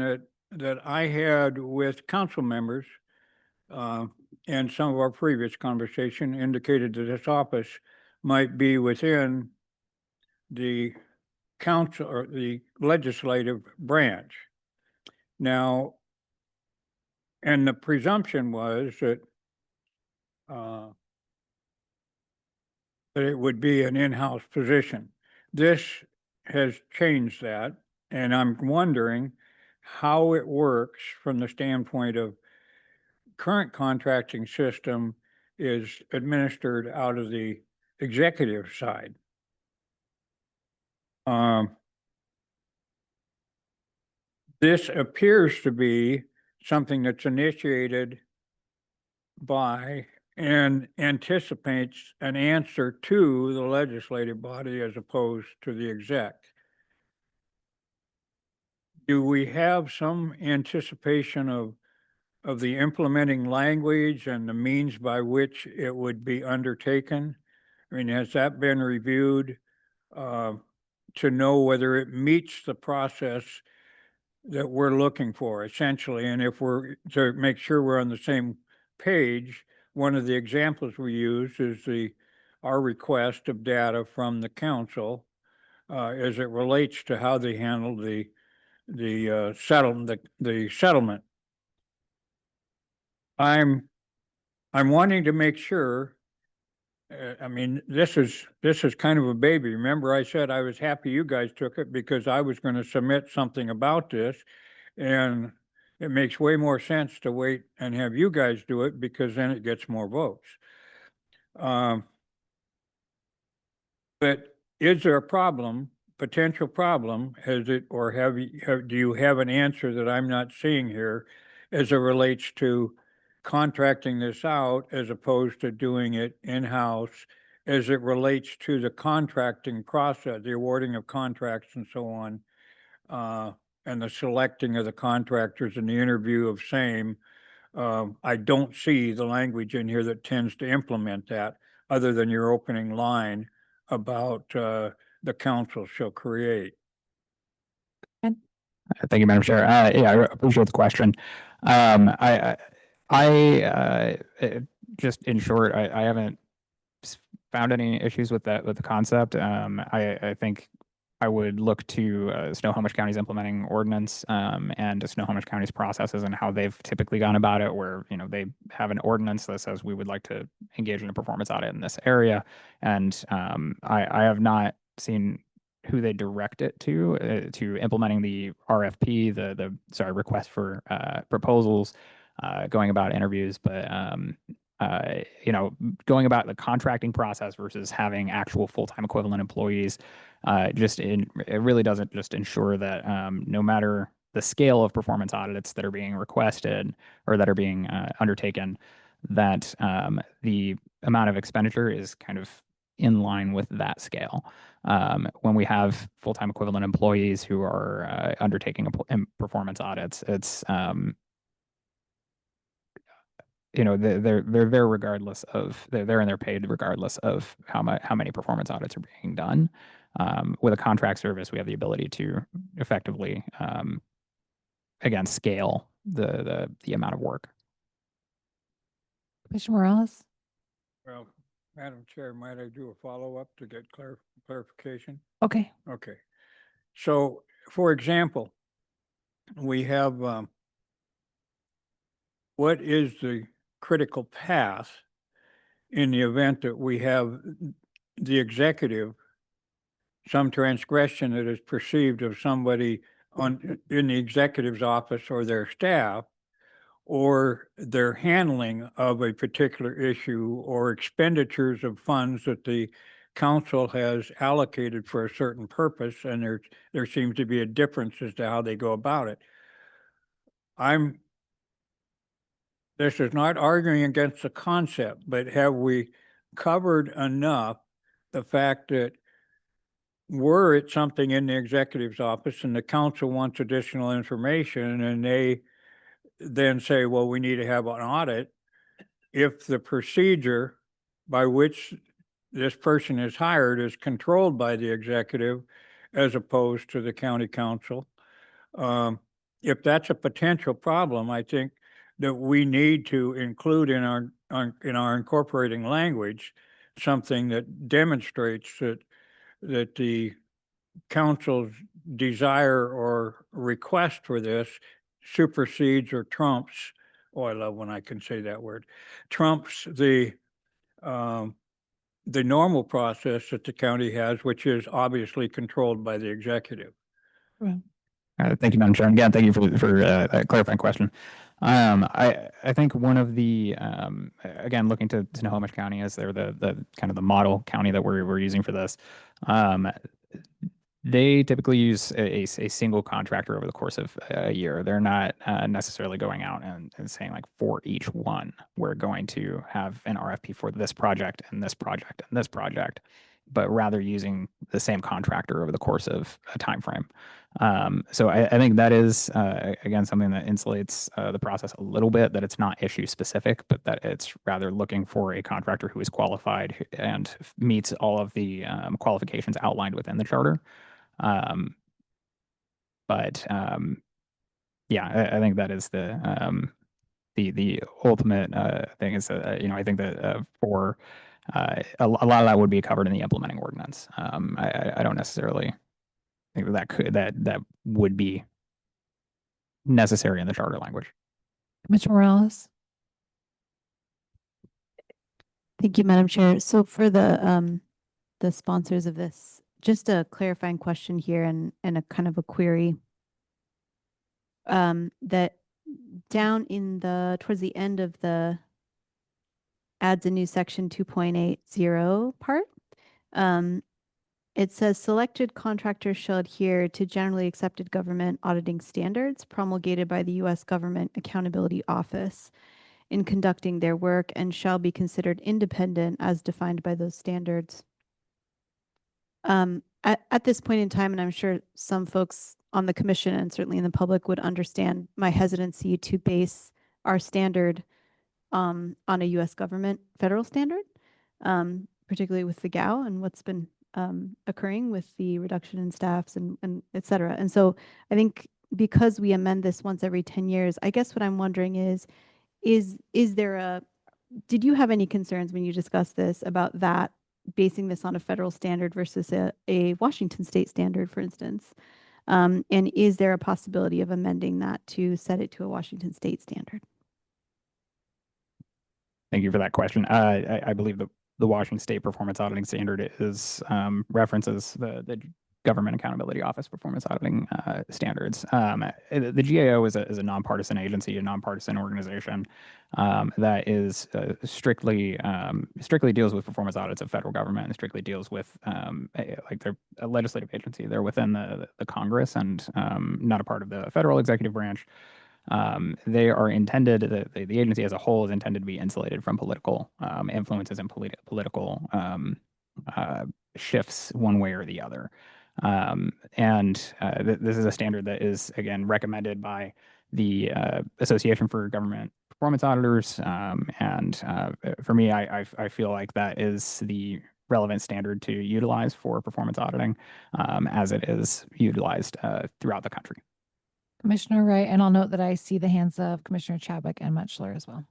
that I had with council members, and some of our previous conversation indicated that this office might be within the council or the legislative branch. Now, and the presumption was that it would be an in-house position. This has changed that, and I'm wondering how it works from the standpoint of current contracting system is administered out of the executive side. This appears to be something that's initiated by and anticipates an answer to the legislative body as opposed to the exec. Do we have some anticipation of the implementing language and the means by which it would be undertaken? I mean, has that been reviewed to know whether it meets the process that we're looking for essentially? And if we're to make sure we're on the same page, one of the examples we use is our request of data from the council as it relates to how they handle the settlement. I'm wanting to make sure. I mean, this is kind of a baby. Remember, I said I was happy you guys took it because I was going to submit something about this, and it makes way more sense to wait and have you guys do it because then it gets more votes. But is there a problem, potential problem? Has it, or do you have an answer that I'm not seeing here as it relates to contracting this out as opposed to doing it in-house as it relates to the contracting process, the awarding of contracts and so on, and the selecting of the contractors and the interview of same? I don't see the language in here that tends to implement that other than your opening line about the council shall create. Thank you, Madam Chair. Yeah, I appreciate the question. Just in short, I haven't found any issues with that, with the concept. I think I would look to Snohomish County's implementing ordinance and Snohomish County's processes and how they've typically gone about it, where, you know, they have an ordinance that says we would like to engage in a performance audit in this area. And I have not seen who they direct it to implementing the RFP, the request for proposals, going about interviews, but you know, going about the contracting process versus having actual full-time equivalent employees, it really doesn't just ensure that no matter the scale of performance audits that are being requested or that are being undertaken, that the amount of expenditure is kind of in line with that scale. When we have full-time equivalent employees who are undertaking performance audits, it's you know, they're there regardless of they're in their paid regardless of how many performance audits are being done. With a contract service, we have the ability to effectively again scale the amount of work. Commissioner Morales? Well, Madam Chair, might I do a follow-up to get clarification? Okay. Okay. So, for example, we have what is the critical path in the event that we have the executive, some transgression that is perceived of somebody in the executive's office or their staff, or their handling of a particular issue or expenditures of funds that the council has allocated for a certain purpose, and there seems to be a difference as to how they go about it. This is not arguing against the concept, but have we covered enough the fact that were it something in the executive's office and the council wants additional information and they then say, well, we need to have an audit, if the procedure by which this person is hired is controlled by the executive as opposed to the county council, if that's a potential problem, I think that we need to include in our incorporating language something that demonstrates that the council's desire or request for this supersedes or trumps, oh, I love when I can say that word, trumps the the normal process that the county has, which is obviously controlled by the executive. Thank you, Madam Chair. And again, thank you for that clarifying question. I think one of the again, looking to Snohomish County as they're the kind of the model county that we're using for this. They typically use a single contractor over the course of a year. They're not necessarily going out and saying like for each one, we're going to have an RFP for this project and this project and this project, but rather using the same contractor over the course of a time frame. So I think that is, again, something that insulates the process a little bit, that it's not issue specific, but that it's rather looking for a contractor who is qualified and meets all of the qualifications outlined within the charter. Yeah, I think that is the ultimate thing is I think that for a lot of that would be covered in the implementing ordinance. I don't necessarily think that would be necessary in the charter language. Commissioner Morales? Thank you, Madam Chair. So for the sponsors of this, just a clarifying question here and a kind of a query. That down in towards the end of the adds a new section 2.80 part. It says selected contractors shall adhere to generally accepted government auditing standards promulgated by the U.S. Government Accountability Office in conducting their work and shall be considered independent as defined by those standards. At this point in time, and I'm sure some folks on the commission and certainly in the public would understand my hesitancy to base our standard on a U.S. government federal standard, particularly with the GAO and what's been occurring with the reduction in staffs and et cetera. And so I think because we amend this once every 10 years, I guess what I'm wondering is there did you have any concerns when you discussed this about that, basing this on a federal standard versus a Washington state standard, for instance? And is there a possibility of amending that to set it to a Washington state standard? Thank you for that question. I believe the Washington State Performance Auditing Standard is references the Government Accountability Office performance auditing standards. The GAO is a nonpartisan agency, a nonpartisan organization that is strictly deals with performance audits of federal government and strictly deals with like they're a legislative agency. They're within the Congress and not a part of the federal executive branch. They are intended, the agency as a whole is intended to be insulated from political influences and political shifts one way or the other. This is a standard that is, again, recommended by the Association for Government Performance Auditors. For me, I feel like that is the relevant standard to utilize for performance auditing as it is utilized throughout the country. Commissioner Wright, and I'll note that I see the hands of Commissioner Chadwick and Mutchler as well.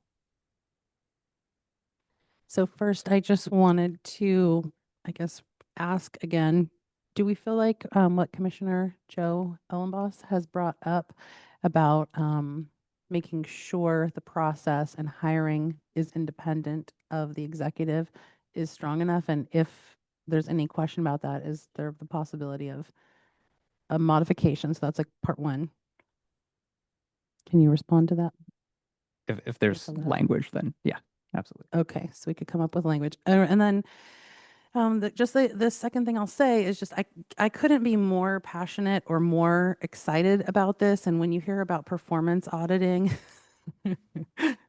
So first, I just wanted to, I guess, ask again, do we feel like what Commissioner Joe Ellenboss has brought up about making sure the process and hiring is independent of the executive is strong enough? And if there's any question about that, is there the possibility of a modification? So that's like part one. Can you respond to that? If there's language, then yeah, absolutely. Okay, so we could come up with language. And then the second thing I'll say is just I couldn't be more passionate or more excited about this. And when you hear about performance auditing,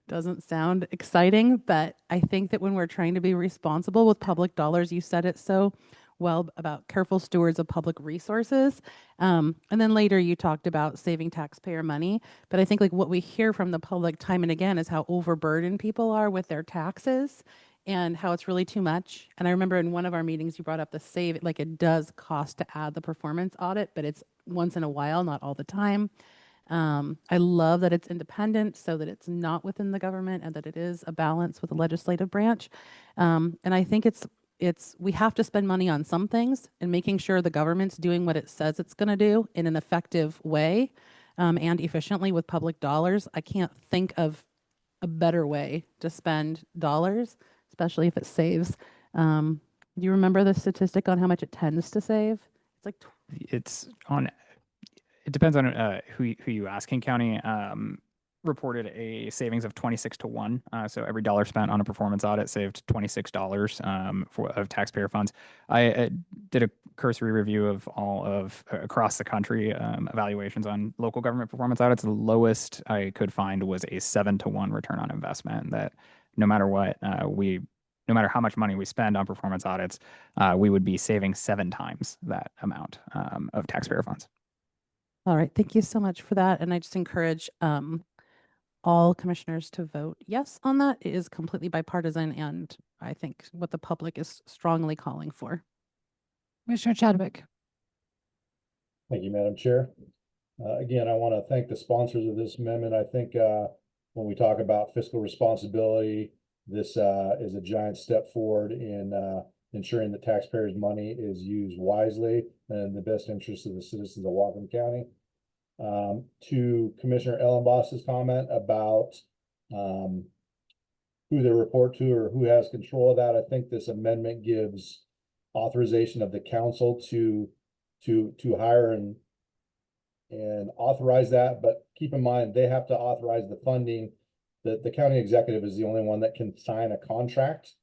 doesn't sound exciting, but I think that when we're trying to be responsible with public dollars, you said it so well about careful stewards of public resources. And then later you talked about saving taxpayer money. But I think like what we hear from the public time and again is how overburdened people are with their taxes and how it's really too much. And I remember in one of our meetings, you brought up the save, like it does cost to add the performance audit, but it's once in a while, not all the time. I love that it's independent so that it's not within the government and that it is a balance with the legislative branch. And I think we have to spend money on some things, and making sure the government's doing what it says it's going to do in an effective way and efficiently with public dollars. I can't think of a better way to spend dollars, especially if it saves Do you remember the statistic on how much it tends to save? It's like It's on, it depends on who you ask. King County reported a savings of 26 to 1. So every dollar spent on a performance audit saved $26 of taxpayer funds. I did a cursory review of all of across the country evaluations on local government performance audits. The lowest I could find was a 7 to 1 return on investment. That no matter what no matter how much money we spend on performance audits, we would be saving 7 times that amount of taxpayer funds. all right. Thank you so much for that. And I just encourage all commissioners to vote yes on that. It is completely bipartisan, and I think what the public is strongly calling for. Commissioner Chadwick. Thank you, Madam Chair. Again, I want to thank the sponsors of this amendment. I think when we talk about fiscal responsibility, this is a giant step forward in ensuring that taxpayers' money is used wisely and in the best interest of the citizens of Whatcom County. To Commissioner Ellenboss's comment about who they report to or who has control of that, I think this amendment gives authorization of the council to hire and authorize that, but keep in mind, they have to authorize the funding. The county executive is the only one that can sign a contract.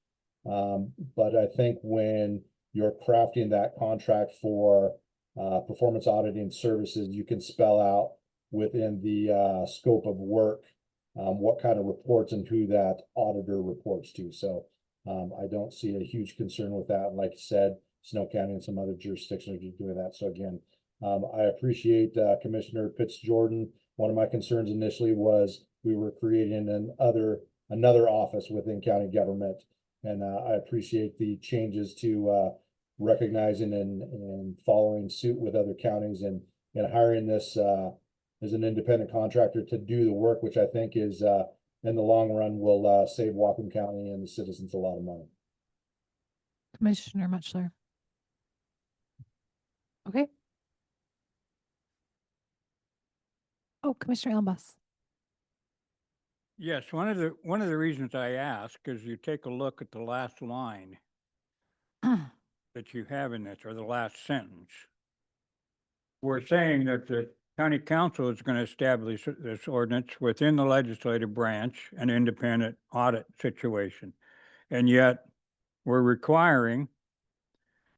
But I think when you're crafting that contract for performance auditing services, you can spell out within the scope of work what kind of reports and who that auditor reports to. So I don't see a huge concern with that. Like you said, Snow County and some other jurisdictions are doing that. So again, I appreciate Commissioner Pitts-Jordan. One of my concerns initially was we were creating another office within county government. And I appreciate the changes to recognizing and following suit with other counties and hiring this as an independent contractor to do the work, which I think is in the long run will save Whatcom County and the citizens a lot of money. Commissioner Muchler. Okay. Oh, Commissioner Ellenboss. Yes, one of the reasons I ask is you take a look at the last line that you have in this, or the last sentence. We're saying that the county council is going to establish this ordinance within the legislative branch, an independent audit situation. And yet we're requiring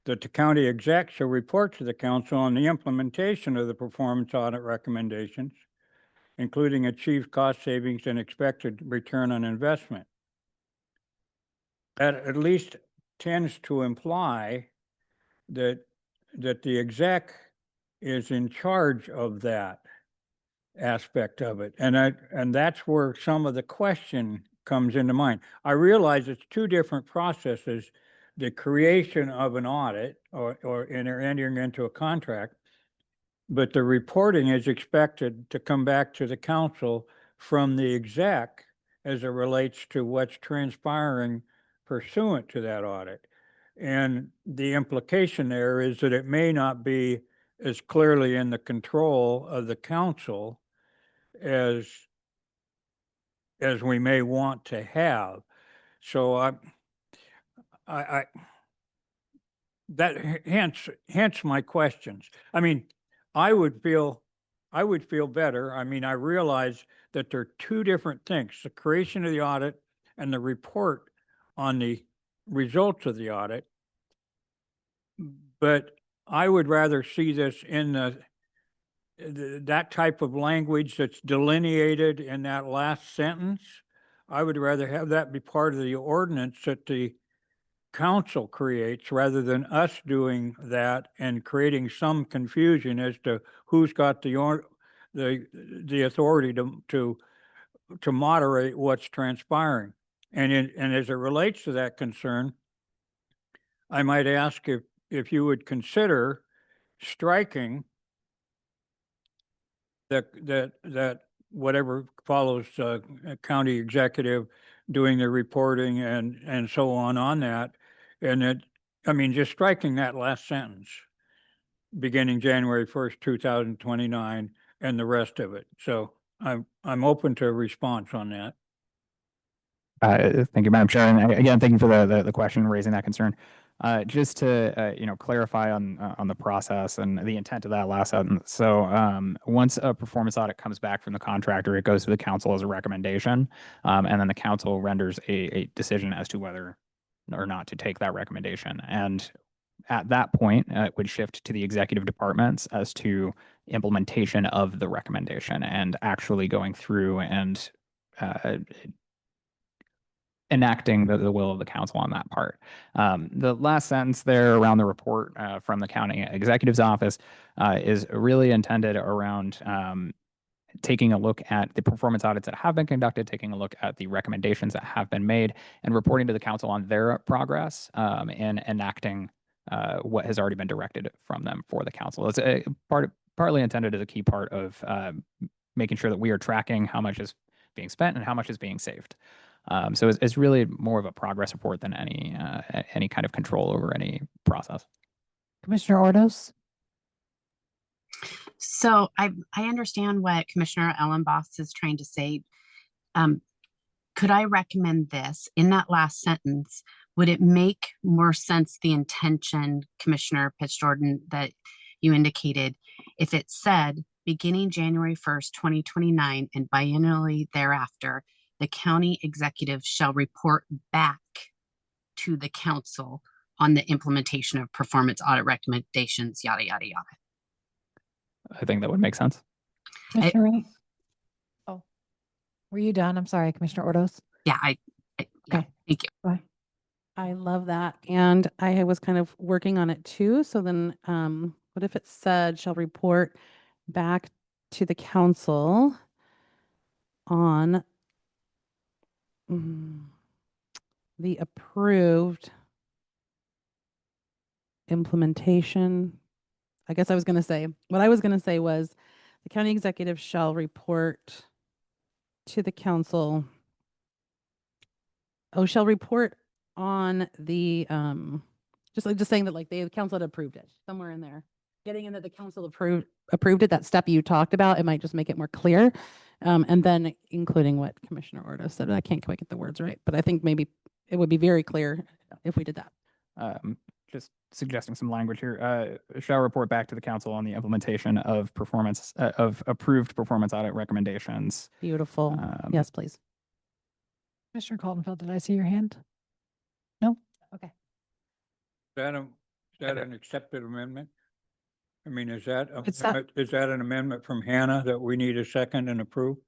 that the county exec shall report to the council on the implementation of the performance audit recommendations, including achieved cost savings and expected return on investment. That at least tends to imply that the exec is in charge of that aspect of it. And that's where some of the question comes into mind. I realize it's 2 different processes, the creation of an audit or entering into a contract, but the reporting is expected to come back to the council from the exec as it relates to what's transpiring pursuant to that audit. And the implication there is that it may not be as clearly in the control of the council as we may want to have. So hence my questions. I mean, I would feel better. I mean, I realize that there are 2 different things, the creation of the audit and the report on the results of the audit. But I would rather see this in that type of language that's delineated in that last sentence. I would rather have that be part of the ordinance that the council creates rather than us doing that and creating some confusion as to who's got the authority to moderate what's transpiring. And as it relates to that concern, I might ask if you would consider striking that whatever follows county executive doing the reporting and so on that. And I mean, just striking that last sentence, beginning January 1st, 2029, and the rest of it. So I'm open to a response on that. Thank you, Madam Chair. And again, thank you for the question, raising that concern. Just to, clarify on the process and the intent of that last sentence. So once a performance audit comes back from the contractor, it goes to the council as a recommendation. And then the council renders a decision as to whether or not to take that recommendation. And at that point, it would shift to the executive departments as to implementation of the recommendation and actually going through and enacting the will of the council on that part. The last sentence there around the report from the county executive's office is really intended around taking a look at the performance audits that have been conducted, taking a look at the recommendations that have been made, and reporting to the council on their progress in enacting what has already been directed from them for the council. It's partly intended as a key part of making sure that we are tracking how much is being spent and how much is being saved. So it's really more of a progress report than any kind of control over any process. Commissioner Ordos? So I understand what Commissioner Ellenboss is trying to say. Could I recommend this in that last sentence? Would it make more sense, the intention, Commissioner Pitts Jordan, that you indicated, if it said beginning January 1st, 2029 and biennially thereafter, the county executive shall report back to the council on the implementation of performance audit recommendations, yada, yada, yada. I think that would make sense. Commissioner Wright? Oh, were you done? I'm sorry, Commissioner Ordos. Yeah, Okay. Thank you. Bye. I love that. And I was kind of working on it too. So then what if it said shall report back to the council on the approved implementation? I guess I was going to say, what I was going to say was the county executive shall report to the council. Oh, shall report on the, just saying that like the council had approved it somewhere in there. Getting in that the council approved it, that step you talked about, it might just make it more clear. And then including what Commissioner Ordo said. I can't quite get the words right, but I think maybe it would be very clear if we did that. Just suggesting some language here. Shall report back to the council on the implementation of approved performance audit recommendations. Beautiful. Yes, please. Commissioner Coltonfeld, did I see your hand? No? Okay. Is that an accepted amendment? I mean, is that It's not- is that an amendment from Hannah that we need a second and approve?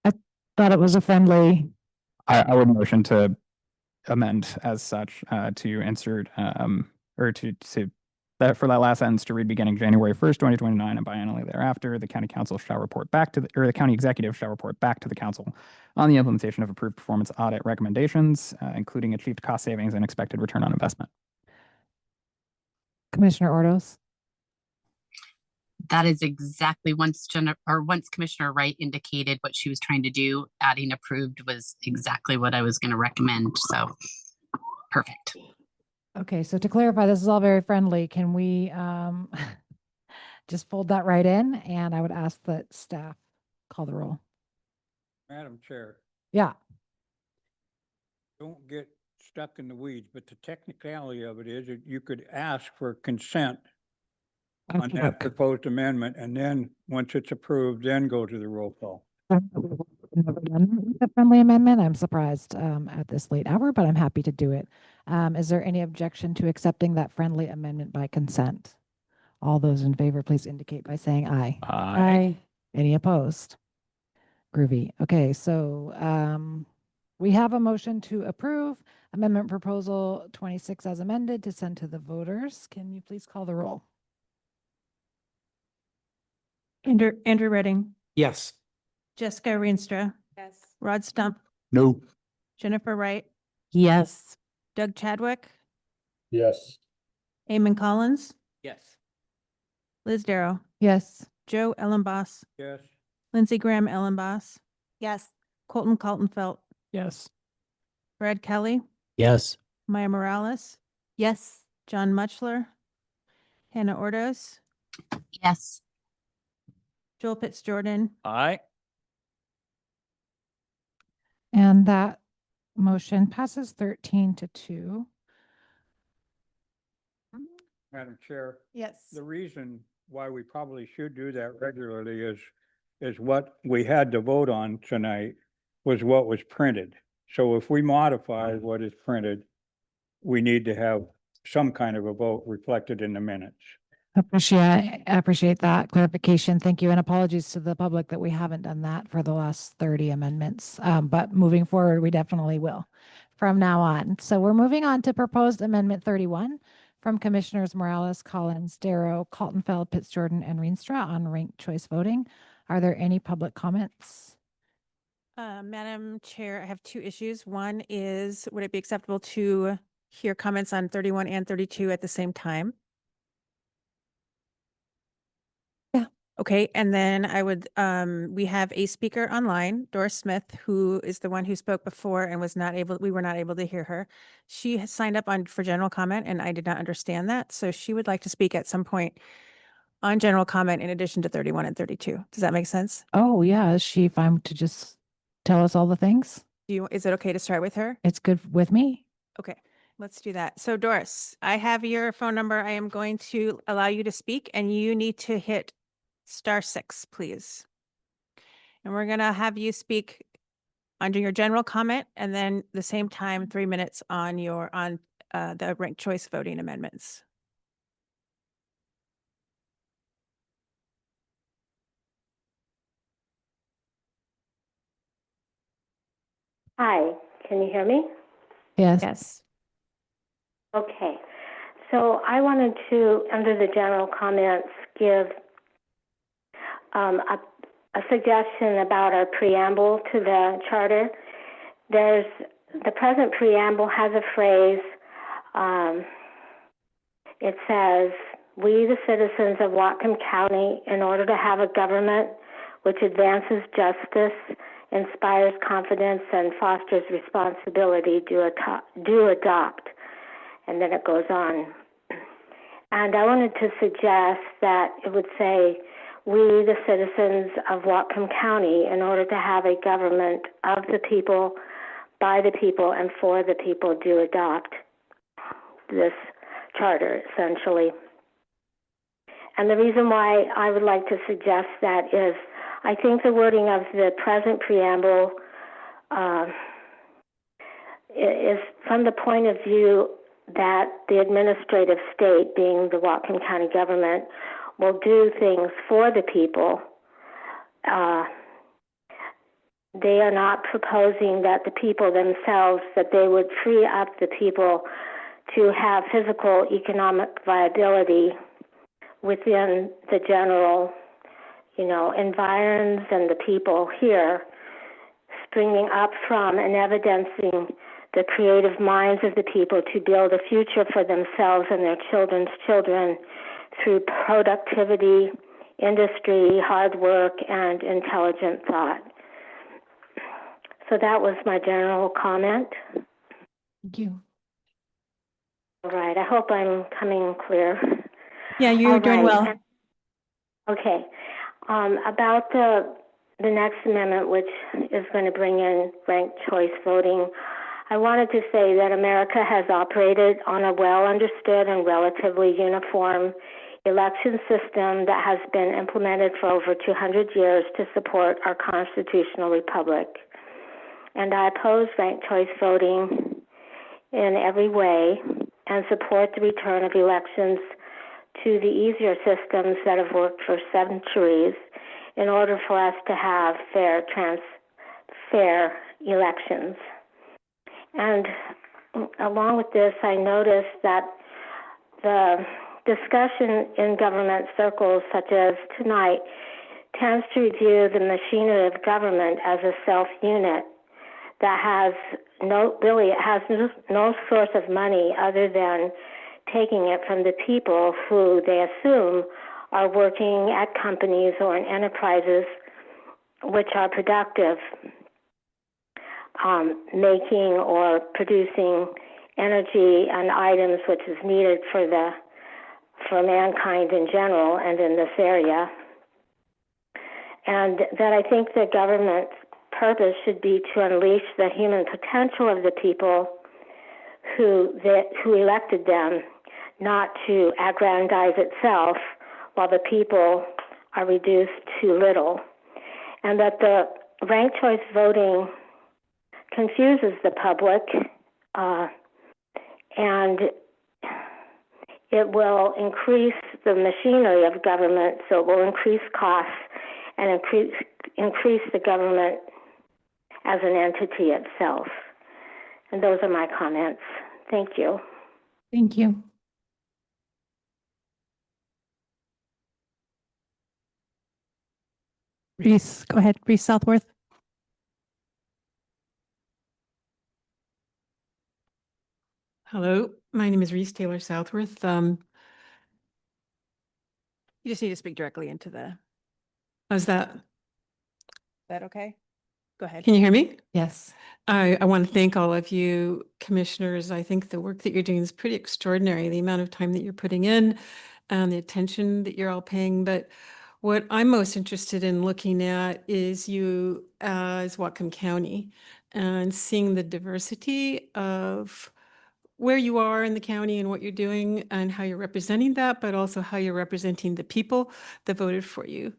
I thought it was a friendly. I would motion to amend as such to insert or to that for that last sentence to read beginning January 1st, 2029 and biennially thereafter, the county council shall report back to the county executive shall report back to the council on the implementation of approved performance audit recommendations, including achieved cost savings and expected return on investment. Commissioner Ordos? That is exactly once Commissioner Wright indicated what she was trying to do, adding approved was exactly what I was going to recommend. So perfect. Okay, so to clarify, this is all very friendly. Can we just fold that right in? And I would ask that staff call the roll. Madam Chair, Yeah. don't get stuck in the weeds, but the technicality of it is that you could ask for consent on that proposed amendment, and then, once it's approved, then go to the roll call. Never done a friendly amendment. I'm surprised at this late hour, but I'm happy to do it. Is there any objection to accepting that friendly amendment by consent? All those in favor, please indicate by saying aye. Aye. Any opposed? Groovy. Okay, so we have a motion to approve amendment proposal 26 as amended to send to the voters. Can you please call the roll? Andrew Redding, Yes. Jessica Rienstra. Yes. Rod Stump, No. Jennifer Wright, Yes. Doug Chadwick, Yes. Eamon Collins, Yes. Liz Darrow, Yes. Joe Ellenboss, Yes. Lindsey Graham Ellenboss, Yes. Colton Kaltenfelt, Yes. Brad Kelly, Yes. Maya Morales, Yes. John Muchler, Hannah Ordos, Yes. Joel Pitts Jordan, Aye. And that Motion passes 13-2. Madam Chair, Yes. the reason why we probably should do that regularly is what we had to vote on tonight was what was printed. So if we modify what is printed, we need to have some kind of a vote reflected in the minutes. I appreciate that clarification. Thank you. And apologies to the public that we haven't done that for the last 30 amendments. But moving forward, we definitely will from now on. So we're moving on to proposed amendment 31 from Commissioners Morales, Collins, Darrow, Kaltenfeld, Pitts Jordan, and Reenstra on ranked choice voting. Are there any public comments? Madam Chair, I have two issues. One is, would it be acceptable to hear comments on 31 and 32 at the same time? Yeah. Okay, and then I would, we have a speaker online, Doris Smith, who is the one who spoke before and we were not able to hear her. She has signed up for general comment and I did not understand that. So she would like to speak at some point on general comment in addition to 31 and 32. Does that make sense? Oh, yeah. Is she fine to just tell us all the things? Is it okay to start with her? It's good with me. Okay, let's do that. So Doris, I have your phone number. I am going to allow you to speak and you need to hit *6, please. And we're gonna have you speak under your general comment and then the same time, 3 minutes on the ranked choice voting amendments. Hi, can you hear me? Yes. Yes. Okay, so I wanted to, under the general comments, give a suggestion about our preamble to the charter. The present preamble has a phrase, it says, "We, the citizens of Whatcom County, in order to have a government which advances justice, inspires confidence, and fosters responsibility, do adopt." And then it goes on. And I wanted to suggest that it would say, "We, the citizens of Whatcom County, in order to have a government of the people, by the people, and for the people, do adopt this charter," essentially. And the reason why I would like to suggest that is I think the wording of the present preamble is from the point of view that the administrative state, being the Whatcom County government, will do things for the people. They are not proposing that the people themselves, that they would free up the people to have physical economic viability within the general, environs and the people here, springing up from and evidencing the creative minds of the people to build a future for themselves and their children's children through productivity, industry, hard work, and intelligent thought. So that was my general comment. Thank you. All right, I hope I'm coming clear. Yeah, you're doing well. Okay. About the next amendment, which is going to bring in ranked choice voting, I wanted to say that America has operated on a well-understood and relatively uniform election system that has been implemented for over 200 years to support our constitutional republic. And I oppose ranked choice voting in every way and support the return of elections to the easier systems that have worked for centuries in order for us to have fair elections. And along with this, I noticed that the discussion in government circles, such as tonight, tends to view the machinery of government as a self-unit that has no source of money other than taking it from the people who they assume are working at companies or in enterprises which are productive, making or producing energy and items which is needed for mankind in general and in this area. And that I think the government's purpose should be to unleash the human potential of the people who elected them, not to aggrandize itself while the people are reduced to little. And that the ranked choice voting confuses the public, and it will increase the machinery of government, so it will increase costs and increase the government as an entity itself. And those are my comments. Thank you. Thank you. Reese, go ahead. Reese Southworth. Hello, my name is Reese Taylor Southworth. You just need to speak directly into the, How's that? is that okay? Go ahead. Can you hear me? Yes. I want to thank all of you commissioners. I think the work that you're doing is pretty extraordinary, the amount of time that you're putting in and the attention that you're all paying. But what I'm most interested in looking at is you as Whatcom County and seeing the diversity of where you are in the county and what you're doing and how you're representing that, but also how you're representing the people that voted for you.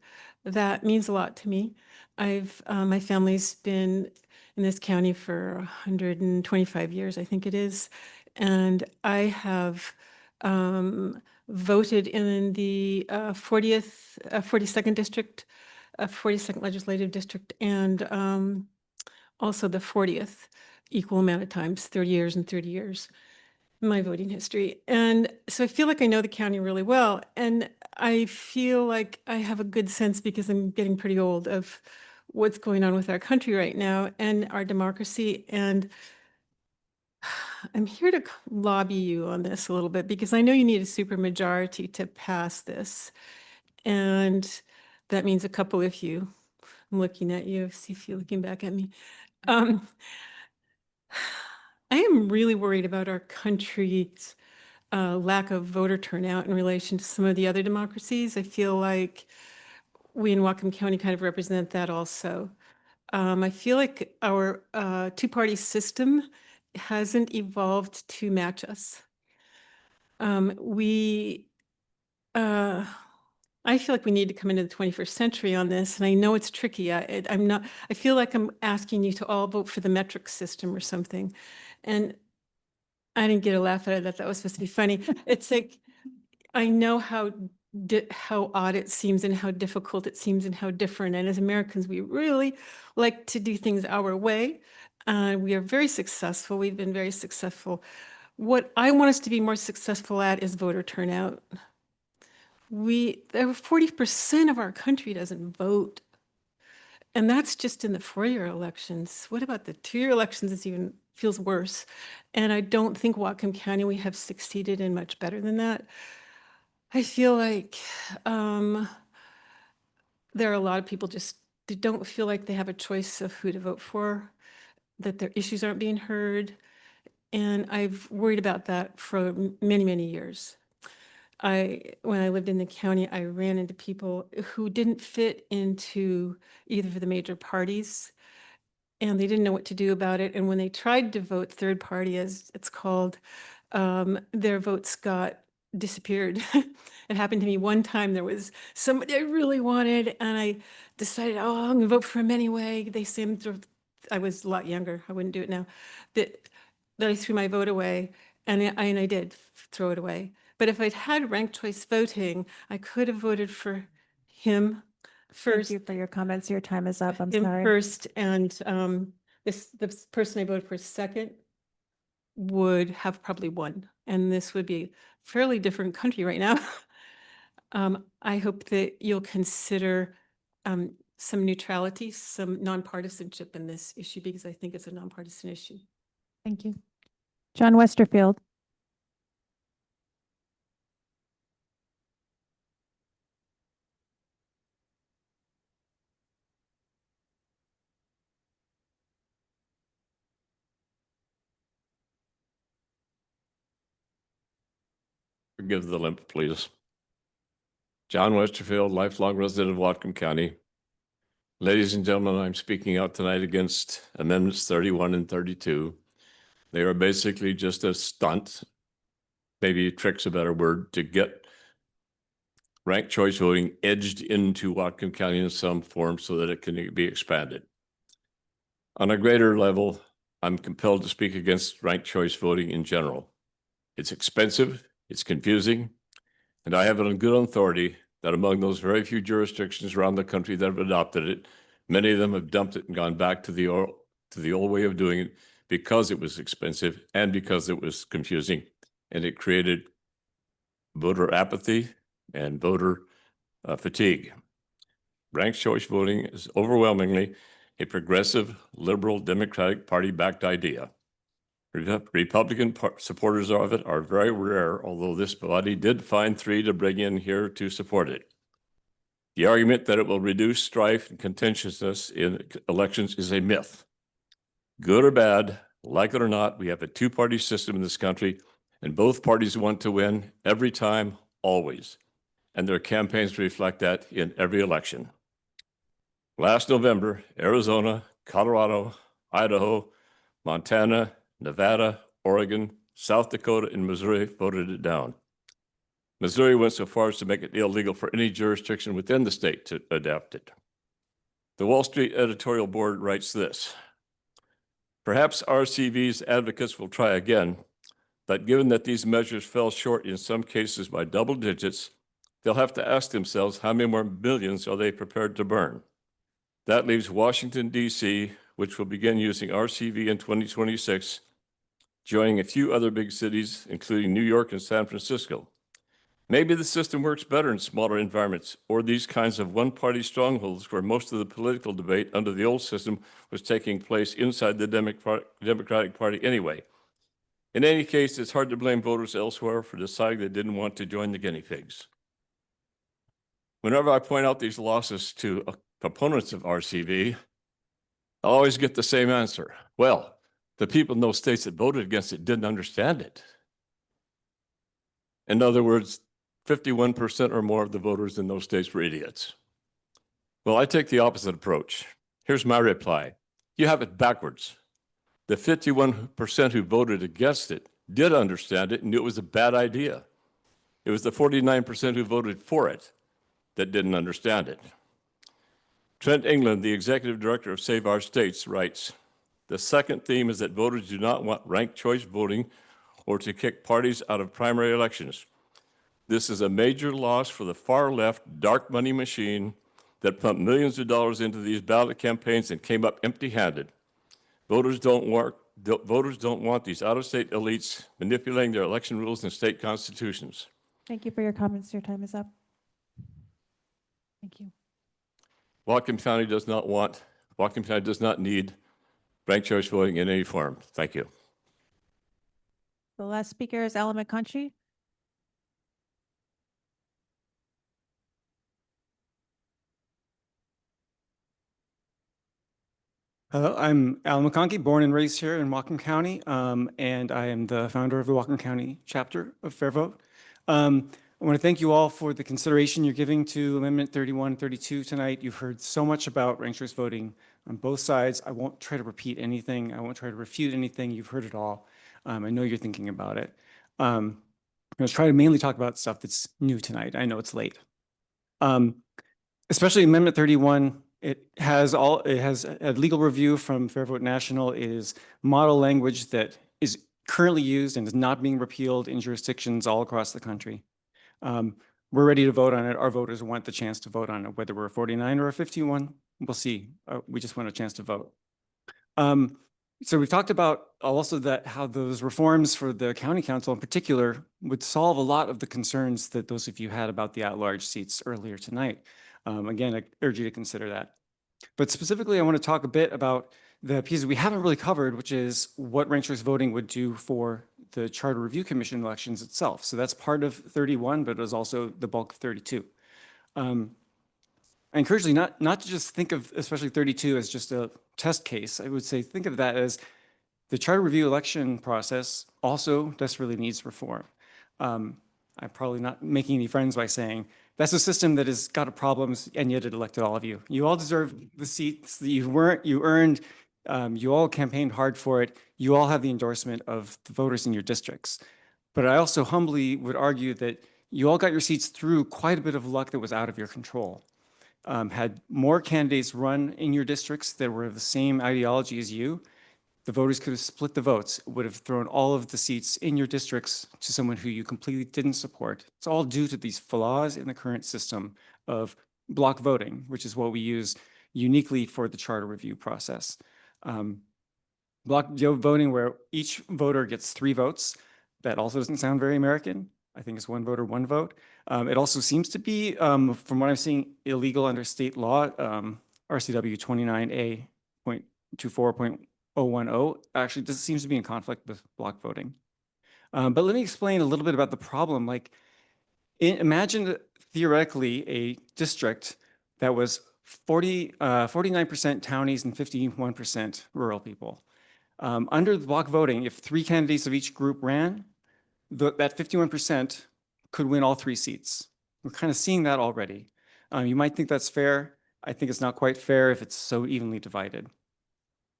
That means a lot to me. My family's been in this county for 125 years, I think it is. And I have voted in the 42nd district, 42nd legislative district, and also the 40th, equal amount of times, 30 years and 30 years, my voting history. And so I feel like I know the county really well. And I feel like I have a good sense, because I'm getting pretty old, of what's going on with our country right now and our democracy. And I'm here to lobby you on this a little bit, because I know you need a supermajority to pass this. And that means a couple of you. I'm looking at you, see if you're looking back at me. I am really worried about our country's lack of voter turnout in relation to some of the other democracies. I feel like we in Whatcom County kind of represent that also. I feel like our two-party system hasn't evolved to match us. I feel like we need to come into the 21st century on this, and I know it's tricky. I feel like I'm asking you to all vote for the metric system or something. And I didn't get a laugh out of that. That was supposed to be funny. It's like, I know how odd it seems and how difficult it seems and how different. And as Americans, we really like to do things our way. We are very successful. We've been very successful. What I want us to be more successful at is voter turnout. 40% of our country doesn't vote. And that's just in the 4-year elections. What about the 2-year elections? It even feels worse. And I don't think Whatcom County, we have succeeded in much better than that. I feel like there are a lot of people just don't feel like they have a choice of who to vote for, that their issues aren't being heard. And I've worried about that for many, many years. When I lived in the county, I ran into people who didn't fit into either of the major parties, and they didn't know what to do about it. And when they tried to vote third party, as it's called, their votes disappeared. It happened to me one time. There was somebody I really wanted, and I decided, oh, I'm gonna vote for him anyway. They seemed to, I was a lot younger. I wouldn't do it now. That I threw my vote away, and I did throw it away. But if I'd had ranked choice voting, I could have voted for him first. Thank you for your comments. Your time is up. I'm Him sorry. first, and this person I voted for second would have probably won. And this would be a fairly different country right now. I hope that you'll consider some neutrality, some nonpartisanship in this issue, because I think it's a nonpartisan issue. Thank you. John Westerfield. Forgive the limp, please. John Westerfield, lifelong resident of Whatcom County. Ladies and gentlemen, I'm speaking out tonight against amendments 31 and 32. They are basically just a stunt, maybe trick's a better word, to get ranked choice voting edged into Whatcom County in some form so that it can be expanded. On a greater level, I'm compelled to speak against ranked choice voting in general. It's expensive, it's confusing, and I have it on good authority that among those very few jurisdictions around the country that have adopted it, many of them have dumped it and gone back to the old way of doing it because it was expensive and because it was confusing, and it created voter apathy and voter fatigue. Ranked choice voting is overwhelmingly a progressive, liberal, Democratic Party-backed idea. Republican supporters of it are very rare, although this body did find 3 to bring in here to support it. The argument that it will reduce strife and contentiousness in elections is a myth. Good or bad, like it or not, we have a 2-party system in this country, and both parties want to win every time, always. And their campaigns reflect that in every election. Last November, Arizona, Colorado, Idaho, Montana, Nevada, Oregon, South Dakota, and Missouri voted it down. Missouri went so far as to make it illegal for any jurisdiction within the state to adopt it. The Wall Street editorial board writes this: perhaps RCV's advocates will try again, but given that these measures fell short in some cases by double digits, they'll have to ask themselves how many more millions are they prepared to burn. That leaves Washington, D.C., which will begin using RCV in 2026, joining a few other big cities, including New York and San Francisco. Maybe the system works better in smaller environments or these kinds of one-party strongholds where most of the political debate under the old system was taking place inside the Democratic Party anyway. In any case, it's hard to blame voters elsewhere for deciding they didn't want to join the guinea pigs. Whenever I point out these losses to proponents of RCV, I always get the same answer. Well, the people in those states that voted against it didn't understand it. In other words, 51% or more of the voters in those states were idiots. Well, I take the opposite approach. Here's my reply. You have it backwards. The 51% who voted against it did understand it and knew it was a bad idea. It was the 49% who voted for it that didn't understand it. Trent England, the executive director of Save Our States, writes, the second theme is that voters do not want ranked choice voting or to kick parties out of primary elections. This is a major loss for the far left dark money machine that pumped millions of dollars into these ballot campaigns and came up empty-handed. Voters don't want these out-of-state elites manipulating their election rules and state constitutions. Thank you for your comments. Your time is up. Thank you. Whatcom County does not need ranked choice voting in any form. Thank you. The last speaker is Ellen McConchy. Hello, I'm Al McConkey, born and raised here in Whatcom County, and I am the founder of the Whatcom County Chapter of Fair Vote. I want to thank you all for the consideration you're giving to Amendment 31 and 32 tonight. You've heard so much about ranked choice voting on both sides. I won't try to repeat anything. I won't try to refute anything. You've heard it all. I know you're thinking about it. I'm going to try to mainly talk about stuff that's new tonight. I know it's late. Especially Amendment 31, it has a legal review from Fair Vote National. It is model language that is currently used and is not being repealed in jurisdictions all across the country. We're ready to vote on it. Our voters want the chance to vote on it, whether we're a 49 or a 51, we'll see. We just want a chance to vote. So we've talked about also how those reforms for the county council in particular would solve a lot of the concerns that those of you had about the at-large seats earlier tonight. Again, I urge you to consider that. But specifically, I want to talk a bit about the pieces we haven't really covered, which is what ranked choice voting would do for the Charter Review Commission elections itself. So that's part of 31, but it was also the bulk of 32. I encourage you not to just think of especially 32 as just a test case. I would say think of that as the Charter Review election process also desperately needs reform. I'm probably not making any friends by saying that's a system that has got problems, and yet it elected all of you. You all deserve the seats that you earned. You all campaigned hard for it. You all have the endorsement of the voters in your districts. But I also humbly would argue that you all got your seats through quite a bit of luck that was out of your control. Had more candidates run in your districts that were of the same ideology as you, the voters could have split the votes, would have thrown all of the seats in your districts to someone who you completely didn't support. It's all due to these flaws in the current system of block voting, which is what we use uniquely for the charter review process. Block voting, where each voter gets 3 votes. That also doesn't sound very American. I think it's 1 voter, 1 vote. It also seems to be, from what I'm seeing, illegal under state law, RCW 29A.24.010. Actually, this seems to be in conflict with block voting. But let me explain a little bit about the problem. Like, imagine theoretically a district that was 49% townies and 51% rural people. Under the block voting, if 3 candidates of each group ran, that 51% could win all 3 seats. We're kind of seeing that already. You might think that's fair. I think it's not quite fair if it's so evenly divided.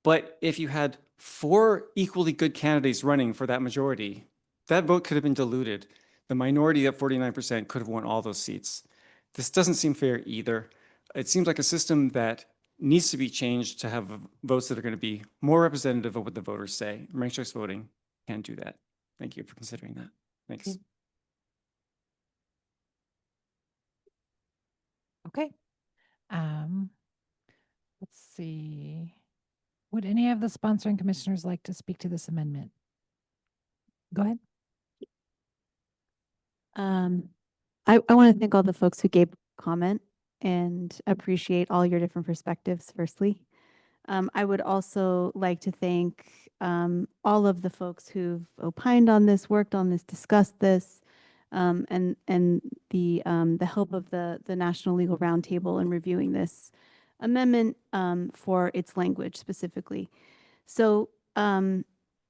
But if you had 4 equally good candidates running for that majority, that vote could have been diluted. The minority at 49% could have won all those seats. This doesn't seem fair either. It seems like a system that needs to be changed to have votes that are going to be more representative of what the voters say. Ranked choice voting can't do that. Thank you for considering that. Thanks. Okay. Let's see. Would any of the sponsoring commissioners like to speak to this amendment? Go ahead. I want to thank all the folks who gave comment and appreciate all your different perspectives, firstly. I would also like to thank all of the folks who've opined on this, worked on this, discussed this, and the help of the National Legal Roundtable in reviewing this amendment for its language specifically. So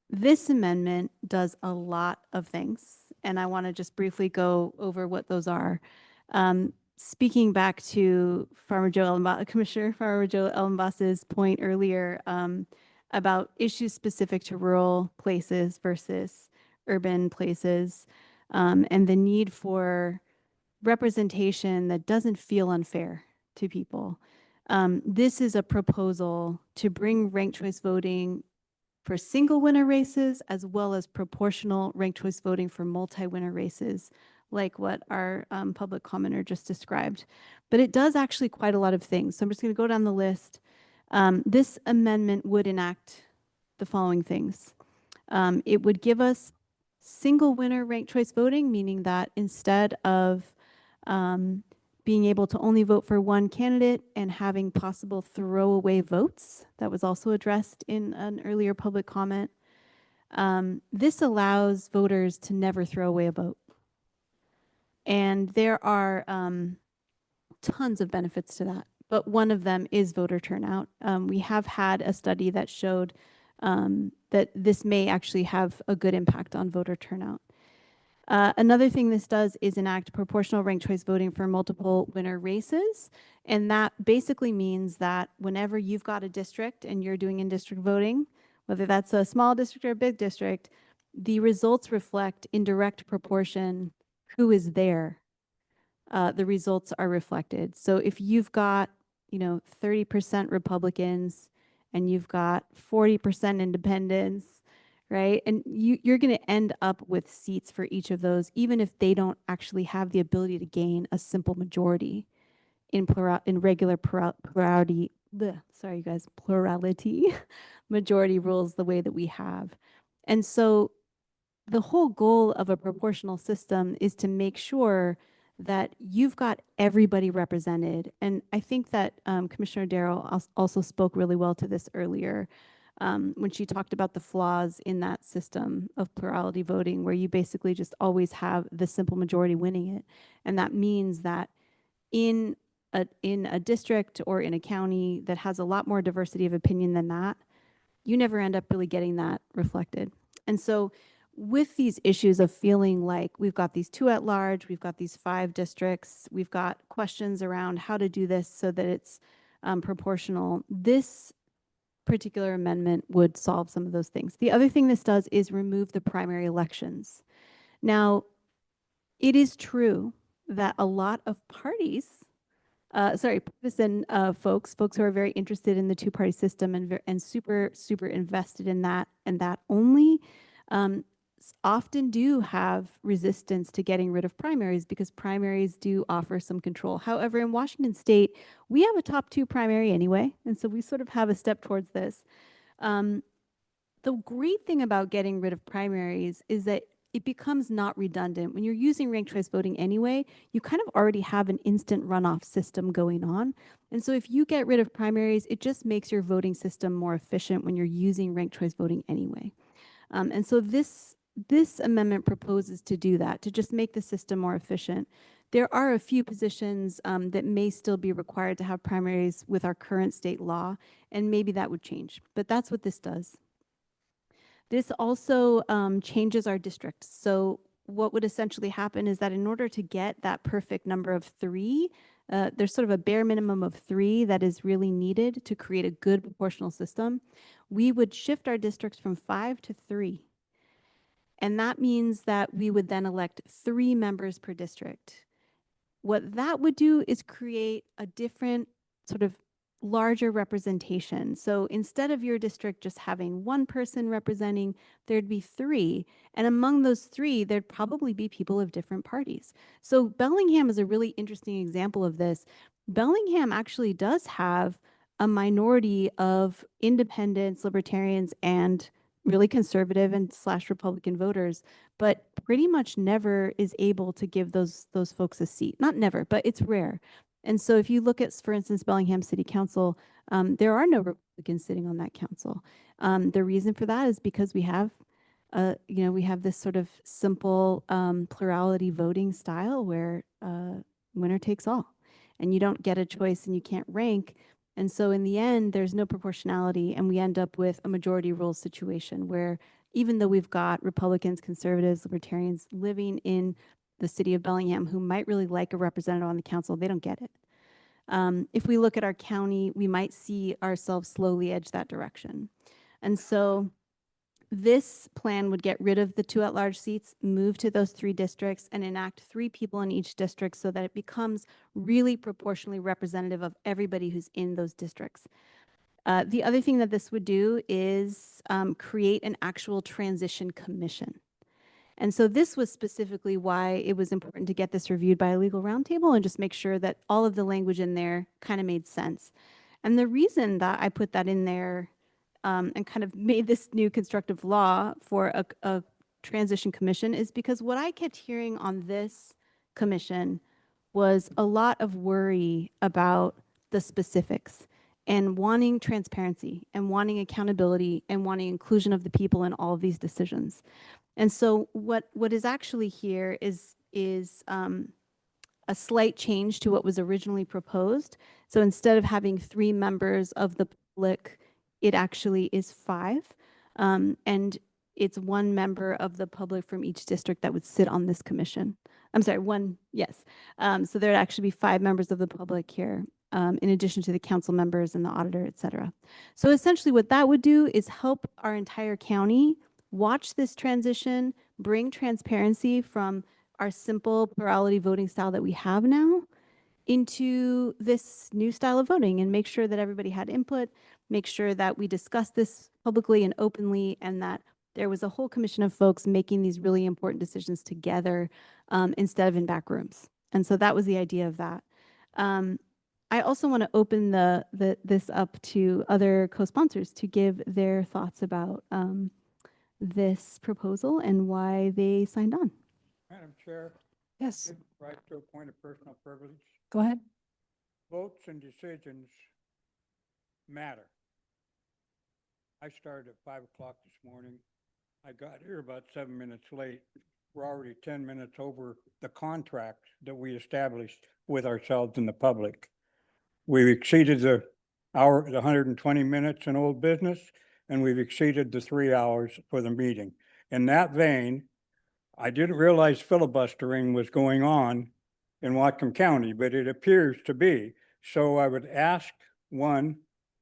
this amendment does a lot of things, and I want to just briefly go over what those are. Speaking back to Commissioner Farmer Joe Ellenboss's point earlier about issues specific to rural places versus urban places, and the need for representation that doesn't feel unfair to people. This is a proposal to bring ranked choice voting for single winner races, as well as proportional ranked choice voting for multi-winner races, like what our public commenter just described. But it does actually quite a lot of things. So I'm just going to go down the list. This amendment would enact the following things. It would give us single winner ranked choice voting, meaning that instead of being able to only vote for one candidate and having possible throwaway votes, that was also addressed in an earlier public comment. This allows voters to never throw away a vote. And there are tons of benefits to that, but one of them is voter turnout. We have had a study that showed that this may actually have a good impact on voter turnout. Another thing this does is enact proportional ranked choice voting for multiple winner races. And that basically means that whenever you've got a district and you're doing in-district voting, whether that's a small district or a big district, the results reflect in direct proportion who is there. The results are reflected. So if you've got, 30% Republicans and you've got 40% independents, right? And you're going to end up with seats for each of those, even if they don't actually have the ability to gain a simple majority in regular plurality. Sorry, you guys, plurality majority rules the way that we have. And so the whole goal of a proportional system is to make sure that you've got everybody represented. And I think that Commissioner Darrow also spoke really well to this earlier. When she talked about the flaws in that system of plurality voting, where you basically just always have the simple majority winning it. And that means that in a district or in a county that has a lot more diversity of opinion than that, you never end up really getting that reflected. And so with these issues of feeling like we've got these 2 at large, we've got these 5 districts, we've got questions around how to do this so that it's proportional, this particular amendment would solve some of those things. The other thing this does is remove the primary elections. Now, it is true that a lot of parties, partisan folks who are very interested in the 2-party system and super invested in that and that only, often do have resistance to getting rid of primaries because primaries do offer some control. However, in Washington State, we have a top 2 primary anyway, and so we sort of have a step towards this. The great thing about getting rid of primaries is that it becomes not redundant. When you're using ranked choice voting anyway, you kind of already have an instant runoff system going on. And so if you get rid of primaries, it just makes your voting system more efficient when you're using ranked choice voting anyway. And so this amendment proposes to do that, to just make the system more efficient. There are a few positions that may still be required to have primaries with our current state law, and maybe that would change, but that's what this does. This also changes our districts. So what would essentially happen is that in order to get that perfect number of 3, there's sort of a bare minimum of 3 that is really needed to create a good proportional system. We would shift our districts from 5 to 3. And that means that we would then elect 3 members per district. What that would do is create a different sort of larger representation. So instead of your district just having 1 person representing, there'd be 3. And among those 3, there'd probably be people of different parties. So Bellingham is a really interesting example of this. Bellingham actually does have a minority of independents, libertarians, and really conservative and / Republican voters, but pretty much never is able to give those folks a seat. Not never, but it's rare. And so if you look at, for instance, Bellingham City Council, there are no Republicans sitting on that council. The reason for that is because we have, we have this sort of simple plurality voting style where winner takes all, and you don't get a choice and you can't rank. And so in the end, there's no proportionality, and we end up with a majority rule situation where even though we've got Republicans, conservatives, libertarians living in the city of Bellingham who might really like a representative on the council, they don't get it. If we look at our county, we might see ourselves slowly edge that direction. And so this plan would get rid of the 2 at-large seats, move to those 3 districts, and enact 3 people in each district so that it becomes really proportionally representative of everybody who's in those districts. The other thing that this would do is create an actual transition commission. And so this was specifically why it was important to get this reviewed by a legal roundtable and just make sure that all of the language in there kind of made sense. And the reason that I put that in there and kind of made this new constructive law for a transition commission is because what I kept hearing on this commission was a lot of worry about the specifics and wanting transparency and wanting accountability and wanting inclusion of the people in all of these decisions. And so what is actually here is a slight change to what was originally proposed. So instead of having 3 members of the public, it actually is 5. And it's 1 member of the public from each district that would sit on this commission. I'm sorry, 1, yes. So there'd actually be 5 members of the public here, in addition to the council members and the auditor, et cetera. So essentially what that would do is help our entire county watch this transition, bring transparency from our simple plurality voting style that we have now into this new style of voting, and make sure that everybody had input, make sure that we discussed this publicly and openly, and that there was a whole commission of folks making these really important decisions together instead of in back rooms. And so that was the idea of that. I also want to open this up to other co-sponsors to give their thoughts about this proposal and why they signed on. Madam Chair. Yes. Right to a point of personal privilege. Go ahead. Votes and decisions matter. I started at 5 o'clock this morning. I got here about 7 minutes late. We're already 10 minutes over the contract that we established with ourselves and the public. We've exceeded the 120 minutes in old business, and we've exceeded the 3 hours for the meeting. in that vein, I didn't realize filibustering was going on in Whatcom County, but it appears to be. So I would ask, one,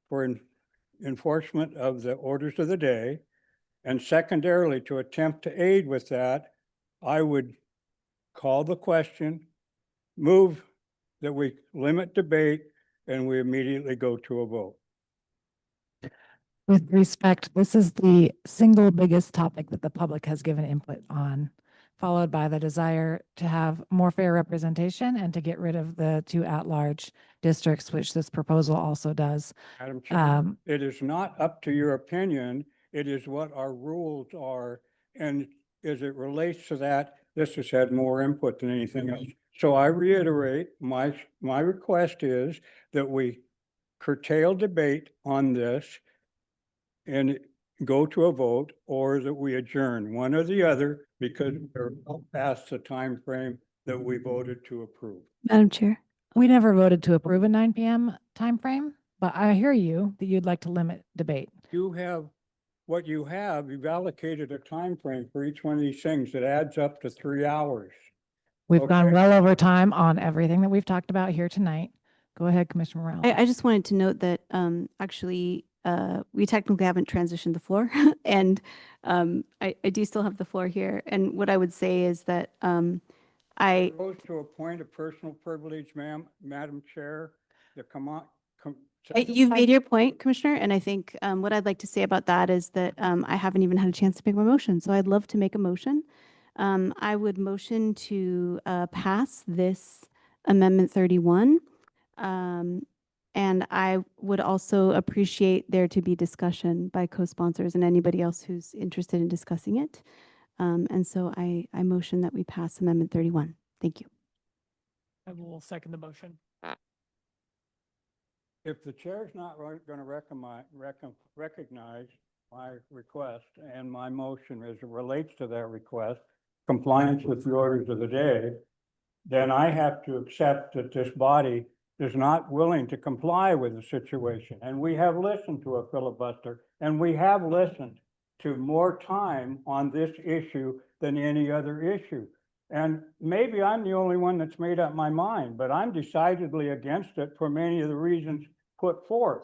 for enforcement of the orders of the day, and secondarily, to attempt to aid with that, I would call the question, move that we limit debate, and we immediately go to a vote. With respect, this is the single biggest topic that the public has given input on, followed by the desire to have more fair representation and to get rid of the 2 at-large districts, which this proposal also does. Madam Chair, it is not up to your opinion. It is what our rules are. And as it relates to that, this has had more input than anything else. So I reiterate, my request is that we curtail debate on this and go to a vote, or that we adjourn, one or the other, because we're well past the time frame that we voted to approve. Madam Chair. We never voted to approve a 9 PM timeframe, but I hear you that you'd like to limit debate. You have, what you have, you've allocated a time frame for each one of these things that adds up to 3 hours. We've gone Okay. well over time on everything that we've talked about here tonight. Go ahead, Commissioner Morales. I just wanted to note that actually we technically haven't transitioned the floor and I do still have the floor here. And what I would say is that I Goes to a point of personal privilege, Madam Chair, to come on. you've made your point, Commissioner, and I think what I'd like to say about that is that I haven't even had a chance to make my motion. So I'd love to make a motion. I would motion to pass this Amendment 31. And I would also appreciate there to be discussion by co-sponsors and anybody else who's interested in discussing it. And so I motion that we pass Amendment 31. Thank you. I will second the motion. If the chair's not going to recognize my request and my motion as it relates to that request, compliance with the orders of the day, then I have to accept that this body is not willing to comply with the situation. And we have listened to a filibuster, and we have listened to more time on this issue than any other issue. And maybe I'm the only one that's made up my mind, but I'm decidedly against it for many of the reasons put forth,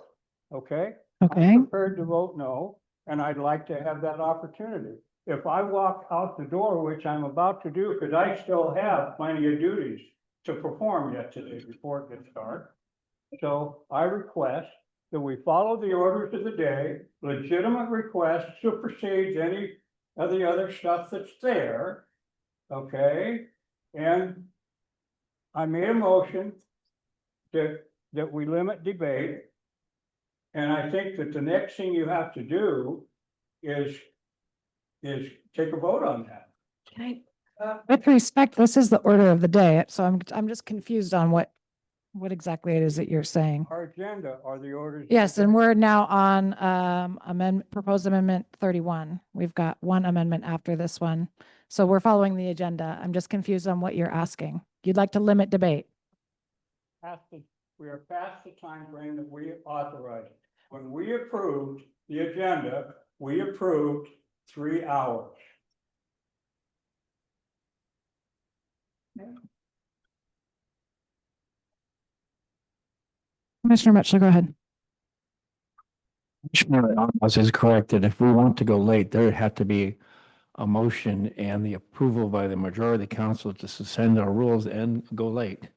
okay? Okay. I'm prepared to vote no, and I'd like to have that opportunity. If I walk out the door, which I'm about to do, because I still have plenty of duties to perform yet today before it gets dark. So I request that we follow the orders of the day. Legitimate request supersedes any of the other stuff that's there. Okay, and I made a motion that we limit debate. And I think that the next thing you have to do is take a vote on that. With respect, this is the order of the day, so I'm just confused on what exactly it is that you're saying. Our agenda are the orders. Yes, and we're now on proposed amendment 31. We've got one amendment after this one. So we're following the agenda. I'm just confused on what you're asking. You'd like to limit debate. We are past the time frame that we authorized. When we approved the agenda, we approved 3 hours. Commissioner Mitchell, go ahead. Commissioner Almas is correct that if we want to go late, there had to be a motion and the approval by the majority of the council to suspend our rules and go late.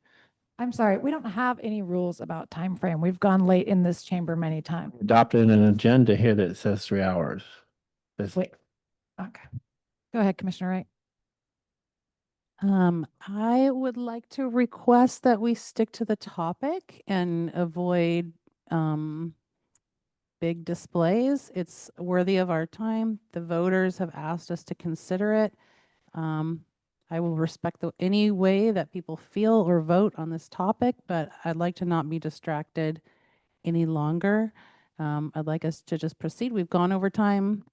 I'm sorry, we don't have any rules about time frame. We've gone late in this chamber many times. Adopted an agenda here that says 3 hours. Wait, okay. Go ahead, Commissioner Wright. I would like to request that we stick to the topic and avoid big displays. It's worthy of our time. The voters have asked us to consider it. I will respect any way that people feel or vote on this topic, but I'd like to not be distracted any longer. I'd like us to just proceed. We've gone over time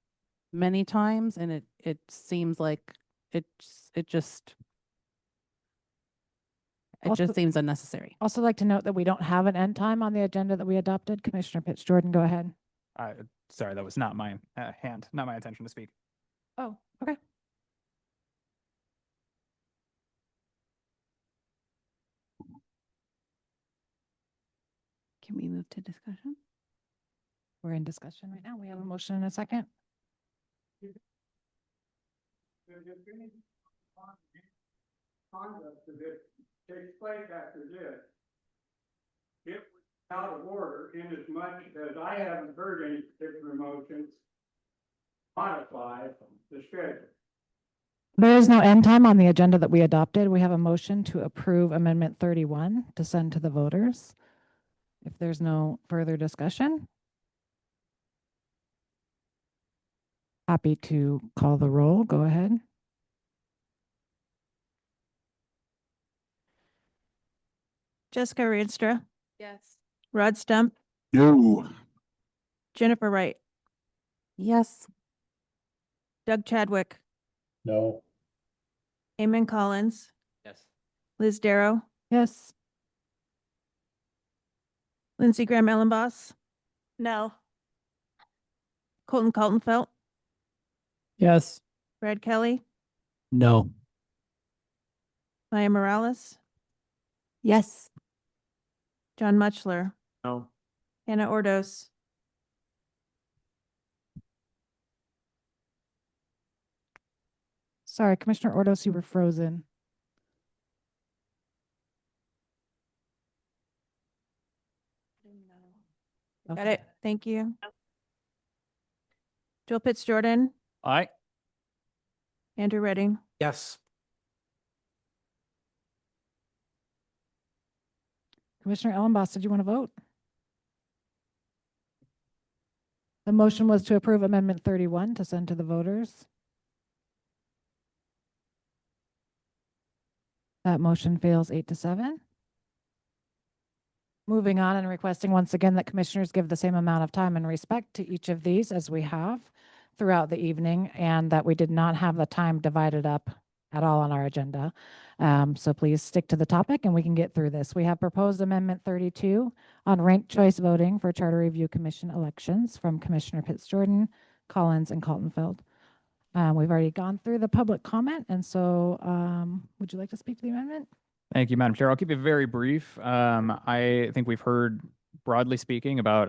many times, and it seems like it just seems unnecessary. Also like to note that we don't have an end time on the agenda that we adopted. Commissioner Pitts Jordan, go ahead. Sorry, that was not my not my intention to speak. Oh, Okay. Can we move to discussion? We're in discussion right now. We have a motion and a second. Conduct of it takes place after this. It was out of order in as much as I haven't heard any particular motions modify the schedule. There is no end time on the agenda that we adopted. We have a motion to approve Amendment 31 to send to the voters. If there's no further discussion, happy to call the roll. Go ahead. Jessica Rienstra, Yes. Rod Stump, No. Jennifer Wright, Yes. Doug Chadwick, No. Eamon Collins, Yes. Liz Darrow, Yes. Lindsey Graham Ellenboss, No. Colton Kaltenfeld, Yes. Brad Kelly, No. Maya Morales, Yes. John Mutchler, No. Hannah Ordos, Sorry, Commissioner Ordos, you were frozen. Got it. Thank you. Joel Pitts Jordan, Aye. Andrew Redding, Yes. Commissioner Ellenboss, did you want to vote? The motion was to approve Amendment 31 to send to the voters. That motion fails 8-7. Moving on and requesting once again that commissioners give the same amount of time and respect to each of these as we have throughout the evening, and that we did not have the time divided up at all on our agenda. So please stick to the topic and we can get through this. We have proposed Amendment 32 on ranked choice voting for Charter Review Commission elections from Commissioner Pitts Jordan, Collins, and Kaltenfeld. We've already gone through the public comment, and so would you like to speak to the amendment? Thank you, Madam Chair. I'll keep it very brief. I think we've heard, broadly speaking, about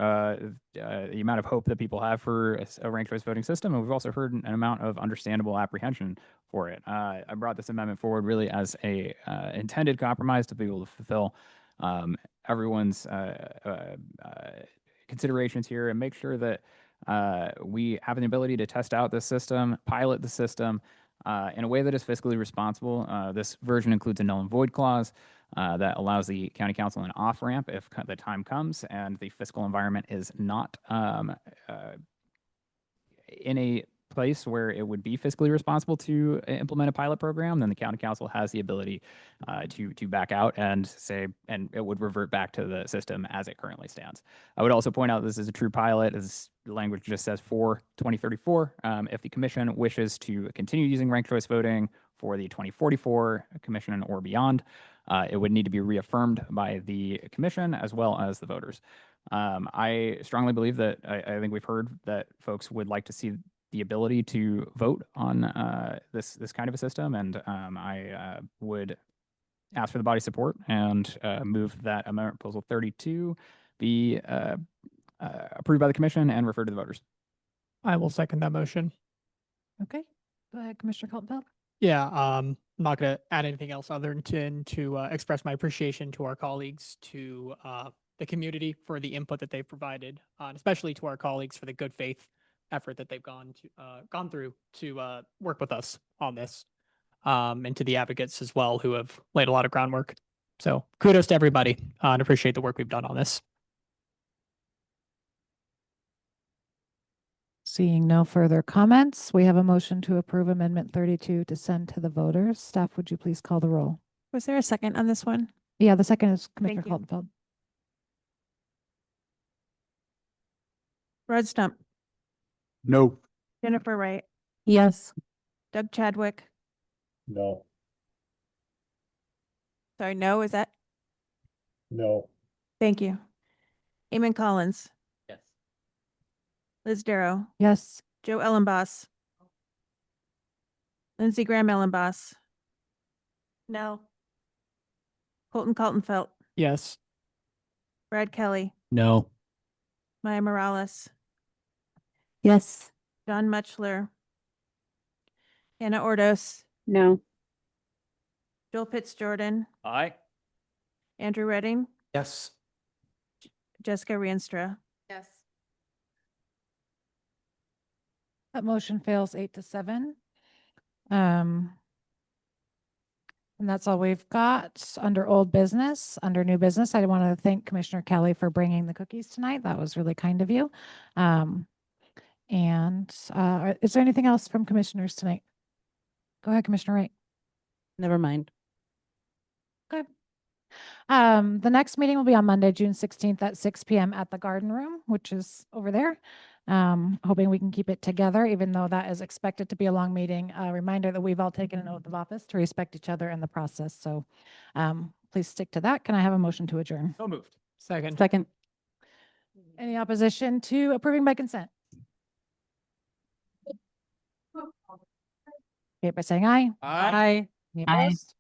the amount of hope that people have for a ranked choice voting system, and we've also heard an amount of understandable apprehension for it. I brought this amendment forward really as a intended compromise to be able to fulfill everyone's considerations here and make sure that we have the ability to test out this system, pilot the system, in a way that is fiscally responsible. This version includes a null and void clause that allows the county council an off-ramp if the time comes and the fiscal environment is not in a place where it would be fiscally responsible to implement a pilot program. Then the county council has the ability to back out and say, and it would revert back to the system as it currently stands. I would also point out this is a true pilot, as the language just says for 2034. If the commission wishes to continue using ranked choice voting for the 2044 commission or beyond, it would need to be reaffirmed by the commission as well as the voters. I strongly believe that I think we've heard that folks would like to see the ability to vote on this kind of a system, and I would ask for the body's support and move that amendment proposal 32 be approved by the commission and referred to the voters. I will second that motion. Okay, go ahead, Commissioner Kaltenfeld. Yeah, I'm not going to add anything else other than to express my appreciation to our colleagues, to the community for the input that they've provided, and especially to our colleagues for the good faith effort that they've gone through to work with us on this, and to the advocates as well who have laid a lot of groundwork. So kudos to everybody, and appreciate the work we've done on this. Seeing no further comments, we have a motion to approve Amendment 32 to send to the voters. Staff, would you please call the roll? was there a second on this one? Yeah, the second is Commissioner Thank you. Kaltenfeld. Rod Stump, No. Jennifer Wright, Yes. Doug Chadwick, No. sorry, no, is that? No. Thank you. Eamon Collins, Yes. Liz Darrow, Yes. Joe Ellenboss, Lindsey Graham Ellenboss, No. Colton Kaltenfeld, Yes. Brad Kelly, No. Maya Morales, Yes. John Mutchler, Hannah Ordos, No. Joel Pittsjordan, Aye. Andrew Redding, Yes. Jessica Rienstra. Yes. That motion fails 8-7. And that's all we've got under old business. Under new business, I want to thank Commissioner Kelly for bringing the cookies tonight. That was really kind of you. Is there anything else from commissioners tonight? Go ahead, Commissioner Wright. Never mind. Okay. The next meeting will be on Monday, June 16th at 6 p.m. at the Garden Room, which is over there. Hoping we can keep it together, even though that is expected to be a long meeting. A reminder that we've all taken an oath of office to respect each other in the process. So please stick to that. Can I have a motion to adjourn? So moved. Second. Second. Any opposition to approving by consent? Okay, by saying aye. Aye. Any Aye. opposed?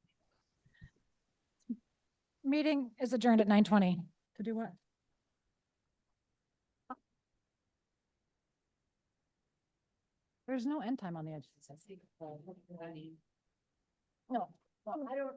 Meeting is adjourned at 9:20. To do what? There's no end time on the edge. No, well, I don't.